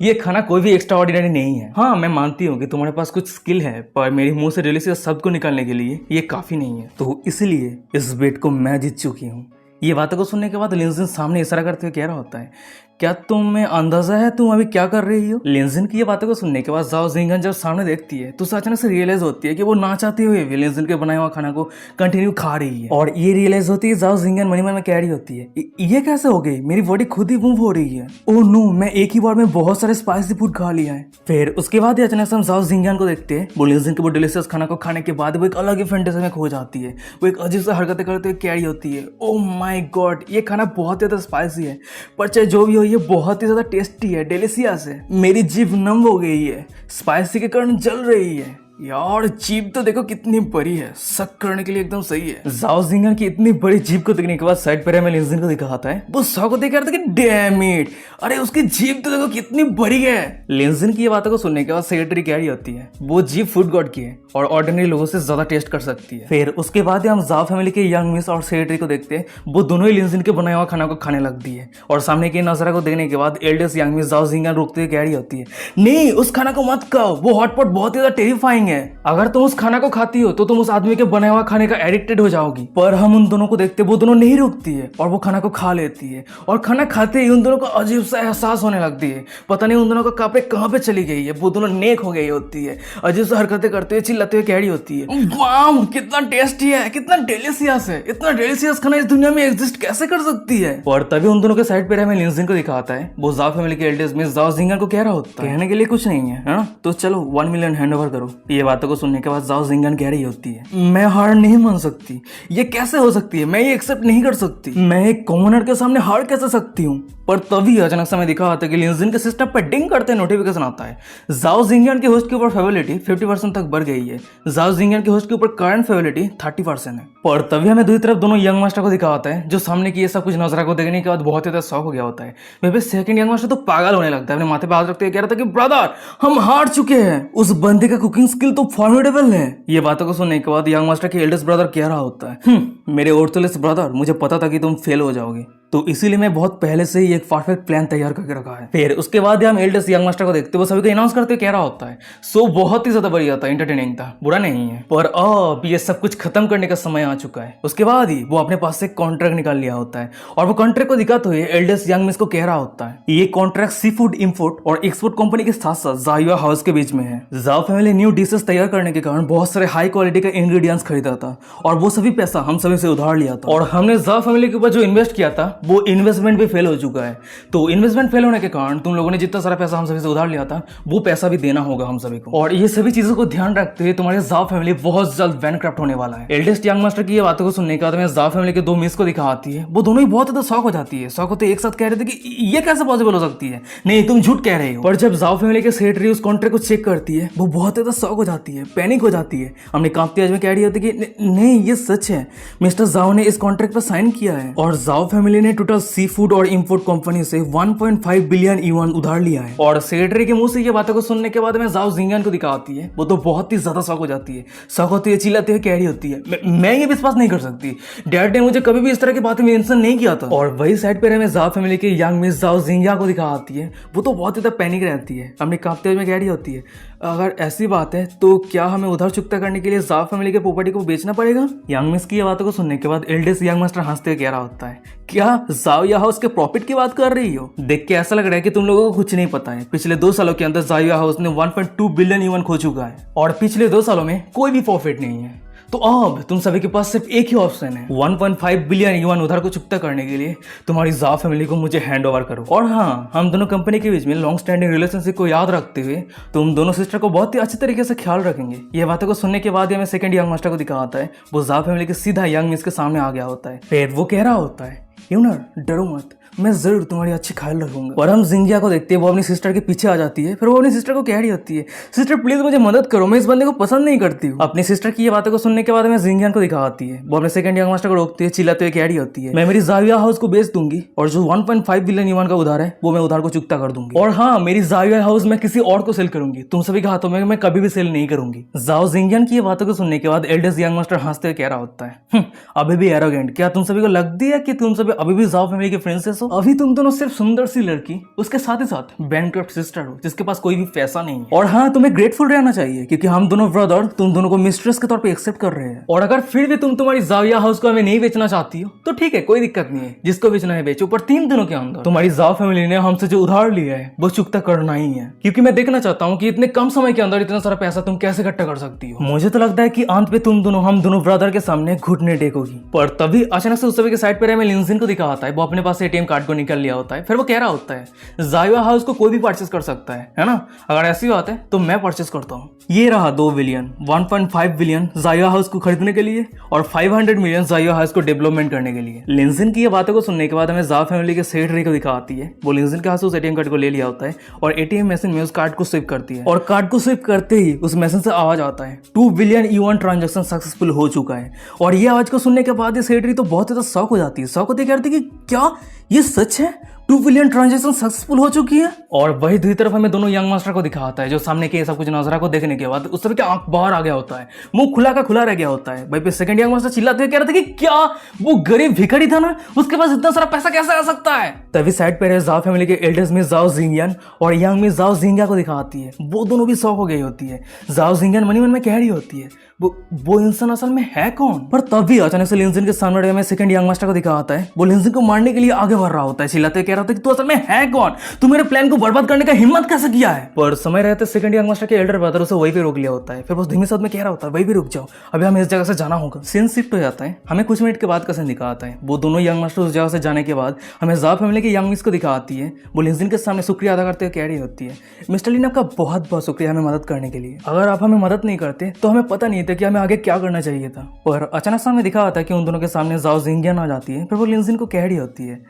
ये खाना कोई भी एक्स्ट्रा ऑर्डिनरी नहीं है। हाँ, मैं मानती हूँ कि तुम्हारे पास कुछ स्किल है, पर मेरे मुंह से डिलीशियस शब्द को निकालने के लिए ये काफी नहीं है, तो इसलिए इस बेट को मैं जीत चुकी हूँ। ये बातों को सुनने के बाद लिंजिन सामने इशारा करते हुए कह रहा होता है, क्या तुम्हें अंदाजा है तुम अभी क्या कर रही हो? लिंजिन की ये बातों को सुनने के बाद जाओ जिंगन जब सामने देखती है तो उसे अचानक से रियलाइज होती है कि वो ना चाहते हुए भी लिंजिन के बनाया हुआ खाना को कंटिन्यू खा रही है। और ये रियलाइज होती है जाओ जिंगन मनी मन में कह रही होती है, ये कैसे हो गई? मेरी बॉडी खुद ही मूव हो रही है। ओह नो, मैं एक ही बार में बहुत सारे स्पाइसी फूड खा लिया है। फिर उसके बाद अचानक से हम जाओ जिंगन को देखते हैं। वो लिंजिन के वो डिलीशियस खाना को खाने के बाद वो एक अलग ही फैंटेसी में खो जाती है। वो एक अजीब सा हरकतें करते हुए कह रही होती है, ओह माय गॉड, ये खाना बहुत ज्यादा स्पाइसी है, पर चाहे जो भी हो ये बहुत ही ज्यादा टेस्टी है, डिलीशियस है। मेरी जीभ नम हो गई है, स्पाइसी के कारण जल रही है। यार जीभ तो देखो कितनी बड़ी है, शक करने के लिए एकदम सही है। जाओ जिंगन की इतनी बड़ी जीभ को देखने के बाद साइड पर हमें लिंजिन को दिखाता है। वो शौक देख रहा था कि डैम इट, अरे उसकी जीभ तो देखो कितनी बड़ी है। लिंजिन की ये बातों को सुनने के बाद सेक्रेटरी कह रही होती है, वो जीभ फूड गॉड की है और ऑर्डिनरी लोगों से ज्यादा टेस्ट कर सकती है। फिर उसके बाद हम जाओ फैमिली के यंग मिस और सेक्रेटरी को देखते हैं। वो दोनों ही लिंजिन के बनाया हुआ खाना को खाने लगती है और सामने के नजारा को देखने के बाद एल्डेस्ट यंग मिस जाओ जिंगन रोकते हुए कह रही होती है, नहीं, उस खाना को मत खाओ, वो हॉटपॉट बहुत ही ज्यादा टेरिफाइंग है। अगर तुम उस खाना को खाती हो तो तुम उस आदमी के बनाया हुआ खाने का एडिक्टेड हो जाओगी। पर हम उन दोनों को देखते वो दोनों नहीं रुकती है और वो खाना को खा लेती है और खाना खाते ही उन दोनों को अजीब सा एहसास होने लगती है। पता नहीं उन दोनों का कपड़े कहाँ पे चली गई है। वो दोनों नेक हो गई होती है, अजीब सा हरकतें करते हुए चिल्लाते हुए कह रही होती है, वाह कितना टेस्टी है, कितना डिलीशियस है, इतना डिलीशियस खाना इस दुनिया में एग्जिस्ट कैसे कर सकती है। और तभी उन दोनों के साइड पे हमें लिंजिन को दिखाता है। वो जाओ फैमिली के एल्डेस्ट मिस जाओ जिंगन को कह रहा होता है, कहने के लिए कुछ नहीं है, हाँ तो चलो 1 मिलियन हैंड ओवर करो। ये बातों को सुनने के बाद जाओ जिंगन कह रही होती है, मैं हार नहीं मान सकती, ये कैसे हो सकती है, मैं ये एक्सेप्ट नहीं कर सकती, मैं एक कॉमनर के सामने हार कैसे सकती हूँ। पर तभी अचानक से मैं दिखा आता है कि लिंजिन के सिस्टम पर डिंग करते नोटिफिकेशन आता है, जाओ जिंगन के होस्ट के ऊपर फेवरेबिलिटी 50% तक बढ़ गई है। जाओ जिंगन के होस्ट के ऊपर करंट फेवरेबिलिटी 30% है। पर तभी हमें दूसरी तरफ दोनों यंग मास्टर को दिखा आता है जो सामने की ये सब कुछ नजरा को देखने के बाद बहुत ज्यादा शॉक हो गया होता है। वह सेकंड यंग मास्टर तो पागल होने लगता है, अपने माथे पे हाथ रखते हुए कह रहा था कि ब्रदर हम हार चुके हैं, उस बंदे का कुकिंग स्किल तो फॉर्मिडेबल है। ये बातों को सुनने के बाद यंग मास्टर के एल्डेस्ट ब्रदर कह रहा होता है, मेरे ओर्थलेस ब्रदर, मुझे पता था कि तुम फेल हो जाओगे, तो इसीलिए मैं बहुत पहले से ही एक परफेक्ट प्लान तैयार करके रखा है। फिर उसके बाद हम एल्डेस्ट यंग मास्टर को देखते हैं, वो सभी को अनाउंस करते हुए कह रहा होता है। सो बहुत ही ज्यादा बढ़िया था, एंटरटेनिंग था, बुरा नहीं है। पर अब ये सब कुछ खत्म करने का समय आ चुका है। उसके बाद ही वो अपने पास से कॉन्ट्रैक्ट निकाल लिया होता है और वो कॉन्ट्रैक्ट को दिखाते हुए एल्डेस्ट यंग मिस को कह रहा होता है ये कॉन्ट्रैक्ट सी फूड इम्पोर्ट और एक्सपोर्ट कंपनी के साथ साथ जाओ हाउस के बीच में है। जाओ फैमिली न्यू डिशेस तैयार करने के कारण बहुत सारे हाई क्वालिटी का इंग्रेडिएंट्स खरीदा था और वो सभी पैसा हम सभी से उधार लिया था और हमने जाओ फैमिली के ऊपर जो इन्वेस्ट किया था वो इन्वेस्टमेंट भी फेल हो चुका है। तो इन्वेस्टमेंट फेल होने के कारण तुम लोगों ने जितना सारा पैसा हम सभी से उधार लिया था वो पैसा भी देना होगा हम सभी को। और ये सभी चीजों को ध्यान रखते हुए तुम्हारे जाओ फैमिली बहुत जल्द बैंकक्रप्ट होने वाला है। एल्डेस्ट यंग मास्टर की ये बातों को सुनने के बाद मैं जाओ फैमिली के दो मिस को दिखा आती है। वो दोनों ही बहुत ज्यादा शॉक हो जाती है। शॉक होते एक साथ कह रहे थे कि ये कैसे पॉसिबल हो सकती है, नहीं तुम झूठ कह रहे हो। पर जब जाओ फैमिली के सेक्रेटरी उस कॉन्ट्रैक्ट को चेक करती है वो बहुत ज्यादा शॉक हो जाती है, पैनिक हो जाती है। हमने कांपती आवाज में कह रही होती है कि नहीं ये सच है, मिस्टर जाओ ने इस कॉन्ट्रैक्ट पर साइन किया है। और जाओ फैमिली ने टोटल सी फूड और इंपोर्ट कंपनी से 1.5 बिलियन युआन उधार लिया है। और सेक्रेटरी के मुंह से ये बातों को सुनने के बाद में जाओ जिंगयान को दिखाती है। वो तो बहुत ही ज्यादा शॉक हो जाती है, शॉक होती है, चिल्लाती है, कह रही होती है मैं ये विश्वास नहीं कर सकती, डैड ने मुझे कभी भी इस तरह की बातें मेंशन नहीं किया था। और वही साइड पे हमें जाओ फैमिली के यंग मिस जाओ जिंगया को दिखाती है। वो तो बहुत ज्यादा पैनिक रहती है, हमने कांपते हुए कह रही होती है अगर ऐसी बात है तो क्या हमें उधार चुकता करने के लिए जाओ फैमिली के प्रॉपर्टी को बेचना पड़ेगा। यंग मिस की ये बातों को सुनने के बाद एल्डेस्ट यंग मास्टर हंसते हुए कह रहा होता है क्या जाओ या हाउस के प्रॉफिट की बात कर रही हो। देख के ऐसा लग रहा है कि तुम लोगों को कुछ नहीं पता है। पिछले 2 सालों के अंदर जाओ हाउस ने 1.2 बिलियन युआन खो चुका है और पिछले 2 सालों में कोई भी प्रॉफिट नहीं है। तो अब तुम सभी के पास सिर्फ एक ही ऑप्शन है, 1.5 बिलियन युआन उधार को चुकता करने के लिए तुम्हारी जाओ फैमिली को मुझे हैंड ओवर करो। और हाँ, हम दोनों कंपनी के बीच में लॉन्ग स्टैंडिंग रिलेशनशिप को याद रखते हुए तुम दोनों सिस्टर को बहुत ही अच्छे तरीके से ख्याल रखेंगे। ये बातों को सुनने के बाद हमें सेकंड यंग मास्टर को दिखाता है। वो जाओ फैमिली के सीधा यंग मिस के सामने आ गया होता है। फिर वो कह रहा होता है यूनर डरो मत, मैं जरूर तुम्हारी अच्छी ख्याल रखूंगा। और हम जिंगिया को देखते हैं, वो अपनी सिस्टर के पीछे आ जाती है। फिर वो अपनी सिस्टर को कह रही होती है सिस्टर प्लीज मुझे मदद करो, मैं इस बंदे को पसंद नहीं करती हूँ। अपनी सिस्टर की ये बातों को सुनने के बाद मैं जिंगियान को दिखाती है। वो अपने सेकंड यंग मास्टर को रोकती है, चिल्लाते हुए कह रही होती है मैं मेरी जाविया हाउस को बेच दूंगी और जो 1.5 बिलियन युआन का उधार है वो मैं उधार को चुकता कर दूंगी। और हाँ, मेरी जाविया हाउस मैं किसी और को सेल करूंगी, तुम सभी के हाथों में मैं कभी भी सेल नहीं करूंगी। जाओ जिंगियान की ये बातों को सुनने के बाद एल्डेस्ट यंग मास्टर हंसते हुए कह रहा होता है अभी भी एरोगेंट, क्या तुम सभी को लगती है कि तुम सभी अभी भी जाओ फैमिली के फ्रेंड्स हो? अभी तुम दोनों सिर्फ सुंदर सी लड़की, उसके साथ ही साथ बैंकक्रप्ट सिस्टर हो जिसके पास कोई भी पैसा नहीं है। और हाँ, तुम्हें ग्रेटफुल रहना चाहिए क्योंकि हम दोनों ब्रदर तुम दोनों को मिस्ट्रेस के तौर पे एक्सेप्ट कर रहे हैं। और अगर फिर भी तुम तुम्हारी जाविया हाउस को हमें नहीं बेचना चाहती हो तो ठीक है, कोई दिक्कत नहीं है, जिसको बेचना है बेचो, पर 3 दिनों के अंदर तुम्हारी जाओ फैमिली ने हमसे जो उधार लिया है वो चुकता करना ही है। क्योंकि मैं देखना चाहता हूँ कि इतने कम समय के अंदर इतना सारा पैसा तुम कैसे इकट्ठा कर सकती हो। मुझे तो लगता है कि अंत पे तुम दोनों हम दोनों ब्रदर के सामने घुटने टेकोगी। पर तभी अचानक से उस सभी के साइड पर हमें लिंजिन को दिखा आता है। वो अपने पास एटीएम कार्ड को निकल लिया होता है। फिर वो कह रहा होता है जाविया हाउस को कोई भी परचेस कर सकता है ना, अगर ऐसी बात है तो मैं परचेस करता हूँ। ये रहा 2 बिलियन, 1.5 बिलियन जाविया हाउस को खरीदने के लिए और 500 मिलियन जाविया हाउस को डेवलपमेंट करने के लिए। लिंजिन की ये बातों को सुनने के बाद हमें जाओ फैमिली के सेक्रेटरी को दिखाती है। वो लिंजिन के हाथ से उस एटीएम कार्ड को ले लिया होता है और एटीएम मशीन में उस कार्ड को स्विप करती है। और कार्ड को स्विप करते ही उस मशीन से आवाज आता है 2 बिलियन युआन ट्रांजैक्शन सक्सेसफुल हो चुका है। और ये आवाज को सुनने के बाद ये सेक्रेटरी तो बहुत ज्यादा शॉक हो जाती है। शॉक होती है, कहती है कि क्या ये सच है, 2 बिलियन ट्रांजैक्शन सक्सेसफुल हो चुकी है। और वही दूसरी तरफ हमें दोनों यंग मास्टर को दिखाता है जो सामने के सब कुछ नजारा को देखने के बाद उस सभी का आंख बाहर आ गया होता है, मुंह खुला का खुला रह गया होता है। भाई पे सेकंड यंग मास्टर चिल्लाते हुए कह रहे थे कि क्या वो गरीब भिखारी था ना, उसके पास इतना सारा पैसा कैसे आ सकता है। तभी साइड पे जाओ फैमिली के एल्डेस्ट मिस जाओ जिंगियान और यंग मिस जाओ जिंगिया को दिखाती है। वो दोनों भी शॉक हो गई होती है। जाओ जिंगियान मनी मन में कह रही होती है वो इंसान असल में है कौन। पर तभी अचानक से लिंजिन के सामने में सेकंड यंग मास्टर को दिखाता है। वो लिंजिन को मारने के लिए आगे बढ़ रहा होता है, चिल्लाते कह रहा होता है कि तू असल में है कौन, तू मेरे प्लान को बर्बाद करने का हिम्मत कैसे किया है। पर समय रहते सेकंड यंग मास्टर के एल्डर ब्रदर उसे वहीं पे रोक लिया होता है। फिर वो धीमे साथ में कह रहा होता है वहीं पे रुक जाओ, अभी हमें इस जगह से जाना होगा। सीन शिफ्ट हो जाता है, हमें कुछ मिनट के बाद का सीन दिखाता है। वो दोनों यंग मास्टर उस जगह से जाने के बाद हमें जाओ फैमिली के यंग मिस को दिखाती है। वो लिंजिन के सामने शुक्रिया अदा करते हुए कह रही होती है मिस्टर लिन आपका बहुत बहुत शुक्रिया हमें मदद करने के लिए, अगर आप हमें मदद नहीं करते तो हमें पता नहीं था कि हमें आगे क्या करना चाहिए था। पर अचानक से हमें दिखा होता है कि उन दोनों के सामने जाओ जिंगियान आ जाती है। फिर वो लिंजिन को कह रही होती है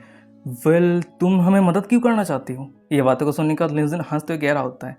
वेल तुम हमें मदद क्यों करना चाहती हो। ये बातों को सुनने के बाद लिंजिन हंसते हुए कह रहा होता है,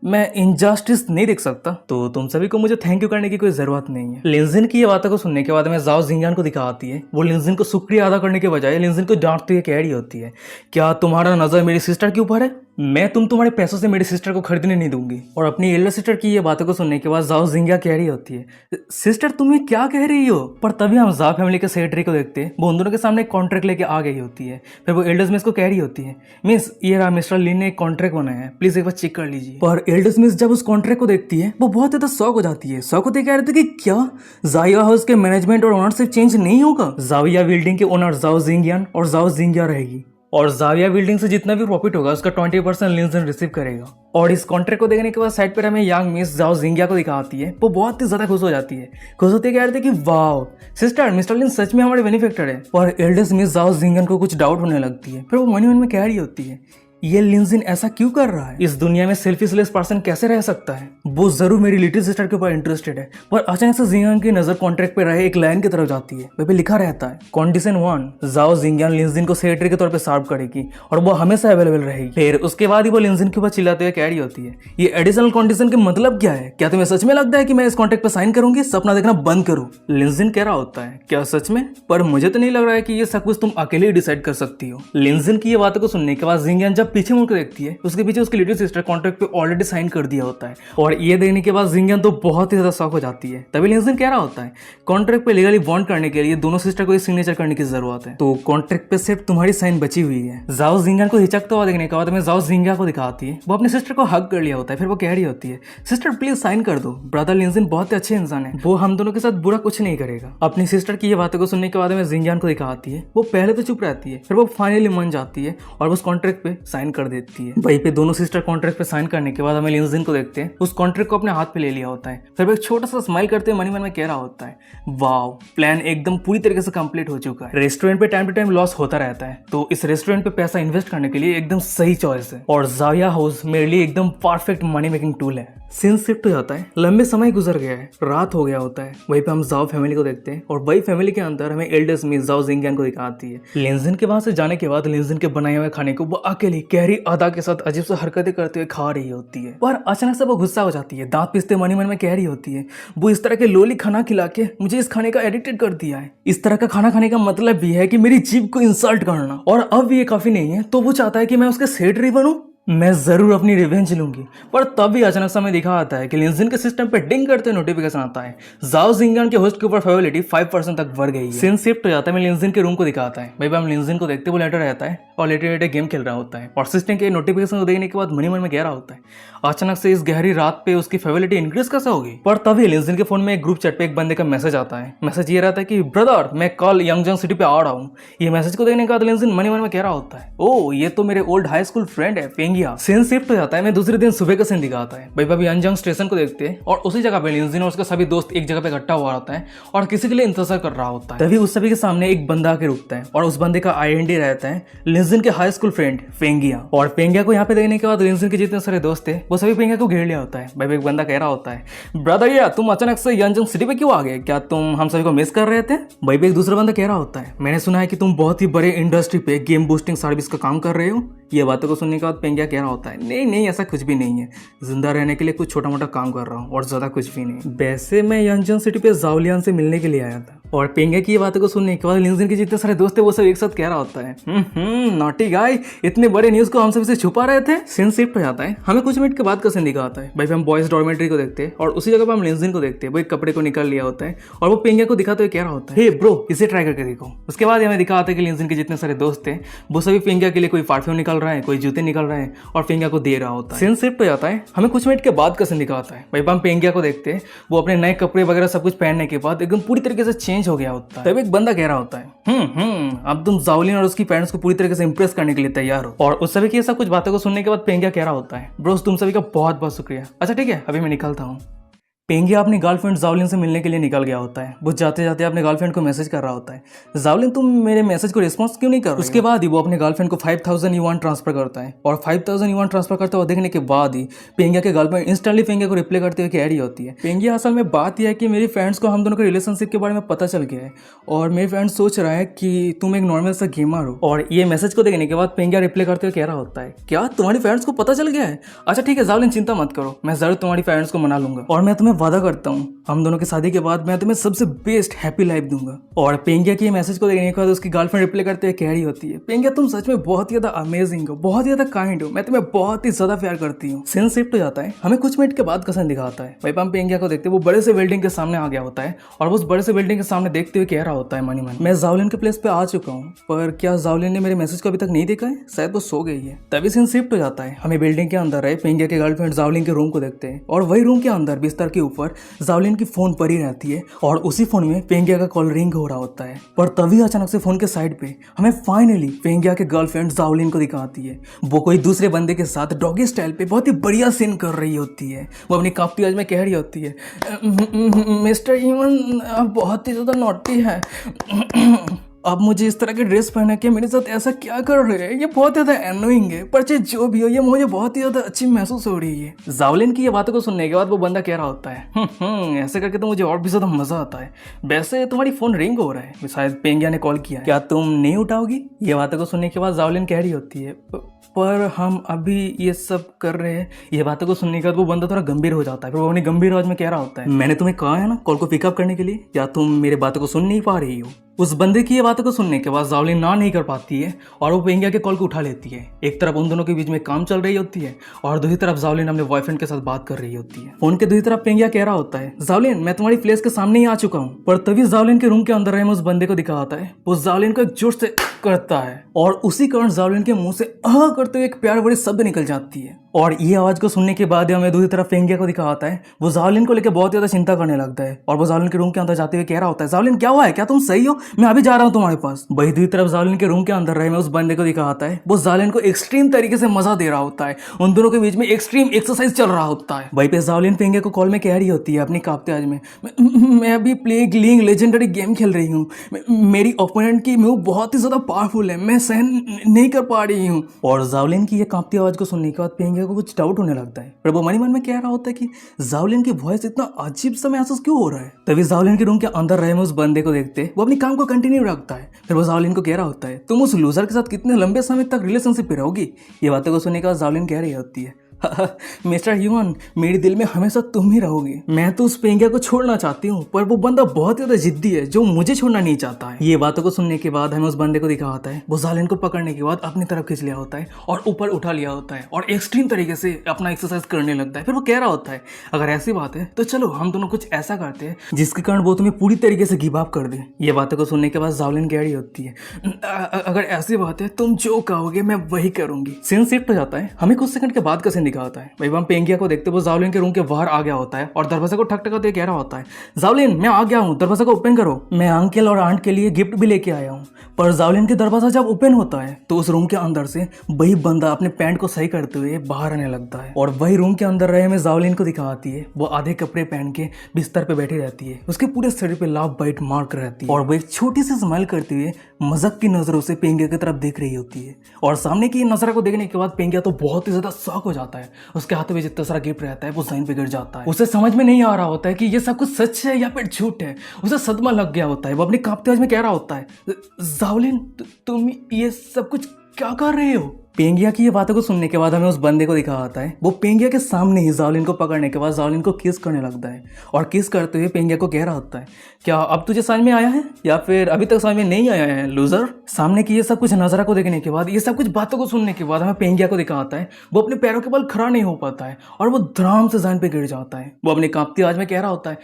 मैं इनजस्टिस नहीं देख सकता, तो तुम सभी को मुझे थैंक यू करने की कोई जरूरत नहीं है। लिंजिन की ये बातों को सुनने के बाद में जाओ जिंगियान को दिखाती है। वो लिंजिन को शुक्रिया अदा करने के बजाय लिंजिन को डांटते हुए कह रही होती है, क्या तुम्हारा नजर मेरी सिस्टर के ऊपर है? मैं तुम्हारे पैसों से मेरी सिस्टर को खरीदने नहीं दूंगी। और अपनी एल्डर सिस्टर की ये बातों को सुनने के बाद जाओ जिंगिया कह रही होती है, सिस्टर तुम्हें क्या कह रही हो? पर तभी हम जाओ फैमिली के सेक्रेटरी को देखते हैं। वो उन दोनों के सामने एक कॉन्ट्रैक्ट लेके आ गई होती है। फिर वो एल्डर्स मिस को कह रही होती है, मिस ये रहा मिस्टर लिन ने एक कॉन्ट्रैक्ट बनाया है, प्लीज एक बार चेक कर लीजिए। पर एल्डर्स मिस जब उस कॉन्ट्रैक्ट को देखती है वो बहुत ज्यादा शॉक हो जाती है। शॉक होते कह रहे थे कि क्या जाविया हाउस के मैनेजमेंट और ओनरशिप चेंज नहीं होगा? जाविया बिल्डिंग के ओनर जाओ जिंगियान और जाओ जिंगिया रहेगी और जाविया बिल्डिंग से जितना भी प्रॉफिट होगा उसका 20% लिंजिन रिसीव करेगा। और इस कॉन्ट्रैक्ट को देखने के बाद साइड पर हमें यंग मिस जाओ जिंगिया को दिखाती है। वो बहुत ही ज्यादा खुश हो जाती है। खुश होते कह रहे थे कि वाह सिस्टर मिस्टर लिन सच में हमारे बेनिफिक्टर है। और एल्डर्स मिस जाओ जिंगियन को कुछ डाउट होने लगती है। फिर वो मन में कह रही होती है, ये लिंजिन ऐसा क्यों कर रहा है? इस दुनिया में सेल्फिशलेस पर्सन कैसे रह सकता है? वो जरूर मेरी लिटिल सिस्टर के ऊपर इंटरेस्टेड है। पर अचानक से जिंगियान की नजर कॉन्ट्रैक्ट पे रहे एक लाइन की तरफ जाती है। वह पे लिखा रहता है, कंडीशन 1 जाओ जिंगियान लिंजिन को सेक्रेटरी के तौर पे सर्व करेगी और वो हमेशा अवेलेबल रहेगी। फिर उसके बाद ही वो लिंजिन के ऊपर चिल्लाते हुए कह रही होती है, ये एडिशनल कंडीशन का मतलब क्या है? क्या तुम्हें सच में लगता है कि मैं इस कॉन्ट्रैक्ट पे साइन करूंगी? सपना देखना बंद करो। लिंजिन कह रहा होता है, क्या सच में? पर मुझे तो नहीं लग रहा है कि ये सब कुछ तुम अकेले ही डिसाइड कर सकती हो। लिंजिन की ये बातों को सुनने के बाद जिंगियान जब पीछे मुड़कर देखती है, उसके पीछे उसकी लिटिल सिस्टर कॉन्ट्रैक्ट पे ऑलरेडी साइन कर दिया होता है। और ये देखने के बाद जिंगियन तो बहुत ही ज्यादा शॉक हो जाती है। तभी लिंजिन कह रहा होता है, कॉन्ट्रैक्ट पे लीगली बॉन्ड करने के लिए दोनों सिस्टर को सिग्नेचर करने की जरूरत है, तो कॉन्ट्रैक्ट पे सिर्फ तुम्हारी साइन बची हुई है। जाओ जिंगियन को हिचकता हुआ देखने के बाद में जाओ जिंगिया को दिखाती है। वो अपनी सिस्टर को हक कर लिया होता है। फिर वो कह रही होती है, सिस्टर प्लीज साइन कर दो। ब्रदर लिंजिन बहुत अच्छे इंसान है, वो हम दोनों के साथ बुरा कुछ नहीं करेगा। अपनी सिस्टर की ये बातों को सुनने के बाद में जिंगियन को दिखाती है। वो पहले तो चुप रहती है, फिर वो फाइनली मान जाती है और उस कॉन्ट्रैक्ट पे साइन कर देती है। वहीं पे दोनों सिस्टर कॉन्ट्रैक्ट पे साइन करने के बाद हमें लिंजिन को देखते हैं। उस कॉन्ट्रैक्ट को अपने हाथ पे ले लिया होता है। फिर वो एक छोटा सा स्माइल करते हुए मन में कह रहा होता है, वाओ प्लान एकदम पूरी तरीके से कंप्लीट हो चुका है। रेस्टोरेंट पे टाइम टू टाइम लॉस होता रहता है, तो इस रेस्टोरेंट पे पैसा इन्वेस्ट करने के लिए एकदम सही चॉइस है। और जाविया हाउस मेरे लिए एकदम परफेक्ट मनी मेकिंग टूल है। सीन शिफ्ट हो जाता है। लंबे समय गुजर गया है, रात हो गया होता है। वहीं पे हम जाओ फैमिली को देखते हैं और वही फैमिली के अंदर हमें एल्डर्स मिस जाओ जिंगियन को दिखाती है। लिंजिन के वहां से जाने के बाद लिंजिन के बनाए हुए खाने को वो अकेली गहरी अदा के साथ अजीब सी हरकतें करते हुए खा रही होती है। पर अचानक से वो गुस्सा हो जाती है। दांत पीसते मन में कह रही होती है, वो इस तरह के लोली खाना खिला के मुझे इस खाने का एडिक्टेड कर दिया है। इस तरह का खाना खाने का मतलब भी है कि मेरी जीभ को इंसल्ट करना। और अब ये काफी नहीं है, तो वो चाहता है कि मैं उसके सेक्रेटरी बनूं। मैं जरूर अपनी रिवेंज लूंगी। पर तभी अचानक समय दिखा आता है कि लिंजिन के सिस्टम पे डिंग करते नोटिफिकेशन आता है, जाओ जिंगियन के होस्ट के ऊपर फेवरेबिलिटी 5% तक बढ़ गई है। सीन शिफ्ट हो जाता है। मैं लिंजिन के रूम को दिखाता है। भाई हम लिंजिन को देखते वो लेटर रहता है और लेटर गेम खेल रहा होता है। और सिस्टम के नोटिफिकेशन को देखने के बाद मन में कह रहा होता है, अचानक से इस गहरी रात पे उसकी फेवरेबिलिटी इंक्रीज कैसे होगी? पर तभी लिंजिन के फोन में एक ग्रुप चैट पे एक बंदे का मैसेज आता है। मैसेज ये रहता है कि ब्रदर मैं कल यंगजंग सिटी पे आ रहा हूँ। ये मैसेज को देखने के बाद लिंजिन मन में कह रहा होता है, ओ ये तो मेरे ओल्ड हाई स्कूल फ्रेंड है पेंगिया। सीन शिफ्ट जाता है। मैं दूसरे दिन सुबह का सीन दिखाता है। भाई यंगजंग स्टेशन को देखते हैं और उसी जगह पे लिंजिन और उसके सभी दोस्त एक जगह पे इकट्ठा हुआ होता है और किसी के लिए इंतजार कर रहा होता है। तभी उस सभी के सामने एक बंदा आके रुकता है और उस बंदे का आइडेंटिटी रहता है लिंजिन के हाई स्कूल फ्रेंड पेंगिया। और पेंगिया को यहाँ पे देखने के बाद लिंजिन के जितने सारे दोस्त थे वो सभी पेंगिया को घेर लिया होता है। भाई एक बंदा कह रहा होता है, ब्रदर यार तुम अचानक से यंगजंग सिटी पे क्यों आ गए? क्या तुम हम सभी को मिस कर रहे थे? भाई एक दूसरा बंदा कह रहा होता है, मैंने सुना है कि तुम बहुत ही बड़े इंडस्ट्री पे गेम बूस्टिंग सर्विस का काम कर रहे हो। ये बातों को सुनने के बाद पेंगिया कह रहा होता है, नहीं नहीं ऐसा कुछ भी नहीं है, जिंदा रहने के लिए कुछ छोटा मोटा काम कर रहा हूँ और ज्यादा कुछ भी नहीं। वैसे मैं यंगजंग सिटी पे जाओलियान से मिलने के लिए आया था। और पेंगिया की ये बातों को सुनने के बाद लिंजिन के जितने सारे दोस्त थे वो सब एक साथ कह रहा होता है, नॉटी गाय इतने बड़े न्यूज को हम सबसे छुपा रहे थे। सीन शिफ्ट हो जाता है। हमें कुछ मिनट के बाद का सीन दिखाता है। भाई हम बॉयज डॉर्मेट्री को देखते हैं और उसी जगह पर हम लिंजिन को देखते हैं। वो एक कपड़े को निकाल लिया होता है और वो पेंगिया को दिखाते हुए कह रहा होता है, हे ब्रो इसे ट्राई करके देखो। उसके बाद हमें दिखाता है कि लिंजिन के जितने सारे दोस्त थे वो सभी पेंगिया के लिए कोई परफ्यूम निकल रहा है, कोई जूते निकल रहे हैं और पेंगिया को दे रहा होता है। सीन शिफ्ट हो जाता है। हमें कुछ मिनट के बाद का सीन दिखाता है। भाई हम पेंगिया को देखते हैं। वो अपने नए कपड़े वगैरह सब कुछ पहनने के बाद एकदम पूरी तरीके से चेंज हो गया होता है। तब एक बंदा कह रहा होता है, अब तुम जाओलिन और उसकी पेरेंट्स को पूरी तरीके से इंप्रेस करने के लिए तैयार हो। और उस सभी की सब कुछ बातों को सुनने के बाद पेंगिया कह रहा होता है, ब्रोस तुम सभी का बहुत बहुत शुक्रिया। अच्छा ठीक है अभी मैं निकलता हूँ। पेंगिया अपनी गर्लफ्रेंड जावलिन से मिलने के लिए निकल गया होता है। वो जाते जाते अपने गर्लफ्रेंड को मैसेज कर रहा होता है, जावलिन तुम मेरे मैसेज को रिस्पॉन्स क्यों नहीं कर रही? उसके बाद ही वो अपने गर्लफ्रेंड को 5000 युआन ट्रांसफर करता है और 5000 युआन ट्रांसफर करते हुए देखने के बाद ही पेंगिया के गर्लफ्रेंड इंस्टेंटली पेंगिया को रिप्लाई करते हुए कह रही होती है, पेंगिया असल में बात यह है कि मेरी फ्रेंड्स को हम दोनों के रिलेशनशिप के बारे में पता चल गया है और मेरे फ्रेंड सोच रहा है कि तुम एक नॉर्मल सा गेमर हो। और ये मैसेज को देखने के बाद पेंगिया रिप्लाई करते हुए कह रहा होता है, क्या तुम्हारी फ्रेंड्स को पता चल गया है? अच्छा ठीक है जावलिन, चिंता मत करो, मैं जरूर तुम्हारी फ्रेंड्स को मना लूंगा और मैं तुम्हें वादा करता हूँ हम दोनों की शादी के बाद मैं तुम्हें सबसे बेस्ट हैप्पी लाइफ दूंगा। और पेंगिया के मैसेज को देखने के बाद उसकी गर्लफ्रेंड रिप्लाई करते हुए कह रही होती है, पेंगिया तुम सच में बहुत ही ज्यादा अमेजिंग हो, बहुत ही ज्यादा काइंड हो, मैं तुम्हें बहुत ही ज्यादा प्यार करती हूँ। सीन शिफ्ट हो जाता है, हमें कुछ मिनट के बाद कसन दिखाता है। वहीं हम पेंगिया को देखते वो बड़े से बिल्डिंग के सामने आ गया होता है और उस बड़े से बिल्डिंग के सामने देखते हुए कह रहा होता है मनी मन, मैं जावलिन के प्लेस पे आ चुका हूँ, पर क्या जावलिन ने मेरे मैसेज को अभी तक नहीं देखा है? शायद वो सो गई है। तभी सीन शिफ्ट हो जाता है, हमें बिल्डिंग के अंदर रहे पेंगिया के गर्लफ्रेंड जावलिन के रूम को देखते हैं और वही रूम के अंदर बिस्तर के ऊपर जावलिन की फोन पड़ी रहती है और उसी फोन में पेंगिया का कॉल रिंग हो रहा होता है। पर तभी अचानक से फोन के साइड पे हमें फाइनली पेंगिया के गर्लफ्रेंड जावलिन को दिखाती है। वो कोई दूसरे बंदे के साथ डॉगी स्टाइल पे बहुत ही बढ़िया सीन कर रही होती है। वो अपनी काफी आवाज में कह रही होती है, मिस्टर ह्यूमन आप बहुत ही ज्यादा नॉटी है, आप मुझे इस तरह के ड्रेस पहना के मेरे साथ ऐसा क्या कर रहे हैं? ये बहुत ज़्यादा एनोइंग है, पर चाहे जो भी हो ये मुझे बहुत ही ज़्यादा अच्छी महसूस हो रही है। जावलिन की ये बातों को सुनने के बाद वो बंदा कह रहा होता है, ऐसे करके तो मुझे और भी ज़्यादा मज़ा आता है। वैसे तुम्हारी फ़ोन रिंग हो रहा है, शायद पेंगिया ने कॉल किया है, क्या तुम नहीं उठाओगी? ये बातों को सुनने के बाद जावलिन कह रही होती है, पर हम अभी ये सब कर रहे हैं। ये बातों को सुनने के बाद वो बंदा थोड़ा गंभीर हो जाता है, फिर वो अपनी गंभीर आवाज में कह रहा होता है, मैंने तुम्हें कहा है ना कॉल को पिकअप करने के लिए, क्या तुम मेरे बातों को सुन नहीं पा रही हो? उस बंदे की ये बातों को सुनने के बाद जावलिन ना नहीं कर पाती है और वो पेंगिया के कॉल को उठा लेती है। एक तरफ उन दोनों के बीच में काम चल रही होती है और दूसरी तरफ जावलिन अपने बॉयफ्रेंड के साथ बात कर रही होती है। फोन के दूसरी तरफ पेंगिया कह रहा होता है, जावलिन मैं तुम्हारी प्लेस के सामने ही आ चुका हूँ। पर तभी जावलिन के रूम के अंदर रहे उस बंदे को दिखा आता है, वो जावलिन को एक जोर से करता है और उसी कारण जावलिन के मुंह से आह करते हुए एक प्यार बड़ी शब्द निकल जाती है। और ये आवाज को सुनने के बाद हमें दूसरी तरफ पेंगिया को दिखा आता है, वो जावलिन को लेकर बहुत ज्यादा चिंता करने लगता है और वो जावलिन के रूम के अंदर जाते हुए कह रहा होता है, जावलिन क्या हुआ है, क्या तुम सही हो? मैं अभी जा रहा हूँ तुम्हारे पास। वही दूसरी तरफ जावलिन के रूम के अंदर रहे उस बंदे को दिखा आता है, वो जावलिन को एक्सट्रीम तरीके से मजा दे रहा होता है, उन दोनों के बीच में एक्सट्रीम एक्सरसाइज चल रहा होता है। वहीं पे जावलिन पेंगिया को कॉल में कह रही होती है अपनी कांपते आवाज में, मैं अभी प्लेग लीग लेजेंडरी गेम खेल रही हूँ, मेरी ओपोनेंट की मूव बहुत ही ज्यादा पावरफुल है, मैं सहन नहीं कर पा रही हूँ। और जावलिन की ये कांपती आवाज को सुनने के बाद पेंगिया को कुछ डाउट होने लगता है, पर वो मन ही मन में कह रहा होता है कि जावलिन की वॉइस इतना अजीब सा महसूस क्यों हो रहा है। तभी जावलिन के रूम के अंदर रहे उस बंदे को देखते वो अपनी काम को कंटिन्यू रखता है। फिर वो जावलिन को कह रहा होता है, तुम उस लूजर के साथ कितने लंबे समय तक रिलेशनशिप पे रहोगी? ये बातों को सुनने के बाद जावलिन कह रही होती है, मिस्टर ह्यूमन मेरे दिल में हमेशा तुम ही रहोगे। मैं तो उस पेंगिया को छोड़ना चाहती हूँ, पर वो बंदा बहुत ज्यादा जिद्दी है जो मुझे छोड़ना नहीं चाहता है। ये बातों को सुनने के बाद हमें उस बंदे को दिखा होता है, वो जावलिन को पकड़ने के बाद अपनी तरफ खींच लिया होता है और ऊपर उठा लिया होता है और एक्सट्रीम तरीके से अपना एक्सरसाइज करने लगता है। फिर वो कह रहा होता है, अगर ऐसी बात है तो चलो हम दोनों कुछ ऐसा करते हैं जिसके कारण वो तुम्हें पूरी तरीके से गिव अप कर दे। ये बातों को सुनने के बाद जावलिन कह रही होती है, अगर ऐसी बात है तुम जो कहोगे मैं वही करूंगी। सीन शिफ्ट हो जाता है, हमें कुछ सेकंड के बाद का सीन दिखा होता है। भाई हम पेंगिया को देखते वो जावलिन के रूम के बाहर आ गया होता है और दरवाजा को ठकठकाते कह रहा होता है, जावलिन मैं आ गया हूँ, दरवाजा को ओपन करो, मैं अंकल और आंट के लिए गिफ्ट भी लेके आया हूँ। पर जावलिन के दरवाजा जब ओपन होता है तो उस रूम के अंदर से वही बंदा अपने पैंट को सही करते हुए बाहर आने लगता है और वही रूम के अंदर रहे में जावलिन को दिखा आती है। वो आधे कपड़े पहन के बिस्तर पे बैठी रहती है, उसके पूरे शरीर पे लाभ बाइट मार्क रहती है और वो एक छोटी सी स्माइल करते हुए मजाक की नजरों से पेंगिया की तरफ देख रही होती है। और सामने की नजर को देखने के बाद पेंगिया तो बहुत ही ज्यादा शॉक हो जाता है, उसके हाथों में जितना सारा गिफ्ट रहता है वो जमीन पे गिर जाता है। उसे समझ में नहीं आ रहा होता है कि ये सब कुछ सच है या फिर झूठ है, उसे सदमा लग गया होता है। वो अपनी कांपते आवाज में कह रहा होता है, जावलिन तुम ये सब कुछ क्या कर रहे हो? पेंगिया की ये बातों को सुनने के बाद हमें उस बंदे को दिखा आता है, वो पेंगिया के सामने ही जावलिन को पकड़ने के बाद जावलिन को किस करने लगता है और किस करते हुए पेंगिया को कह रहा होता है, क्या अब तुझे समझ में आया है या फिर अभी तक समझ में नहीं आया है लूजर? सामने की ये सब कुछ नजारा को देखने के बाद, ये सब कुछ बातों को सुनने के बाद हमें पेंगिया को दिखा आता है, वो अपने पैरों के बल खड़ा नहीं हो पाता है और वो धड़ाम से जमीन पे गिर जाता है। वो अपनी कांपती आवाज में कह रहा होता है,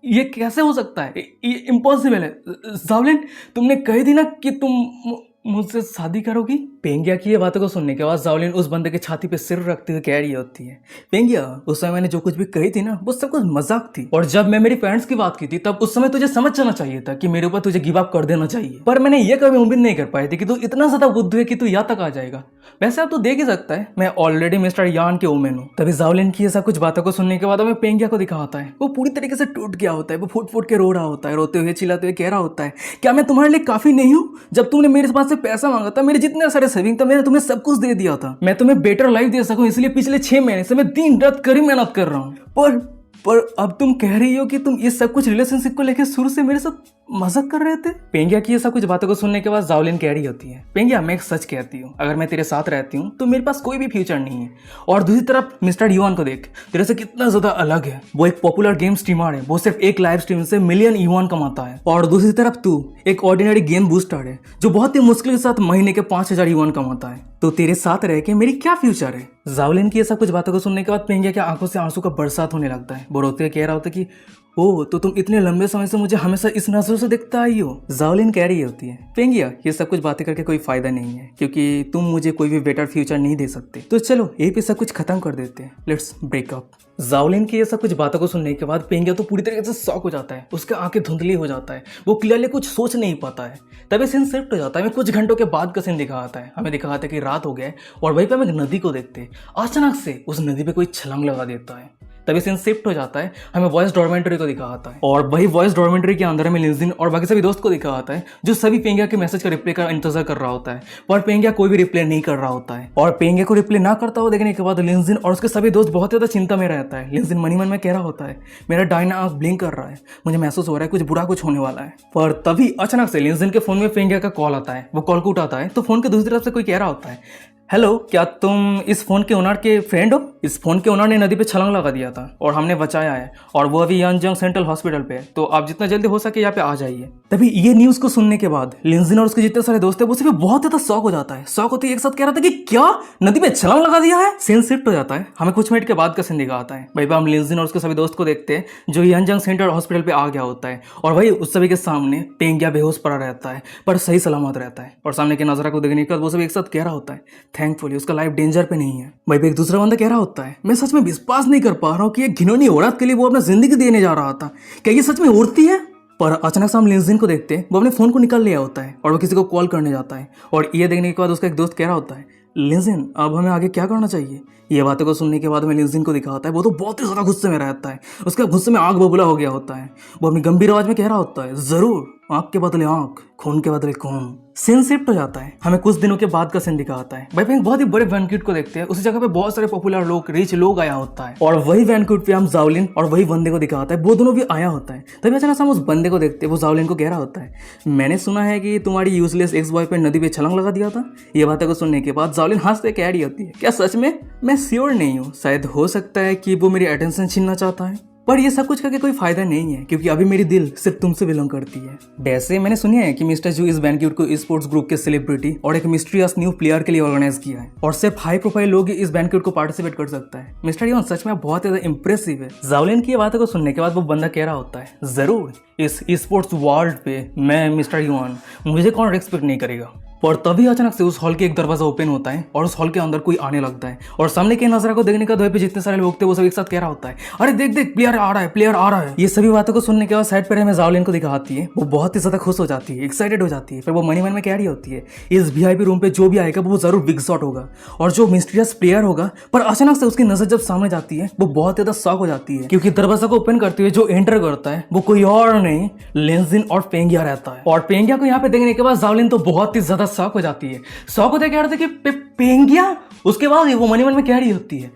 ये कैसे हो सकता है, ये इम्पॉसिबल है। जावलिन तुमने कही थी ना कि तुम मुझसे शादी करोगी? पेंगिया की ये बातों को सुनने के बाद जावलिन उस बंदे के छाती पे सिर रखते हुए कह रही होती है, पेंगिया उस समय मैंने जो कुछ भी कही थी ना वो सब कुछ मजाक थी, और जब मैं मेरी फ्रेंड्स की बात की थी तब उस समय तुझे समझ जाना चाहिए था कि मेरे ऊपर तुझे गिव अप कर देना चाहिए, पर मैंने ये कभी उम्मीद नहीं कर पाई थी कि तू इतना ज्यादा बुद्धू है कि तू यहाँ तक आ जाएगा। वैसे अब तो देख ही सकता है, मैं ऑलरेडी मिस्टर यान के ओमेन हूँ। तभी जाओलिन की ऐसा कुछ बातों को सुनने के बाद हमें पेंगिया को दिखा होता है, वो पूरी तरीके से टूट गया होता है, वो फूट फूट के रो रहा होता है, रोते हुए चिल्लाते हुए कह रहा होता है, क्या मैं तुम्हारे लिए काफी नहीं हूँ? जब तुमने मेरे पास से पैसा मांगा था, मेरे जितने सारे सेविंग था, मैंने तुम्हें सब कुछ दे दिया था। मैं तुम्हें बेटर लाइफ दे सकूं, इसलिए पिछले 6 महीने से मैं दिन रात कड़ी मेहनत कर रहा हूँ। पर अब तुम कह रही हो कि तुम ये सब कुछ रिलेशनशिप को लेकर शुरू से मेरे साथ मजाक कर रहे थे। पेंगिया की ये सब कुछ बातों को सुनने के बाद जाओलिन कह रही होती है, पेंगिया मैं एक सच कहती हूँ, अगर मैं तेरे साथ रहती हूँ तो मेरे पास कोई भी फ्यूचर नहीं है। और दूसरी तरफ मिस्टर युआन को देख, तेरे से कितना ज्यादा अलग है। वो एक पॉपुलर गेम स्ट्रीमर है, वो सिर्फ एक लाइव स्ट्रीम से मिलियन युआन कमाता है। और दूसरी तरफ तू एक ऑर्डिनरी गेम बूस्टर है, जो बहुत ही मुश्किल के साथ महीने के 5000 युआन कमाता है। तो तेरे साथ रह के मेरी क्या फ्यूचर है? जाओलिन की ये सब कुछ बातों को सुनने के बाद पेंगिया की आंखों से आंसू का बरसात होने लगता है। वो रोते कह रहा होता है कि ओ, तो तुम इतने लंबे समय से मुझे हमेशा इस नजरों से देखता आई हो। जाओलिन कह रही होती है, पेंगिया ये सब कुछ बातें करके कोई फायदा नहीं है, क्योंकि तुम मुझे कोई भी बेटर फ्यूचर नहीं दे सकते। तो चलो यही पे सब कुछ खत्म कर देते हैं, लेट्स ब्रेकअप। जाओलिन की ये सब कुछ बातों को सुनने के बाद पेंगिया तो पूरी तरीके से शॉक हो जाता है, उसके आंखें धुंधली हो जाता है, वो क्लियरली कुछ सोच नहीं पाता है। तभी सीन शिफ्ट हो जाता है, हमें कुछ घंटों के बाद का सीन दिखाता है। हमें दिखाता है कि रात हो गया है और वहीं पे हम एक नदी को देखते हैं। अचानक से उस नदी पे कोई छलांग लगा देता है। तभी सीन शिफ्ट हो जाता है, हमें वॉइस डॉर्मेंट्री को दिखाता है और वही वॉइस डॉर्मेंट्री के अंदर हमें लिंजिन और बाकी सभी दोस्त को दिखाता है, जो सभी पेंगिया के मैसेज का रिप्लाई का इंतजार कर रहा होता है। पर पेंगिया कोई भी रिप्लाई नहीं कर रहा होता है। और पेंगिया को रिप्लाई ना करता हुआ देखने के बाद लिंजिन और उसके सभी दोस्त बहुत ज्यादा चिंता में रहता है। लिंजिन मनी मन में कह रहा होता है, मेरा डायना आंख ब्लिंक कर रहा है, मुझे महसूस हो रहा है कुछ बुरा कुछ होने वाला है। पर तभी अचानक से लिंजिन के फोन में पेंगिया का कॉल आता है। वो कॉल को उठाता है तो फोन के दूसरी तरफ से कोई कह रहा होता है, हेलो, क्या तुम इस फोन के ओनर के फ्रेंड हो? इस फोन के ओनर ने नदी पे छलांग लगा दिया था और हमने बचाया है, और वो अभी यांजंग सेंट्रल हॉस्पिटल पे है, तो आप जितना जल्दी हो सके यहाँ पे आ जाइए। तभी ये न्यूज को सुनने के बाद लिंजिन और उसके जितने सारे दोस्त है वो सभी बहुत ज्यादा शॉक हो जाता है। शॉक होते एक साथ कह रहा था कि क्या नदी पे छलांग लगा दिया है। सीन शिफ्ट हो जाता है, हमें कुछ मिनट के बाद का सीन दिखाता है। भाई हम लिंजिन और उसके सभी दोस्त को देखते हैं जो यांजंग सेंट्रल हॉस्पिटल पे आ गया होता है, और वही उस सभी के सामने पेंगिया बेहोश पड़ा रहता है पर सही सलामत रहता है। और सामने के नजरा को देखने के बाद वो सब एक साथ कह रहा होता है, थैंकफुली उसका लाइफ डेंजर पे नहीं है। भाई एक दूसरा बंदा कह रहा होता है, मैं सच में विश्वास नहीं कर पा रहा हूँ कि एक घिनौनी औरत के लिए वो अपना जिंदगी देने जा रहा था, क्या ये सच में उड़ती है? पर अचानक से हम लिंजिन को देखते हैं, वो अपने फोन को निकाल लिया होता है और वो किसी को कॉल करने जाता है। और ये देखने के बाद उसका एक दोस्त कह रहा होता है, लिंजिन अब हमें आगे क्या करना चाहिए? ये बातों को सुनने के बाद हमें लिंजिन को दिखाता है, वो तो बहुत ही ज्यादा गुस्से में रहता है, उसका गुस्से में आग बबूला हो गया होता है। वो अपनी गंभीर आवाज में कह रहा होता है, जरूर, आंख के बदले आंख, खून के बदले खून। सीन शिफ्ट हो जाता है, हमें कुछ दिनों के बाद का सीन दिखाता है। भाई बहुत ही बड़े वैनक्यूट को देखते हैं, उसी जगह पे बहुत सारे पॉपुलर लोग, रिच लोग आया होता है, और वही वैनक्यूट पे हम जाओलिन और वही बंदे को दिखाता है, वो दोनों भी आया होता है। तभी अचानक हम उस बंदे को देखते हैं, वो जाओलिन को कह रहा होता है, मैंने सुना है कि तुम्हारी यूजलेस एक्स बॉयफ्रेंड नदी पे छलांग लगा दिया था। ये बातें को सुनने के बाद जाओलिन हंसते कह रही होती है, क्या सच में? मैं श्योर नहीं हूँ, शायद हो सकता है कि वो मेरी अटेंशन छीनना चाहता है, पर ये सब कुछ करके कोई फायदा नहीं है, क्योंकि अभी मेरी दिल सिर्फ तुमसे बिलोंग करती है। वैसे मैंने सुना है कि मिस्टर जू इस बैंक्वेट को स्पोर्ट्स ग्रुप के सेलिब्रिटी और एक मिस्टीरियस न्यू प्लेयर के लिए ऑर्गेनाइज किया है, और सिर्फ हाई प्रोफाइल लोग ही इस बैंक्वेट को पार्टिसिपेट कर सकता है। मिस्टर युआन सच में बहुत ज्यादा इंप्रेसिव है। जाओलिन की बातों को सुनने के बाद वो बंदा कह रहा होता है, जरूर, इस स्पोर्ट्स वर्ल्ड पे मैं मिस्टर युआन, मुझे कौन रिस्पेक्ट नहीं करेगा। और तभी अचानक से उस हॉल के एक दरवाजा ओपन होता है और उस हॉल के अंदर कोई आने लगता है, और सामने के नजरा को देखने का पे जितने सारे लोग थे वो सब एक साथ कह रहा होता है, अरे देख देख, प्लेयर आ रहा है, प्लेयर आ रहा है। ये सभी बातों को सुनने के बाद साइड पर हमें जाओलिन को दिखाती है, वो बहुत ही ज्यादा खुश हो जाती है, एक्साइटेड हो जाती है। फिर वो मनी मन में कह रही होती है, इस वीआईपी रूम पे जो भी आएगा वो जरूर बिग शॉट होगा और जो मिस्टीरियस प्लेयर होगा। पर अचानक से उसकी नजर जब सामने जाती है वो बहुत ज्यादा शॉक हो जाती है, क्योंकि दरवाजा को ओपन करते हुए जो एंटर करता है वो कोई और नहीं, लिंजिन और पेंगिया रहता है। और पेंगिया को यहाँ पे देखने के बाद जाओलिन तो बहुत ही ज्यादा शॉक हो जाती है। शौक होता है, कह रहे थे कि पेंगिया। उसके बाद वो मन में कह रही होती है,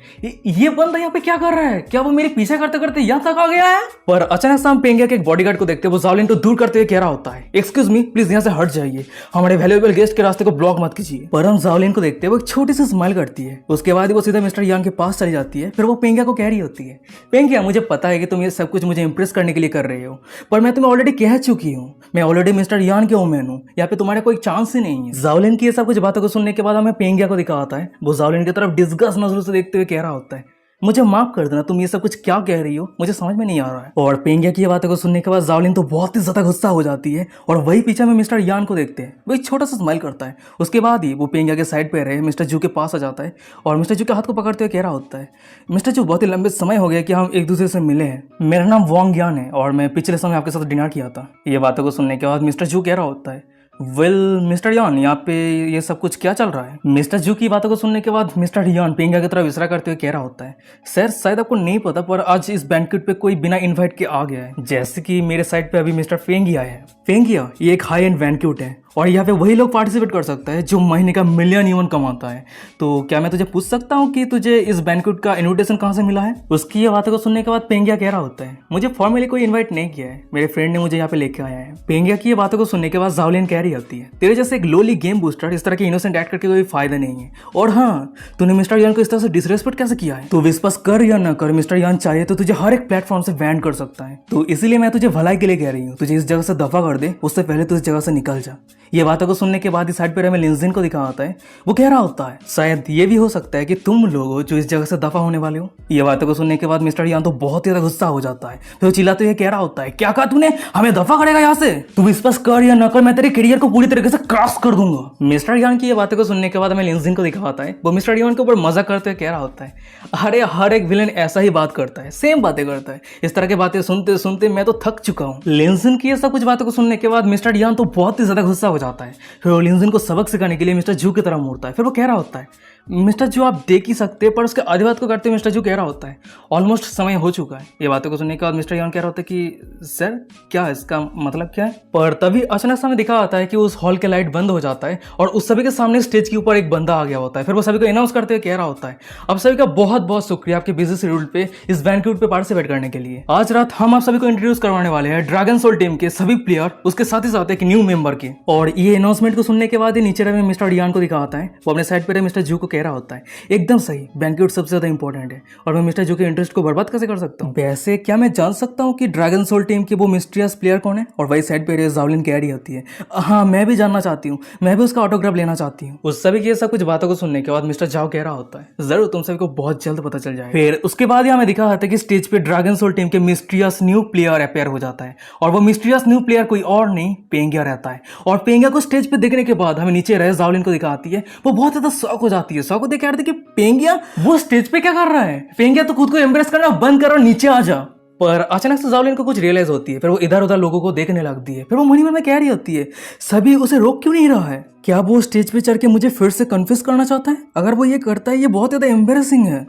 ये बंदा यहाँ पे क्या कर रहा है? क्या वो मेरे पीछे करते करते यहाँ तक आ गया है? पर अचानक से हम पेंगिया के एक बॉडीगार्ड को देखते हैं, वो जाओलिन को दूर करते हुए कह रहा होता है, एक्सक्यूज मी, प्लीज यहाँ से हट जाइए, हमारे वैल्यूएबल गेस्ट के रास्ते को ब्लॉक मत कीजिए। पर हम जाओलिन को देखते हैं, वो एक छोटी सी स्माइल करती है। उसके बाद वो सीधा मिस्टर यांग के पास चली जाती है। फिर वो पेंगिया को कह रही होती है, पेंगिया, मुझे पता है कि तुम ये सब कुछ मुझे इंप्रेस करने के लिए कर रहे हो, पर मैं तुम्हें ऑलरेडी कह चुकी हूँ, मैं ऑलरेडी मिस्टर यान के ओमेन हूँ, यहाँ पे तुम्हारा कोई चांस ही नहीं है। जाओलिन की ये सब कुछ बातों को सुनने के बाद हमें पेंगिया को दिखाता है, वो जाओलिन की तरफ डिस्गस्ट नजरों से देखते हुए कह रहा होता है, मुझे माफ कर देना, तुम ये सब कुछ क्या कह रही हो, मुझे समझ में नहीं आ रहा है। और पेंगिया की ये बातों को सुनने के बाद जाओलिन तो बहुत ही ज्यादा गुस्सा हो जाती है, और वही पीछे में मिस्टर यान को देखते हैं, वो एक छोटा सा स्माइल करता है। उसके बाद ही वो पेंगिया के साइड पे रहे मिस्टर जू के पास आ जाता है, और मिस्टर जू के हाथ को पकड़ते हुए कह रहा होता है, मिस्टर जू, बहुत ही लंबे समय हो गया कि हम एक दूसरे से मिले हैं, मेरा नाम वांग यान है और मैं पिछले समय आपके साथ डिनर किया था। ये बातों को सुनने के बाद मिस्टर जू कह रहा होता है, वेल मिस्टर यान, यहाँ पे ये सब कुछ क्या चल रहा है? मिस्टर जू की बातों को सुनने के बाद मिस्टर यान पेंगिया की तरफ इशारा करते हुए कह रहा होता है, सर शायद आपको नहीं पता पर आज इस बैंक्वेट पे कोई बिना इनवाइट के आ गया है। जैसे कि मेरे साइड पे अभी मिस्टर फेंगिया है। फेंगिया ये एक हाई एंड बैंक्वेट है और यहाँ पे वही लोग पार्टिसिपेट कर सकता है जो महीने का मिलियन यून कमाता है। तो क्या मैं तुझे पूछ सकता हूँ कि तुझे इस बैंक्वेट का इनविटेशन कहाँ से मिला है? उसकी ये बातों को सुनने के बाद पेंगिया कह रहा होता है, मुझे फॉर्मली कोई इन्वाइट नहीं किया है, मेरे फ्रेंड ने मुझे यहाँ पे लेके आया है। पेंगिया की ये बातों को सुनने के बाद जावलिन कह रही होती है, तेरे जैसे एक लोली गेम बूस्टर इस तरह के इनोसेंट एक्ट करके कोई फायदा नहीं है। और हाँ, तूने मिस्टर यान को इस तरह से डिसरेस्पेक्ट कैसे किया है? तू विश्वास कर या ना कर, मिस्टर यान चाहे तो तुझे हर एक प्लेटफॉर्म से बैन कर सकता है। तो इसीलिए मैं तुझे भलाई के लिए कह रही हूँ, तुझे इस जगह से दफा कर दे, उससे पहले तू इस जगह से निकल जा। ये बातों को सुनने के बाद इस साइड पर हमें लिंजिन को दिखा होता है। वो कह रहा होता है, शायद ये भी हो सकता है कि तुम लोग हो जो इस जगह से दफा होने वाले हो। ये बातों को सुनने के बाद मिस्टर यान तो बहुत ही ज्यादा गुस्सा हो जाता है। फिर वो चिल्लाते हुए कह रहा होता है, क्या कहा तूने? हमें दफा करेगा यहाँ से? तू विश्वास कर या न कर, मैं तेरे करियर को पूरी तरीके से क्रॉस कर दूंगा। मिस्टर यान की ये बातें को सुनने के बाद हमें लिंजिन को दिखा होता है। वो मिस्टर यान के ऊपर मजाक करते हुए कह रहा होता है, अरे हर एक विलेन ऐसा ही बात करता है, सेम बातें करता है। इस तरह की बातें सुनते सुनते मैं तो थक चुका हूँ। लिंजिन की ये सब कुछ बातों को सुनने के बाद मिस्टर यान तो बहुत ही ज्यादा गुस्सा हो जाता है। फिर वो लिंजिन को सबक सिखाने के लिए मिस्टर जू की तरफ मुड़ता है। फिर वो कह रहा होता है, मिस्टर जू आप देख ही सकते हैं, पर उसके आधी बात को करते हुए मिस्टर जू कह रहा होता है, ऑलमोस्ट समय हो चुका है। ये बातों को सुनने के बाद मिस्टर यान कह रहा होता है कि सर क्या इसका मतलब क्या है? पर तभी अचानक समय दिखा आता है कि उस हॉल के लाइट बंद हो जाता है और उस सभी के सामने स्टेज के ऊपर एक बंदा आ गया होता है। फिर वो सभी को अनाउंस करते हुए कह रहा होता है, अब सभी का बहुत बहुत शुक्रिया आपके बिजी शेड्यूल पे इस बैंक्वेट पे पार्टिसिपेट करने के लिए। आज रात हम आप सभी को इंट्रोड्यूस करवाने वाले हैं ड्रैगन सोल टीम के सभी प्लेयर, उसके साथ ही साथ एक न्यू मेंबर के। और ये अनाउंसमेंट को सुनने के बाद ही नीचे में मिस्टर यान को दिखा आता है। वो अपने साइड पर मिस्टर जू को कह रहा होता है, एकदम सही, बैंक्वेट सबसे ज्यादा इंपॉर्टेंट है और मैं मिस्टर जू के इंटरेस्ट को बर्बाद कैसे कर सकता हूँ? वैसे क्या मैं जान सकता हूँ कि ड्रैगन सोल टीम के वो मिस्टीरियस प्लेयर कौन है? और वही साइड पे जावलिन कह रही होती है, हाँ मैं भी जानना चाहती हूँ, मैं भी उसका ऑटोग्राफ लेना चाहती हूँ। उस सभी की सब कुछ बातों को सुनने के बाद मिस्टर जाओ कह रहा होता है, जरूर तुम सभी को बहुत जल्द पता चल जाएगा। फिर उसके बाद ही हमें दिखा होता है कि स्टेज पे ड्रैगन सोल टीम के मिस्टीरियस न्यू प्लेयर अपेयर हो जाता है और वो मिस्टीरियस न्यू प्लेयर कोई और नहीं, पेंगिया रहता है। और पेंगिया को स्टेज पे देखने के बाद हमें नीचे रहे जावलिन को दिखाती है। वो बहुत ज्यादा शॉक हो जाती है। शॉक होते कह रहे थे कि पेंगिया वो स्टेज पे क्या कर रहा है? पेंगिया तो खुद को एम्ब्रेस करना बंद कर और नीचे आ जा। पर अचानक से जावलिन को कुछ रियलाइज होती है। फिर वो इधर उधर लोगों को देखने लगती है। फिर वो मन में कह रही होती है, सभी उसे रोक क्यों नहीं रहा है? क्या वो स्टेज पे चढ़ के मुझे फिर से कन्फ्यूज करना चाहता है? अगर वो ये करता है, ये बहुत ज्यादा एम्बेरसिंग है।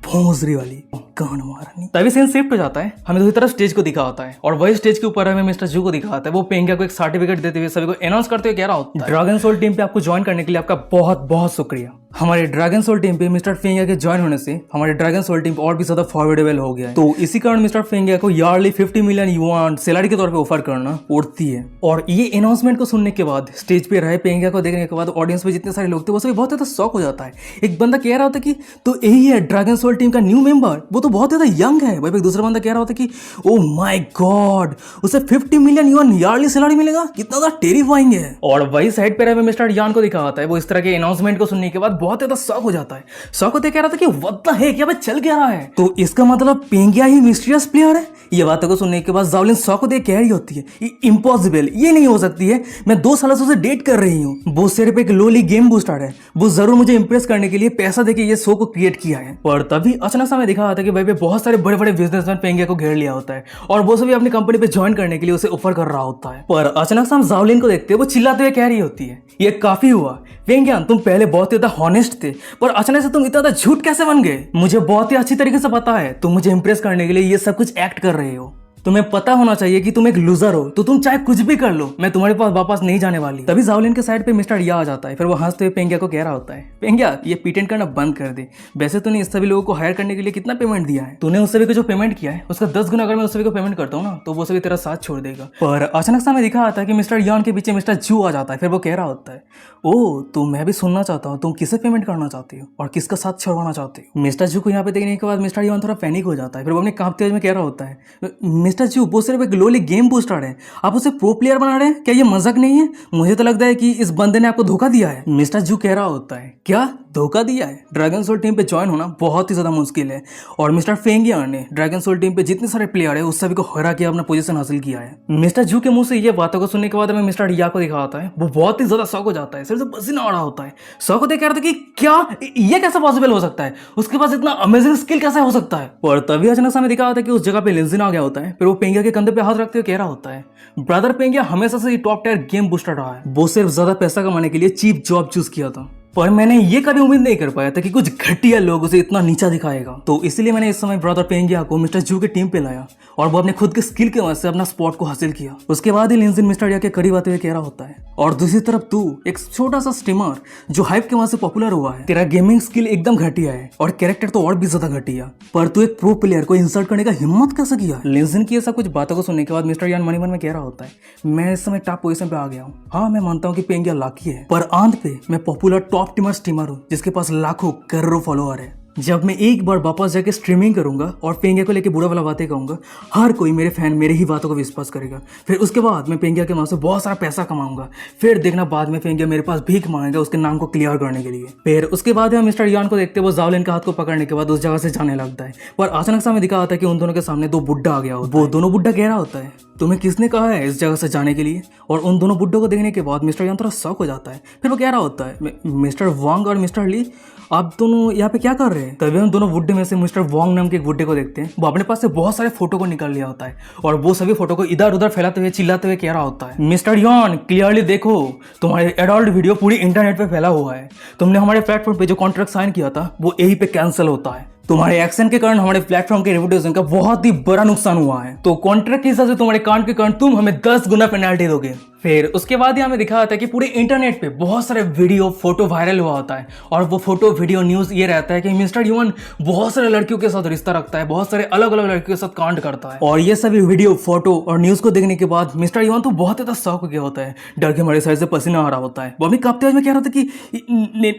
भोंसरी वाली गान मारनी। तभी सीन शिफ्ट हो जाता है। हमें दूसरी तरफ स्टेज को दिखा होता है और वही स्टेज के ऊपर हमें मिस्टर जू को दिखा होता है। वो पेंगिया को एक सर्टिफिकेट देते हुए सभी को अनाउंस करते हुए कह रहा होता है, ड्रैगन सोल टीम पे आपको ज्वाइन करने के लिए आपका बहुत बहुत शुक्रिया। हमारे ड्रैगन सोल टीम पे मिस्टर फेंगिया के ज्वाइन होने से हमारे ड्रैगन सोल टीम और भी ज्यादा फॉरवर्डेबल हो गया है। तो इसी कारण मिस्टर फेंगिया को यार्ली 50 मिलियन युआन सैलरी के तौर पे ऑफर करना उड़ती है। और ये अनाउंसमेंट को सुनने के बाद स्टेज पे रहे पेंगिया को देखने के बाद ऑडियंस में जितने सारे लोग थे वो सभी बहुत ज्यादा शॉक हो जाता है। एक बंदा कह रहा होता है कि तो यही है ड्रैगन सोल टीम का न्यू मेंबर, वो तो बहुत ज्यादा यंग है। भाई एक दूसरा बंदा कह रहा होता है कि ओ माय गॉड, उसे 50 मिलियन युआन यार्ली सैलरी मिलेगा, कितना ज्यादा टेरिफाइंग है। और वही साइड पे रहे मिस्टर यान को दिखा होता है। वो इस तरह के अनाउंसमेंट को सुनने के बाद बहुत ज्यादा शॉक हो जाता है। शॉक होते कह रहा था कि व्हाट द हेक, क्या चल क्या रहा है? तो इसका मतलब पेंगिया ही मिस्टीरियस प्लेयर है। ये बातों को सुनने के बाद जावलिन शॉक होते कह रही होती है, ये इम्पॉसिबल, ये नहीं हो सकती है, मैं 2 सालों से उसे डेट कर रही हूँ। वो सिर्फ एक लोली गेम बूस्टर है, वो जरूर मुझे इंप्रेस करने के लिए पैसा देके ये शो को क्रिएट किया है। पर तभी अचानक से हमें दिखा होता है कि भाई बहुत सारे बड़े बड़े बिजनेसमैन पेंगिया को घेर लिया होता है और वो सभी अपनी कंपनी पे ज्वाइन करने के लिए उसे ऑफर कर रहा होता है। पर अचानक से हम जावलिन को देखते हैं, वो चिल्लाते हुए कह रही होती है, ये काफी हुआ पेंगिया, तुम पहले बहुत ज्यादा हॉनेस्ट थे पर अचानक से तुम इतना ज्यादा झूठ कैसे बन गए? मुझे बहुत ही अच्छी तरीके से पता है तुम मुझे इंप्रेस करने के लिए ये सब कुछ एक्ट कर रहे हो। तुम्हें पता होना चाहिए कि तुम एक लूजर हो, तो तुम चाहे कुछ भी कर लो, मैं तुम्हारे पास वापस नहीं जाने वाली। तभी जावलिन के साइड पे मिस्टर या आ जाता है। फिर वो हंसते हुए पेंगिया को कह रहा होता है, पेंगिया ये प्रिटेंड करना बंद कर दे। वैसे तूने इस सभी लोगों को हायर करने के लिए कितना पेमेंट दिया है? तूने उस सभी को जो पेमेंट किया है उसका 10 गुना अगर मैं उस सभी को पेमेंट करता हूँ ना, तो वो सभी तेरा साथ छोड़ देगा। पर अचानक से हमें दिखा आता है कि मिस्टर यान के पीछे मिस्टर जू आ जाता है। फिर वो कह रहा होता है, ओ तो मैं भी सुनना चाहता हूँ, तुम किसे पेमेंट करना चाहती हो और किसका साथ छोड़वाना चाहती हो? मिस्टर जू को यहाँ पे देखने के बाद मिस्टर यान थोड़ा पैनिक हो जाता है। फिर वो अपने कांपते हुए में कह रहा होता है, मिस्टर जू वो सिर्फ एक लोली गेम बूस्टर है, आप उसे प्रो प्लेयर बना रहे हैं, क्या ये मजाक नहीं है? मुझे तो लगता है कि इस बंदे ने आपको धोखा दिया है। मिस्टर जू कह रहा होता है, क्या धोखा दिया है। ड्रैगन सोल टीम पे ज्वाइन होना बहुत ही ज़्यादा मुश्किल है और मिस्टर फेंगियान ने ड्रैगन सोल टीम पे जितने सारे प्लेयर है उस सभी को हरा के अपना पोजीशन हासिल किया है। मिस्टर जू के मुंह से ये बातों को सुनने के बाद हमें मिस्टर रिया को दिखा आता है, वो बहुत ही ज़्यादा शौक हो जाता है, सिर से पसीना आ रहा होता है। शौक होते कह रहा था कि क्या ये कैसे पॉसिबल हो सकता है, उसके पास इतना अमेजिंग स्किल कैसे हो सकता है। और तभी अचानक से हमें दिखा आता है कि उस जगह पे लिंजिन आ गया होता है। फिर वो पेंगिया के कंधे पे हाथ रखते हुए कह रहा होता है, ब्रदर पेंगिया हमेशा से टॉप टायर गेम बूस्टर रहा है, वो सिर्फ ज्यादा पैसा कमाने के लिए चीप जॉब चूज किया था, पर मैंने ये कभी उम्मीद नहीं कर पाया था कि कुछ घटिया लोग उसे इतना नीचा दिखाएगा। तो इसीलिए मैंने इस समय ब्रदर पेंगिया को मिस्टर जू की टीम पे लाया और वो अपने खुद के स्किल के वजह से अपना स्पॉट को हासिल किया। उसके बाद ही लिंजिन मिस्टर रिया के करीब आते हुए कह रहा होता है, और दूसरी तरफ तू एक छोटा सा स्ट्रीमर जो हाइप के वजह से पॉपुलर हुआ है, तेरा गेमिंग स्किल एकदम घटिया है और कैरेक्टर तो और भी ज्यादा घटिया, पर तू एक प्रो प्लेयर को इंसल्ट करने का हिम्मत कैसे किया। लिंजिन की ऐसा कुछ बातों को सुनने के बाद मिस्टर यान मन ही मन में कह रहा होता है, मैं इस समय टॉप पोजीशन पे आ गया हूँ। हाँ मैं मानता हूँ कि पेंगिया लाकी है, पर अंत पे मैं पॉपुलर टॉप टीमर स्ट्रीमर हूँ जिसके पास लाखों करोड़ों फॉलोअर है। जब मैं एक बार वापस जाके स्ट्रीमिंग करूंगा और पेंगिया को लेके बुरा वाला बातें कहूंगा, हर कोई मेरे फैन मेरे ही बातों को विश्वास करेगा। फिर उसके बाद मैं पेंगिया के वहां से बहुत सारा पैसा कमाऊंगा। फिर देखना बाद में पेंगिया मेरे पास भीख मांगेगा उसके नाम को क्लियर करने के लिए। फिर उसके बाद हम मिस्टर यान को देखते वो जावलिन के हाथ को पकड़ने के बाद उस जगह से जाने लगता है, पर अचानक से हमें दिखा आता है कि उन दोनों के सामने दो बुड्ढा आ गया होता है। वो दोनों बुड्ढा कह रहा होता है, तुम्हें किसने कहा है इस जगह से जाने के लिए। और उन दोनों बुड्ढों को देखने के बाद मिस्टर यान थोड़ा शॉक हो जाता है। फिर वो कह रहा होता है, मिस्टर वांग और मिस्टर ली आप दोनों यहाँ पे क्या कर रहे हैं। तभी हम दोनों बुड्ढे में से मिस्टर वांग नाम के एक बुड्ढे को देखते हैं। वो अपने पास से बहुत सारे फोटो को निकाल लिया होता है और वो सभी फोटो को इधर उधर फैलाते हुए चिल्लाते हुए कह रहा होता है, मिस्टर यान क्लियरली देखो, तुम्हारे एडल्ट वीडियो पूरी इंटरनेट पे फैला हुआ है। तुमने हमारे प्लेटफॉर्म पे जो कॉन्ट्रैक्ट साइन किया था वो यही पे कैंसिल होता है। तुम्हारे एक्शन के कारण हमारे प्लेटफॉर्म के रेपुटेशन का बहुत ही बड़ा नुकसान हुआ है, तो कॉन्ट्रैक्ट के हिसाब से तुम्हारे कांड के कारण तुम हमें 10 गुना पेनाल्टी दोगे। फिर उसके बाद ही हमें दिखा जाता है कि पूरे इंटरनेट पे बहुत सारे वीडियो फोटो वायरल हुआ होता है और वो फोटो वीडियो न्यूज ये रहता है कि मिस्टर युवन बहुत सारे लड़कियों के साथ रिश्ता रखता है, बहुत सारे अलग अलग लड़कियों के साथ कांड करता है। और ये सभी वीडियो फोटो और न्यूज को देखने के बाद मिस्टर युवन तो बहुत ज्यादा शॉक हो गया होता है, डर के हमारे साइड से पसीना आ रहा होता है। वो अपनी कांपते हुए में कह रहा था कि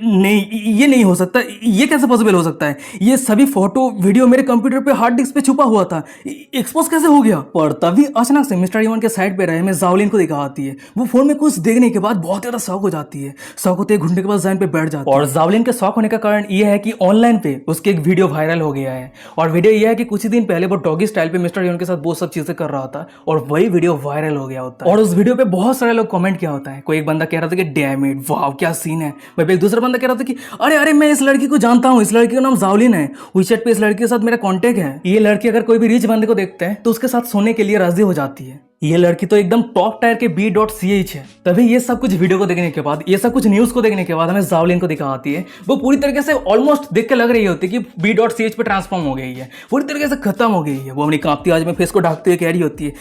नहीं ये नहीं हो सकता, ये कैसे पॉसिबल हो सकता है, ये सभी फोटो वीडियो मेरे कंप्यूटर पे हार्ड डिस्क पे छुपा हुआ था, एक्सपोज कैसे हो गया। और तभी अचानक से मिस्टर युवन के साइड पे रहे हमें जावलिन को दिखा आती है। वो फोन में कुछ देखने के बाद बहुत ज्यादा शौक हो जाती है। शौक होते घुटने के बाद जाइन पे बैठ जाती है। और जावलिन के शौक होने का कारण यह है कि ऑनलाइन पे उसके एक वीडियो वायरल हो गया है और वीडियो यह है कि कुछ ही दिन पहले वो डॉगी स्टाइल पे मिस्टर युवन के साथ बहुत सब चीजें कर रहा था और वही वीडियो वायरल हो गया होता है। और उस वीडियो पे बहुत सारे लोग कमेंट किया होता है। कोई एक बंदा कह रहा था कि डैम इट वाव क्या सीन है, वही एक दूसरा बंदा कह रहा था कि अरे मैं इस लड़की को जानता हूँ, इस लड़की का नाम जावलिन है, WeChat पे इस लड़की के साथ मेरा कॉन्टेक्ट है। ये लड़की अगर कोई भी रिच बंदे को देखते हैं तो उसके साथ सोने के लिए राजी हो जाती है। ये लड़की तो एकदम टॉप टायर के B.CH है। तभी ये सब कुछ वीडियो को देखने के बाद, ये सब कुछ न्यूज को देखने के बाद हमें जावलिन को दिखा आती है। वो पूरी तरीके से ऑलमोस्ट देख के लग रही होती है कि B.CH पे ट्रांसफॉर्म हो गई है, पूरी तरीके से खत्म हो गई है। वो अपनी कांपती आवाज में फेस को ढकते हुए कह रही होती है,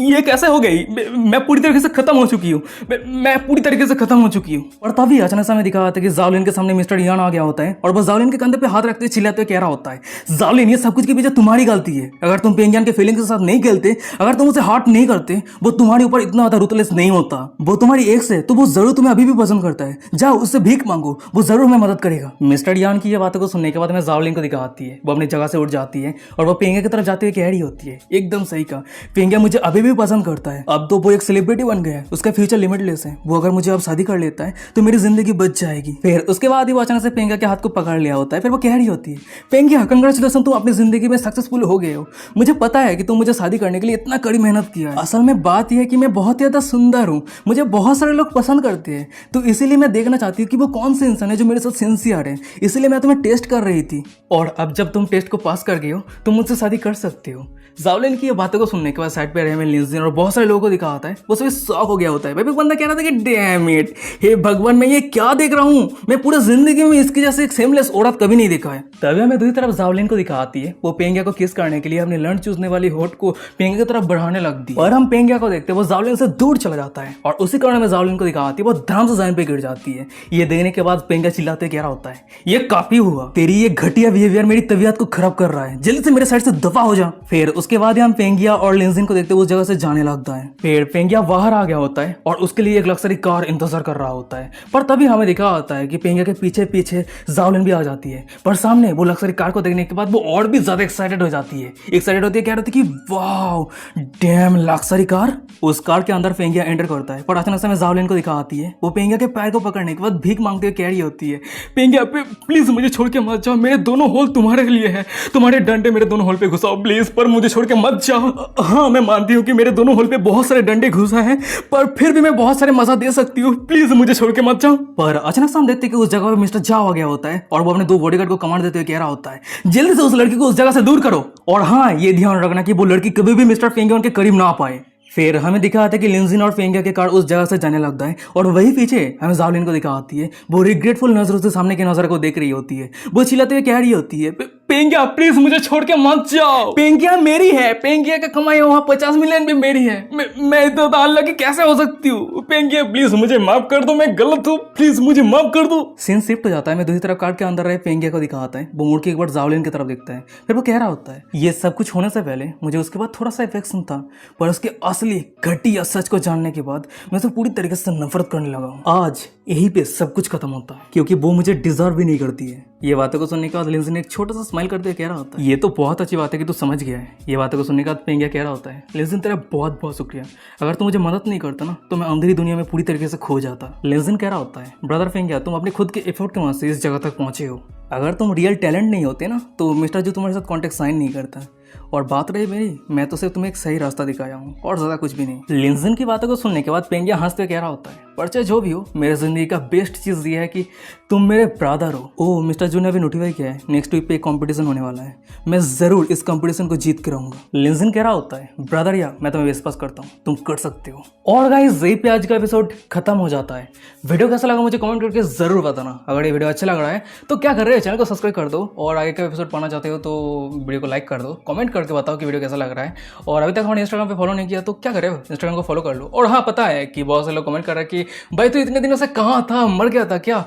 ये कैसे हो गई, मैं पूरी तरीके से खत्म हो चुकी हूँ, मैं पूरी तरीके से खत्म हो चुकी हूँ। और तभी अचानक से हमें दिखा आता है कि जावलिन के सामने मिस्टर यान आ गया होता है और वो जावलिन के कंधे पे हाथ रखते चिल्लाते हुए कह रहा होता है, जावलिन ये सब कुछ के पीछे तुम्हारी गलती है। अगर तुम पेंगियान के फीलिंग्स के साथ नहीं खेलते, अगर तुम उसे हार्ट नहीं करते, वो तुम्हारे ऊपर इतना ज्यादा रूथलेस नहीं होता। वो तुम्हारी एक्स है तो वो जरूर तुम्हें अभी भी पसंद करता है, जाओ उससे भीख मांगो, वो जरूर हमें मदद करेगा। मिस्टर यान की ये बातों को सुनने के बाद हमें जावलिन को दिखा आती है। वो अपनी जगह से उठ जाती है और वो पेंगिया की तरफ जाते हुए कह रही होती है, एकदम सही कहा, पेंगिया मुझे अभी भी पसंद करता है। अब तो वो एक सेलिब्रिटी बन गया है, उसका फ्यूचर लिमिटलेस है। वो अगर मुझे अब शादी कर लेता है तो मेरी जिंदगी बच जाएगी। फिर उसके बाद ही वो अचानक से पेंगिया के हाथ को पकड़ लिया होता है। फिर वो कह रही होती है, पेंगिया कंग्रेचुलेशन, तुम अपनी जिंदगी में सक्सेसफुल हो गए हो। मुझे पता है कि तुम मुझे शादी करने के लिए इतना कड़ी मेहनत किया है। असल में बात यह है कि मैं बहुत ज्यादा सुंदर हूँ, मुझे बहुत सारे लोग पसंद करते हैं, तो इसीलिए मैं देखना चाहती हूँ कि वो कौन से इंसान है जो मेरे साथ सिंसियर है। इसलिए मैं तुम्हें टेस्ट कर रही थी और अब जब तुम टेस्ट को पास कर गए हो तुम मुझसे शादी कर सकते हो। जावलिन की ये बातों को सुनने के बाद साइड पे रहे में लिंजिन और बहुत सारे लोगों को दिखा आता है। वो सभी शॉक हो गया होता है। भाई बंदा कह रहा था कि डैम इट, हे भगवान मैं ये क्या देख रहा हूँ, मैं पूरी जिंदगी में इसकी जैसे एक सेमलेस औरत कभी नहीं देखा है। तभी हमें दूसरी तरफ जावलिन को दिखा आती है। वो पेंगिया को किस करने के लिए अपने लंच चूसने वाली होठ को पेंगिया की तरफ बढ़ाने लगती है और हम पेंगिया को देखते हैं वो जावलिन से दूर चला जाता है और उसी कारण हमें जावलिन को दिखा आती है। वो धर्म से जमीन पे गिर जाती है। ये देखने के बाद पेंगिया चिल्लाते कह रहा होता है, ये काफी हुआ, तेरी ये घटिया बिहेवियर मेरी तबीयत को खराब कर रहा है, जल्दी से मेरे साइड से दफा हो जा। फिर उसके बाद हम पेंगिया और लिंजिन को देखते हुए उस जगह से जाने लगता है। फिर पेंगिया बाहर आ गया होता है और उसके लिए एक लग्जरी कार इंतजार कर रहा होता है। पर तभी हमें दिखा आता है कि पेंगिया के पीछे पीछे जावलिन भी आ जाती है। पर सामने वो लग्जरी कार को देखने के बाद वो और भी ज्यादा एक्साइटेड हो जाती है। एक्साइटेड होती है, कह रही थी कि वाह डैम लग्जरी कार। उस कार के अंदर पेंगिया एंटर करता है, पर अचानक से हमें जावलिन को दिखा आती है। वो पेंगिया के पैर को पकड़ने के बाद भीख मांगते हुए कह रही होती है, पेंगिया प्लीज मुझे छोड़ के मत जाओ, मेरे दोनों होल तुम्हारे लिए है, तुम्हारे डंडे मेरे दोनों होल पे घुसाओ प्लीज, पर मुझे छोड़ के मत जाओ। हाँ मैं मानती हूँ कि मेरे दोनों होल पे बहुत सारे डंडे घुसा है, पर फिर भी मैं बहुत सारे मजा दे सकती हूँ, प्लीज मुझे छोड़ के मत जाओ। पर अचानक से हम देखते हैं कि उस जगह पे मिस्टर जाओ आ गया होता है और वो अपने 2 बॉडीगार्ड को कमांड देते हुए कह रहा होता है, जल्दी से उस लड़की को उस जगह से दूर करो। और हाँ ये ध्यान रखना कि वो लड़की कभी भी मिस्टर फेंगियन के करीब ना पाए। फिर हमें दिखा आता है कि लिंजिन और फेंगिया के कार उस जगह से जाने लगता है और वही पीछे हमें जावलिन को दिखा आती है। वो रिग्रेटफुल नजरों से सामने के नजर को देख रही होती है। वो चिल्लाते हुए कह रही होती है, पेंगिया प्लीज मुझे छोड़ के मत जाओ, पेंगिया मेरी है, पेंगिया का कमाई वहां 50 मिलियन भी मेरी है, मैं तो अल्लाह की कैसे हो सकती हूँ, पेंगिया प्लीज मुझे माफ कर दो, मैं गलत हूँ, प्लीज मुझे माफ कर दो। सीन शिफ्ट हो जाता है, मैं दूसरी तरफ कार के अंदर रहे पेंगिया को दिखा आता है। वो मुड़ के एक बार जावलिन की तरफ देखता है, फिर वो कह रहा होता है, ये सब कुछ होने से पहले मुझे उसके बाद थोड़ा सा इफेक्शन था, पर उसके असली घटिया सच को जानने के बाद मैं तो पूरी तरीके से नफरत करने लगा हूँ। आज यहीं पे सब कुछ खत्म होता है क्योंकि वो मुझे डिजर्व भी नहीं करती है। ये बातों को सुनने के बाद लिंजिन एक छोटा सा स्माइल करते हुए कह रहा होता है, ये तो बहुत अच्छी बात है कि तू समझ गया है। ये बातों को सुनने के बाद पेंगिया कह रहा होता है, लिंजिन तेरा बहुत बहुत शुक्रिया, अगर तू मुझे मदद नहीं करता ना तो मैं अंधेरी दुनिया में पूरी तरीके से खो जाता। लिंजिन कह रहा होता है, ब्रदर पेंगिया तुम अपने खुद के एफर्ट की वजह से इस जगह तक पहुंचे हो, अगर तुम रियल टैलेंट नहीं होते ना तो मिस्टर जो तुम्हारे साथ कॉन्टेक्ट साइन नहीं करता। और बात रही मेरी, मैं तो सिर्फ तुम्हें एक सही रास्ता दिखाया हूँ और ज़्यादा कुछ भी नहीं। लिंजिन की बातों को सुनने के बाद पेंगिया हंसते कह रहा होता है, पर चाहे जो भी हो मेरी ज़िंदगी का बेस्ट चीज़ ये है कि तुम मेरे ब्रदर हो। ओह मिस्टर जू ने अभी नोटिफाई किया है नेक्स्ट वीक पे एक कॉम्पिटिशन होने वाला है, मैं ज़रूर इस कॉम्पिटिशन को जीत के रहूँगा। लिंजिन कह रहा होता है, ब्रदर या मैं तुम्हें विश्वास करता हूँ, तुम कर सकते हो। और गाइस यही पे आज का एपिसोड खत्म हो जाता है। वीडियो कैसा लगा मुझे कमेंट करके ज़रूर बताना। अगर ये वीडियो अच्छा लग रहा है तो क्या कर रहे हो, चैनल को सब्सक्राइब कर दो, और आगे का एपिसोड पाना चाहते हो तो वीडियो को लाइक कर दो, कमेंट करके बताओ कि वीडियो कैसा लग रहा है। और अभी तक हमारे इंस्टाग्राम पे फॉलो नहीं किया तो क्या करे, इंस्टाग्राम को फॉलो कर लो। और हाँ पता है कि बहुत से लोग कमेंट कर रहे हैं कि भाई तो इतने दिनों से कहाँ था, मर गया था क्या।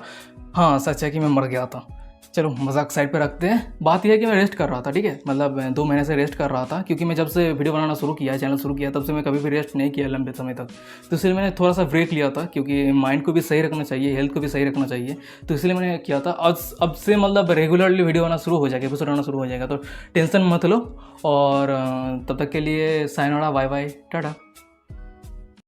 हाँ सच है कि मैं मर गया था, चलो मजाक साइड पे रखते हैं। बात यह है कि मैं रेस्ट कर रहा था, ठीक है, मतलब 2 महीने से रेस्ट कर रहा था, क्योंकि मैं जब से वीडियो बनाना शुरू किया, चैनल शुरू किया, तब से मैं कभी भी रेस्ट नहीं किया लंबे समय तक। तो इसलिए मैंने थोड़ा सा ब्रेक लिया था, क्योंकि माइंड को भी सही रखना चाहिए, हेल्थ को भी सही रखना चाहिए, तो इसलिए मैंने किया था। अब से मतलब रेगुलरली वीडियो आना शुरू हो जाएगा, एपिसोड आना शुरू हो जाएगा, तो टेंशन मत लो। और तब तक के लिए साइनोरा, बाय बाय, टाटा।